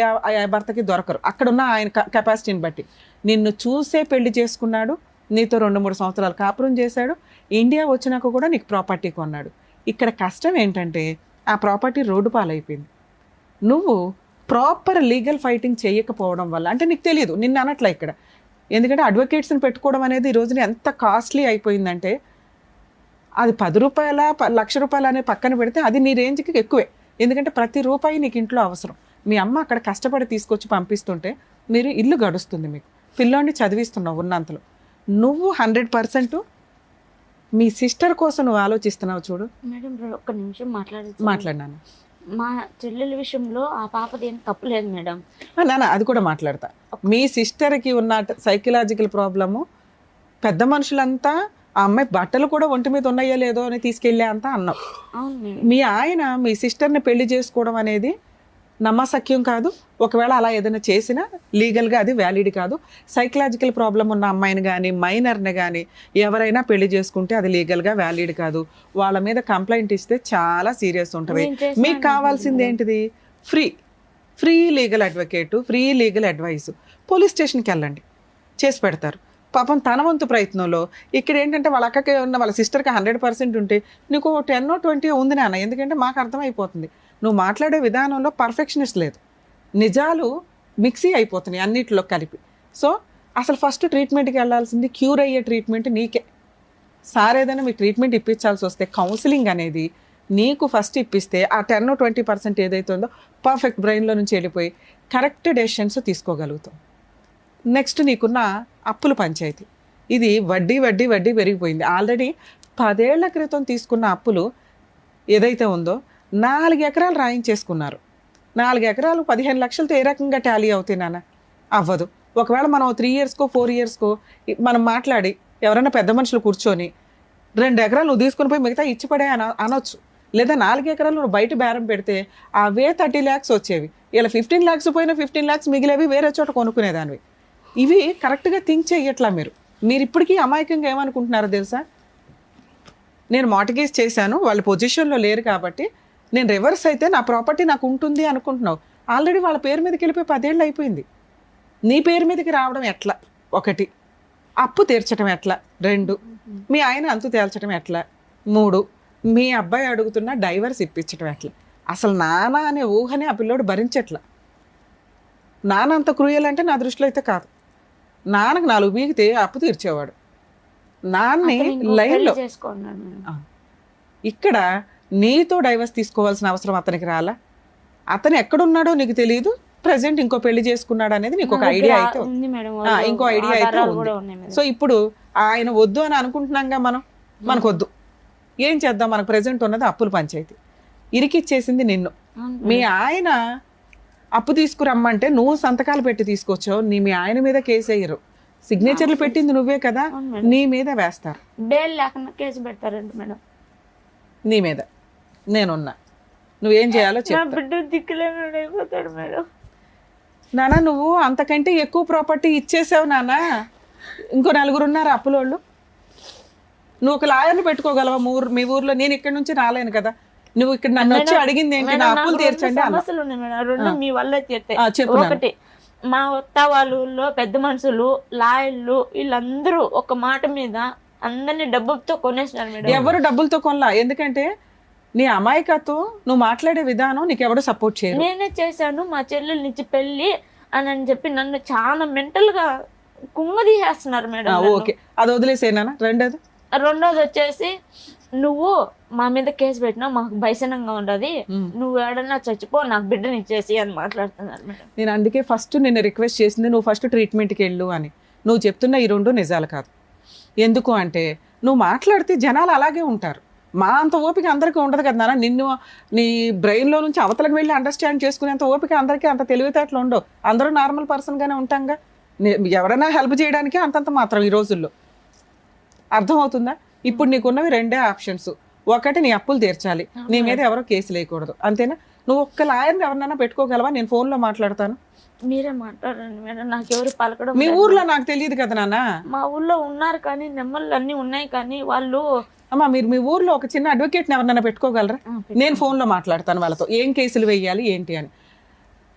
ఏ భర్తకి దొరకరు అక్కడున్న ఆయన కెపాసిటీని బట్టి. నిన్ను చూసే పెళ్లి చేసుకున్నాడు, నీతో 2-3 సంవత్సరాలు కాపురం చేశాడు, ఇండియా వచ్చినాక కూడా నీకు ప్రాపర్టీ కొన్నాడు. ఇక్కడ కష్టం ఏంటంటే ఆ ప్రాపర్టీ రోడ్డు పాలైపోయింది. నువ్వు ప్రాపర్ లీగల్ ఫైటింగ్ చేయకపోవడం వల్ల, అంటే నీకు తెలియదు, నిన్ను అనట్లా ఇక్కడ. ఎందుకంటే అడ్వకేట్స్ని పెట్టుకోవడం అనేది ఈ రోజున ఎంత కాస్ట్లీ అయిపోయిందంటే అది 10 రూపాయల 1,00,000 రూపాయలు అనే పక్కన పెడితే అది నీ రేంజ్కి ఎక్కువే. ఎందుకంటే ప్రతి రూపాయి నీకు ఇంట్లో అవసరం. మీ అమ్మ అక్కడ కష్టపడి తీసుకొచ్చి పంపిస్తుంటే మీరు ఇల్లు గడుస్తుంది, మీకు పిల్లోడిని చదివిస్తున్నావు ఉన్నంతలో. నువ్వు 100% మీ సిస్టర్ కోసం నువ్వు ఆలోచిస్తున్నావు. చూడు మేడం, 1 నిమిషం మాట్లాడినాను. మా చెల్లెల విషయంలో ఆ పాపది ఏం తప్పు లేదు మేడం. నాన్న అది కూడా మాట్లాడతా. మీ సిస్టర్కి ఉన్న సైకలాజికల్ ప్రాబ్లము పెద్ద మనుషులంతా ఆ అమ్మాయి బట్టలు కూడా ఒంటి మీద ఉన్నాయో లేదో అని తీసుకెళ్ళే అంతా అన్నావు. మీ ఆయన మీ సిస్టర్ని పెళ్లి చేసుకోవడం అనేది నమ్మసక్యం కాదు. ఒకవేళ అలా ఏదైనా చేసినా లీగల్గా అది వ్యాలిడ్ కాదు. సైకలాజికల్ ప్రాబ్లం ఉన్న అమ్మాయిని కానీ మైనర్ని కానీ ఎవరైనా పెళ్లి చేసుకుంటే అది లీగల్గా వ్యాలిడ్ కాదు. వాళ్ళ మీద కంప్లైంట్ ఇస్తే చాలా సీరియస్ ఉంటుంది. మీకు కావాల్సింది ఏంటిది? Free legal advocate, free legal advice. Police స్టేషన్కి వెళ్ళండి, చేసి పెడతారు. పాపం తన వంతు ప్రయత్నంలో ఇక్కడ ఏంటంటే వాళ్ళ అక్కకి ఉన్న వాళ్ళ సిస్టర్కి 100% ఉంటే నీకు 10-20 ఉంది నాన్న. ఎందుకంటే మాకు అర్థమైపోతుంది నువ్వు మాట్లాడే విధానంలో పర్ఫెక్షనిస్ట్ లేదు, నిజాలు మిక్సీ అయిపోతున్నాయి అన్నిటిలో కలిపి. సో అసలు ఫస్ట్ ట్రీట్మెంట్కి వెళ్ళాల్సింది క్యూర్ అయ్యే ట్రీట్మెంట్ నీకే. సార్ ఏదైనా మీ ట్రీట్మెంట్ ఇప్పించాల్సి వస్తే కౌన్సిలింగ్ అనేది నీకు ఫస్ట్ ఇప్పిస్తే ఆ 10-20% ఏదైతే ఉందో పర్ఫెక్ట్ బ్రెయిన్లో నుంచి వెళ్ళిపోయి కరెక్ట్ డెసిషన్స్ తీసుకోగలుగుతాం. నెక్స్ట్ నీకున్న అప్పుల పంచాయతీ, ఇది వడ్డీ వడ్డీ వడ్డీ పెరిగిపోయింది. ఆల్రెడీ 10 ఏళ్ల క్రితం తీసుకున్న అప్పులు ఏదైతే ఉందో 4 ఎకరాలు రాయించేసుకున్నారు. 4 ఎకరాలు 15 లక్షలతో ఏ రకంగా టాలీ అవుతాయి నాన్న? అవ్వదు. ఒకవేళ మనం 3 ఇయర్స్కో 4 ఇయర్స్కో మనం మాట్లాడి ఎవరైనా పెద్ద మనుషులు కూర్చొని 2 ఎకరాలు నువ్వు తీసుకుని పోయి మిగతా ఇచ్చిపడే అనొచ్చు. లేదా 4 ఎకరాలు నువ్వు బయట బేరం పెడితే అవే 30 lakhs వచ్చేవి. ఇలా 15 lakhs పోయినా 15 lakhs మిగిలేవి వేరే చోట కొనుక్కునేదానివి. ఇవి కరెక్ట్గా థింక్ చేయట్లా మీరు ఇప్పటికీ అమాయకంగా ఏమనుకుంటున్నారో తెలుసా? నేను మార్టిగేజ్ చేశాను, వాళ్ళ పొజిషన్లో లేరు కాబట్టి నేను రివర్స్ అయితే నా ప్రాపర్టీ నాకు ఉంటుంది అనుకుంటున్నావు. ఆల్రెడీ వాళ్ళ పేరు మీదకి వెళ్ళిపోయి 10 ఏళ్ళు అయిపోయింది. నీ పేరు మీదకి రావడం ఎట్లా? 1, అప్పు తీర్చడం ఎట్లా? 2, మీ ఆయన అంతు తేల్చడం ఎట్లా? 3, మీ అబ్బాయి అడుగుతున్న డైవర్స్ ఇప్పించడం ఎట్లా? అసలు నాన్న అనే ఊహనే ఆ పిల్లోడు భరించట్లా. నాన్న అంత క్రూయల్ అంటే నా దృష్టిలో అయితే కాదు. నాన్నకు 4 బీగితే అప్పు తీర్చేవాడు. నాన్నే లైన్లో ఇక్కడ నీతో డైవర్స్ తీసుకోవాల్సిన అవసరం అతనికి రాలా? అతను ఎక్కడున్నాడో నీకు తెలియదు, ప్రజెంట్ ఇంకో పెళ్లి చేసుకున్నాడు అనేది నీకు ఒక ఐడియా అయితే ఇంకో ఐడియా అయితే ఉంది. సో ఇప్పుడు ఆయన వద్దు అని అనుకుంటున్నాంగా మనకు వద్దు. ఏం చేద్దాం? మనకు ప్రెజెంట్ ఉన్నది అప్పుల పంచాయతీ. ఇరికిచ్చేసింది నిన్ను. మీ ఆయన అప్పు తీసుకురమ్మంటే నువ్వు సంతకాలు పెట్టి తీసుకొచ్చావు. మీ ఆయన మీద కేసు వేయరు, సిగ్నేచర్లు పెట్టింది నువ్వే కదా, నీ మీద వేస్తారు. బెయిల్ లేకుండా కేసు పెడతారండి మేడం. నీ మీద నేనున్నా, నువ్వేం చేయాలో చెప్పు. బిడ్డ దిక్కులేని అయిపోతాడు మేడం. నాన్న నువ్వు అంతకంటే ఎక్కువ ప్రాపర్టీ ఇచ్చేసావు నాన్న. ఇంకో 4 ఉన్నారు అప్పులోళ్ళు. నువ్వు ఒక లాయర్ని పెట్టుకోగలవా? మీ ఊర్లో నేను ఇక్కడ నుంచి రాలేను కదా. నువ్వు ఇక్కడ నన్ను వచ్చి అడిగింది ఏంటి? నా అప్పులు తీర్చండి. సమస్యలు ఉన్నాయి మేడం, 2 మీ వల్ల తీర్తాయి. ఒకటి, మా వత్త వాళ్ళ పెద్ద మనుషులు, లాయర్లు, వీళ్ళందరూ ఒక మాట మీద అందరినీ డబ్బులతో కొనేసినారు మేడం. ఎవరు డబ్బులతో కొనలా. ఎందుకంటే నీ అమాయకత్వం, నువ్వు మాట్లాడే విధానం నీకు ఎవరు సపోర్ట్ చేయరు. నేనే చేశాను మా చెల్లెలు నుంచి పెళ్లి అని చెప్పి నన్ను చాలా మెంటల్ గా కుంగదీసేస్తున్నారు మేడం. ఓకే, అది వదిలేసేనా? రెండోది వచ్చేసి, నువ్వు మా మీద కేసు పెట్టినా మాకు భయసనంగా ఉండదు, నువ్వు ఏడన్నా చచ్చిపో, నాకు బిడ్డని ఇచ్చేసి అని మాట్లాడుతున్నారు మేడం. నేను అందుకే ఫస్ట్ నిన్ను రిక్వెస్ట్ చేసింది, నువ్వు ఫస్ట్ ట్రీట్మెంట్కి వెళ్ళు అని. నువ్వు చెప్తున్న ఈ 2 నిజాలు కాదు. ఎందుకు అంటే నువ్వు మాట్లాడితే జనాలు అలాగే ఉంటారు. మా అంత ఓపిక అందరికీ ఉండదు కదా నాన్న. నిన్ను నీ బ్రెయిన్లో నుంచి అవతలకు వెళ్ళి అండర్స్టాండ్ చేసుకునేంత ఓపిక అందరికీ, అంత తెలివితేటలు ఉండవు. అందరూ నార్మల్ పర్సన్గానే ఉంటాంగా. ఎవరైనా హెల్ప్ చేయడానికి అంతంత మాత్రం ఈ రోజుల్లో. అర్థమవుతుందా? ఇప్పుడు నీకున్నవి 2 ఆప్షన్స్. ఒకటి, నీ అప్పులు తీర్చాలి, నీ మీద ఎవరో కేసు లేకూడదు, అంతేనా? నువ్వు ఒక్క లాయర్ని ఎవరినైనా పెట్టుకోగలవా? నేను ఫోన్లో మాట్లాడతాను. మీరే మాట్లాడండి మేడం, నాకు ఎవరు పలకడం. మీ ఊర్లో నాకు తెలియదు కదా నాన్న. మా ఊర్లో ఉన్నారు కానీ, నెమ్మలు అన్ని ఉన్నాయి కానీ వాళ్ళు. అమ్మా, మీరు మీ ఊర్లో ఒక చిన్న అడ్వకేట్ని ఎవరినైనా పెట్టుకోగలరా? నేను ఫోన్లో మాట్లాడతాను వాళ్ళతో, ఏం కేసులు వేయాలి ఏంటి అని.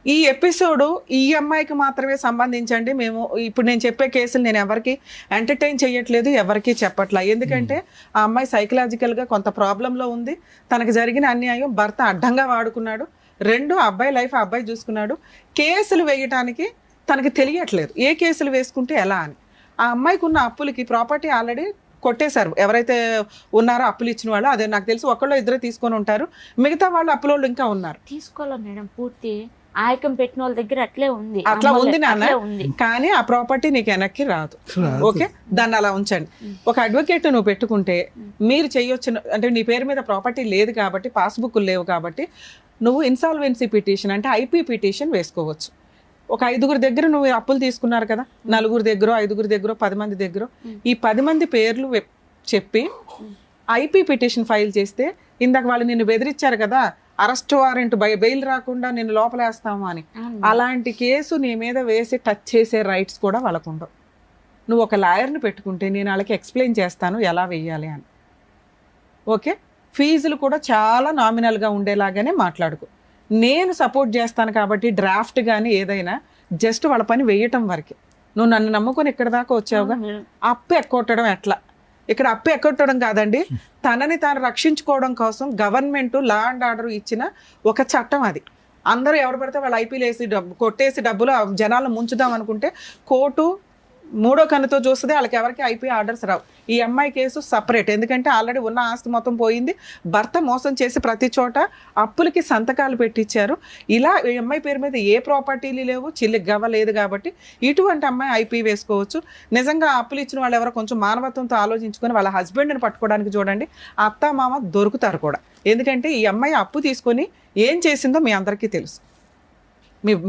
ఈ ఎపిసోడు ఈ అమ్మాయికి మాత్రమే సంబంధించండి. మేము ఇప్పుడు నేను చెప్పే కేసులు నేను ఎవరికి ఎంటర్టైన్ చేయట్లేదు, ఎవరికి చెప్పట్లా. ఎందుకంటే ఆ అమ్మాయి సైకలాజికల్గా కొంత ప్రాబ్లంలో ఉంది. తనకు జరిగిన అన్యాయం భర్త అడ్డంగా వాడుకున్నాడు. 2, అబ్బాయి లైఫ్ అబ్బాయి చూసుకున్నాడు. కేసులు వేయటానికి తనకి తెలియట్లేదు, ఏ కేసులు వేసుకుంటే ఎలా అని. ఆ అమ్మాయికి ఉన్న అప్పులకి ప్రాపర్టీ ఆల్రెడీ కొట్టేశారు. ఎవరైతే ఉన్నారో అప్పులు ఇచ్చిన వాళ్ళు, అదే నాకు తెలిసి 1-2 తీసుకొని ఉంటారు. మిగతా వాళ్ళు అప్పులోళ్ళు ఇంకా ఉన్నారు. తీసుకోవాలి మేడం, పూర్తి ఆయకం పెట్టిన వాళ్ళ దగ్గర అట్లా ఉంది నాన్న. కానీ ఆ ప్రాపర్టీ నీకు వెనక్కి రాదు. ఓకే, దాన్ని అలా ఉంచండి. ఒక అడ్వకేట్ నువ్వు పెట్టుకుంటే మీరు చేయొచ్చు. అంటే నీ పేరు మీద ప్రాపర్టీ లేదు కాబట్టి, పాస్బుక్లు లేవు కాబట్టి, నువ్వు ఇన్సాల్వెన్సీ పిటిషన్ అంటే ఐపీ పిటిషన్ వేసుకోవచ్చు. ఒక 5 దగ్గర నువ్వు అప్పులు తీసుకున్నారు కదా, 4 దగ్గర 5 దగ్గర 10 మంది దగ్గర, ఈ 10 మంది పేర్లు చెప్పి ఐపీ పిటిషన్ ఫైల్ చేస్తే, ఇందాక వాళ్ళు నిన్ను బెదిరించారు కదా, అరెస్ట్ వారెంట్ బెయిల్ రాకుండా నిన్ను లోపలేస్తాము అని, అలాంటి కేసు నీ మీద వేసి టచ్ చేసే రైట్స్ కూడా వాళ్ళకు ఉండవు. నువ్వు ఒక లాయర్ని పెట్టుకుంటే నేను వాళ్ళకి ఎక్స్ప్లెయిన్ చేస్తాను ఎలా వెయ్యాలి అని. ఓకే, ఫీజులు కూడా చాలా నామినల్గా ఉండేలాగానే మాట్లాడుకో. నేను సపోర్ట్ చేస్తాను కాబట్టి డ్రాఫ్ట్ కానీ ఏదైనా జస్ట్ వాళ్ళ పని వేయటం వరకే. నువ్వు నన్ను నమ్ముకొని ఇక్కడ దాకా వచ్చావుగా. అప్పు ఎక్కొట్టడం ఎట్లా? ఇక్కడ అప్పు ఎక్కొట్టడం కాదండి, తనని తాను రక్షించుకోవడం కోసం గవర్నమెంట్ లా అండ్ ఆర్డర్ ఇచ్చిన ఒక చట్టం అది. అందరూ ఎవరు పడితే వాళ్ళు ఐపీలు వేసి కొట్టేసి డబ్బులు జనాలను ముంచుదాం అనుకుంటే కోర్టు మూడో కన్నుతో చూస్తుంది, వాళ్ళకి ఎవరికి ఐపీ ఆర్డర్స్ రావు. ఈ అమ్మాయి కేసు సపరేట్, ఎందుకంటే ఆల్రెడీ ఉన్న ఆస్తి మొత్తం పోయింది, భర్త మోసం చేసి ప్రతి చోట అప్పులకి సంతకాలు పెట్టించారు. ఇలా ఈ అమ్మాయి పేరు మీద ఏ ప్రాపర్టీలు లేవు, చిల్లికి గవ్వలేదు. కాబట్టి ఇటువంటి అమ్మాయి ఐపీ వేసుకోవచ్చు. నిజంగా అప్పులు ఇచ్చిన వాళ్ళు ఎవరో కొంచెం మానవత్వంతో ఆలోచించుకొని వాళ్ళ హస్బెండ్ని పట్టుకోవడానికి చూడండి, అత్త మామ దొరుకుతారు కూడా. ఎందుకంటే ఈ అమ్మాయి అప్పు తీసుకొని ఏం చేసిందో మీ అందరికీ తెలుసు.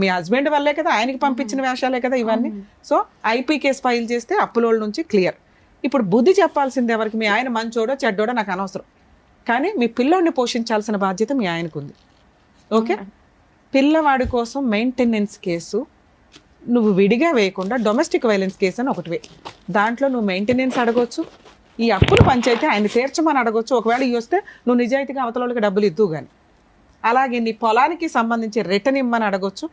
మీ హస్బెండ్ వల్లే కదా, ఆయనకి పంపించిన వేషాలే కదా ఇవన్నీ. సో ఐపీ కేసు ఫైల్ చేస్తే అప్పులోళ్ళ నుంచి క్లియర్. ఇప్పుడు బుద్ధి చెప్పాల్సింది ఎవరికి? మీ ఆయన మంచోడో చెడ్డోడో నాకు అనవసరం, కానీ మీ పిల్లోడిని పోషించాల్సిన బాధ్యత మీ ఆయనకు ఉంది. ఓకే, పిల్లవాడి కోసం మెయింటెనెన్స్ కేసు నువ్వు విడిగా వేయకుండా డొమెస్టిక్ వైలెన్స్ కేసు అని ఒకటి వే. దాంట్లో నువ్వు మెయింటెనెన్స్ అడగొచ్చు, ఈ అప్పులు పంచాయితీ ఆయన తీర్చమని అడగొచ్చు. ఒకవేళ ఇవి వస్తే నువ్వు నిజాయితీగా అవతలకి డబ్బులు ఇద్దు కానీ. అలాగే నీ పొలానికి సంబంధించి రిటర్న్ ఇమ్మని అడగొచ్చు,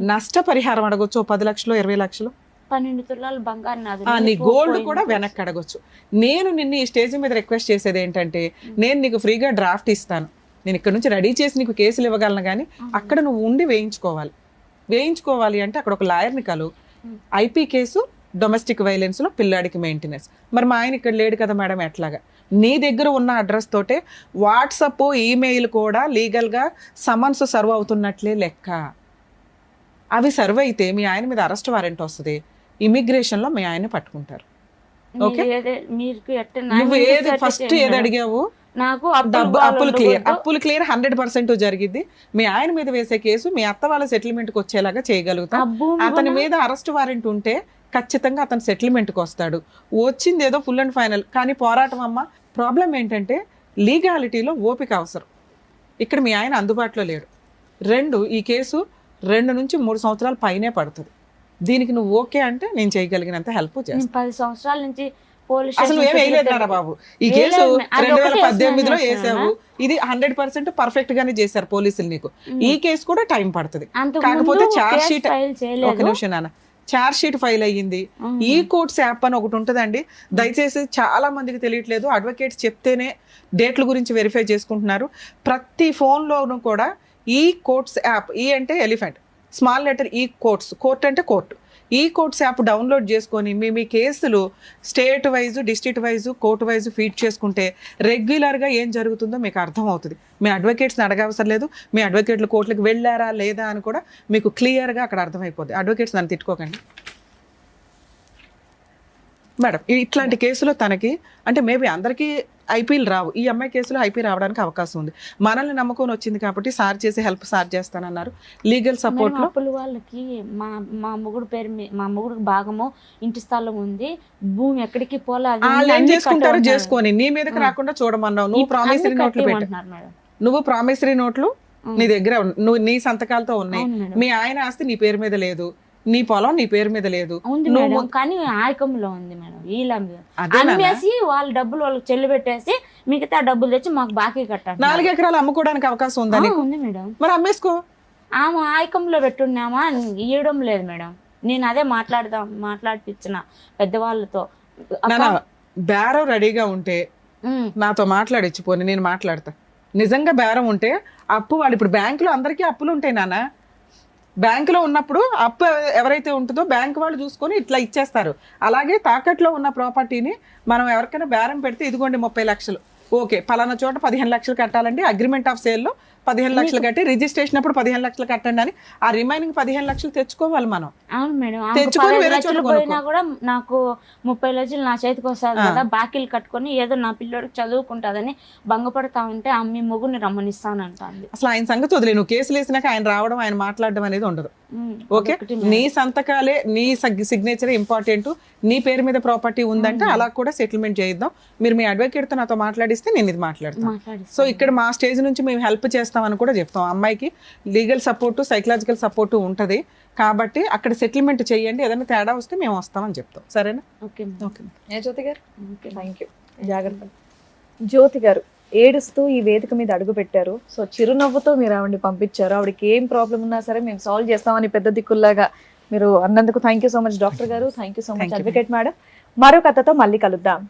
నష్టపరిహారం అడగొచ్చు, 10 లక్షలు 20 లక్షలు, 12 తులాలు బంగారు నాది. నీ గోల్డ్ కూడా వెనక్కి అడగొచ్చు. నేను నిన్ను ఈ స్టేజ్ మీద రిక్వెస్ట్ చేసేది ఏంటంటే, నేను నీకు ఫ్రీగా డ్రాఫ్ట్ ఇస్తాను, నేను ఇక్కడ నుంచి రెడీ చేసి నీకు కేసులు ఇవ్వగలను, కానీ అక్కడ నువ్వు ఉండి వేయించుకోవాలి అంటే అక్కడ ఒక లాయర్ని కలు. ఐపీ కేసు డొమెస్టిక్ వైలెన్స్ లో పిల్లాడికి మెయింటెనెన్స్. మరి మా ఆయన ఇక్కడ లేడు కదా మేడం, ఎట్లాగా? నీ దగ్గర ఉన్న అడ్రస్ తోటే వాట్సప్ ఈమెయిల్ కూడా లీగల్గా సమన్స్ సర్వ్ అవుతున్నట్లే లెక్క. అవి సర్వ్ అయితే మీ ఆయన మీద అరెస్ట్ వారెంట్ వస్తుంది, ఇమిగ్రేషన్లో మీ ఆయన్ని పట్టుకుంటారు. ఓకే, నువ్వు ఏది ఫస్ట్ ఏది అడిగావు? నాకు అప్పులు క్లియర్ 100% జరిగింది. మీ ఆయన మీద వేసే కేసు మీ అత్త వాళ్ళ సెటిల్మెంట్కి వచ్చేలాగా చేయగలుగుతాం. అతని మీద అరెస్ట్ వారెంట్ ఉంటే ఖచ్చితంగా అతను సెటిల్మెంట్కి వస్తాడు. వచ్చింది ఏదో ఫుల్ అండ్ ఫైనల్, కానీ పోరాటం అమ్మ. ప్రాబ్లం ఏంటంటే లీగాలిటీలో ఓపిక అవసరం. ఇక్కడ మీ ఆయన అందుబాటులో లేడు. 2, ఈ కేసు 2 నుంచి 3 సంవత్సరాల పైనే పడుతుంది. దీనికి నువ్వు ఓకే అంటే నేను చేయగలిగినంత హెల్ప్ చేస్తాను. 10 సంవత్సరాల నుంచి అసలు ఏం వేయలేదురా బాబు. ఈ కేసు 2018లో వేసావు, ఇది 100% పర్ఫెక్ట్ గానే చేశారు పోలీసులు నీకు. ఈ కేసు కూడా టైం పడుతుంది. కాకపోతే ఛార్జ్ షీట్, ఒక నిమిషం నాన్న, ఛార్జ్ షీట్ ఫైల్ అయ్యింది. ఈ కోర్ట్స్ యాప్ అని ఒకటి ఉంటుందండి, దయచేసి చాలా మందికి తెలియట్లేదు. అడ్వకేట్స్ చెప్తేనే డేట్ల గురించి వెరిఫై చేసుకుంటున్నారు. ప్రతి ఫోన్లోనూ కూడా ఈ కోర్ట్స్ యాప్, ఈ అంటే ఎలిఫెంట్, స్మాల్ లెటర్ ఈ కోర్ట్స్, కోర్ట్ అంటే కోర్టు, ఈ కోర్ట్స్ యాప్ డౌన్లోడ్ చేసుకొని మీ కేసులు state wise, district wise, court wise feed చేసుకుంటే రెగ్యులర్గా ఏం జరుగుతుందో మీకు అర్థమవుతుంది. మీ అడ్వకేట్స్ని అడగవసరం లేదు, మీ అడ్వకేట్లు కోర్టులకు వెళ్ళారా లేదా అని కూడా మీకు క్లియర్గా అక్కడ అర్థమైపోద్ది. అడ్వకేట్స్ నన్ను తిట్టుకోకండి మేడం. ఇట్లాంటి కేసులో తనకి అంటే మేబీ అందరికీ ఐపీలు రావు, ఈ అమ్మాయి కేసులో ఐపీ రావడానికి అవకాశం ఉంది. మనల్ని నమ్ముకొని వచ్చింది కాబట్టి సార్ చేసి హెల్ప్ సార్ చేస్తానన్నారు. లీగల్ సపోర్ట్ లో అప్పుల వాళ్ళకి మా మొగుడు పేరు మా మొగుడికి భాగము ఇంటి స్థలం ఉంది, భూమి ఎక్కడికి పోలేదు. వాళ్ళు ఏం చేసుకుంటారో చేసుకొని నీ మీదకి రాకుండా చూడమన్నావు. నువ్వు ప్రామిసరీ నోట్లు పెట్టు, నువ్వు ప్రామిసరీ నోట్లు నీ దగ్గర నువ్వు నీ సంతకాలతో ఉన్నాయి. మీ ఆయన ఆస్తి నీ పేరు మీద లేదు, నీ పొలం నీ పేరు మీద లేదు, కానీ ఆయకంలో ఉంది మేడం. వీళ్ళ అమ్మేసి వాళ్ళ డబ్బులు వాళ్ళకి చెల్లి పెట్టేసి మిగతా డబ్బులు తెచ్చి మాకు బాకీ కట్టాలి. 4 ఎకరాలు అమ్ముకోవడానికి అవకాశం ఉందా? ఉంది మేడం. మరి అమ్మేసుకో. ఆమె ఆయకంలో పెట్టున్నామా, ఇవ్వడం లేదు మేడం. నేను అదే మాట్లాడిపించిన పెద్దవాళ్ళతో. బేరం రెడీగా ఉంటే నాతో మాట్లాడిచ్చిపోని, నేను మాట్లాడతా. నిజంగా బేరం ఉంటే అప్పు వాళ్ళు ఇప్పుడు బ్యాంకులో అందరికీ అప్పులు ఉంటాయి నాన్న. బ్యాంకులో ఉన్నప్పుడు అప్పు ఎవరైతే ఉంటుందో బ్యాంకు వాళ్ళు చూసుకొని ఇట్లా ఇచ్చేస్తారు. అలాగే తాకట్లో ఉన్న ప్రాపర్టీని మనం ఎవరికైనా బేరం పెడితే ఇదిగోండి 30 లక్షలు, ఓకే పలానా చోట 15 లక్షలు కట్టాలండి, అగ్రిమెంట్ ఆఫ్ సేల్లో 15 లక్షలు కట్టి రిజిస్ట్రేషన్ అప్పుడు 15 లక్షలు కట్టండి అని ఆ రిమైనింగ్ 15 లక్షలు తెచ్చుకోవాలి మనం. అవును మేడం. తెచ్చుకొని వేరే చోట పోయినా కూడా నాకు 30 లక్షలు నా చేతికి వస్తుంది కదా, బాకీలు కట్టుకొని ఏదో నా పిల్లోడికి చదువుకుంటుందని భంగపడతా ఉంటే అమ్మి మొగుని రమ్మనిస్తానంటాను. అసలు ఆయన సంగతి వదిలే, నువ్వు కేసులు వేసినాక ఆయన రావడం ఆయన మాట్లాడడం అనేది ఉండదు. ఓకే, నీ సంతకాలే నీ సిగ్నేచరే ఇంపార్టెంట్. నీ పేరు మీద ప్రాపర్టీ ఉందంటే అలా కూడా సెటిల్మెంట్ చేయిద్దాం. మీరు మీ అడ్వకేట్తో నాతో మాట్లాడిస్తే నేను ఇది మాట్లాడతాను. సో ఇక్కడ మా స్టేజ్ నుంచి మేము హెల్ప్ చేస్తామని కూడా చెప్తాం. అమ్మాయికి లీగల్ సపోర్టు, సైకలాజికల్ సపోర్టు ఉంటుంది కాబట్టి అక్కడ సెటిల్మెంట్ చేయండి, ఏదైనా తేడా వస్తే మేము వస్తామని చెప్తాం. సరేనా? ఓకే ఓకే జ్యోతి గారు, థ్యాంక్ యూ. జాగ్రత్త. జ్యోతి గారు ఏడుస్తూ ఈ వేదిక మీద అడుగు పెట్టారు. సో చిరునవ్వుతో మీరు ఆవిడని పంపించారు. ఆవిడకి ఏం ప్రాబ్లం ఉన్నా సరే మేము సాల్వ్ చేస్తామని పెద్ద దిక్కుల్లాగా మీరు అన్నందుకు thank you so much doctor గారు. Thank you so much advocate madam. మరో కథతో మళ్ళీ కలుద్దాం.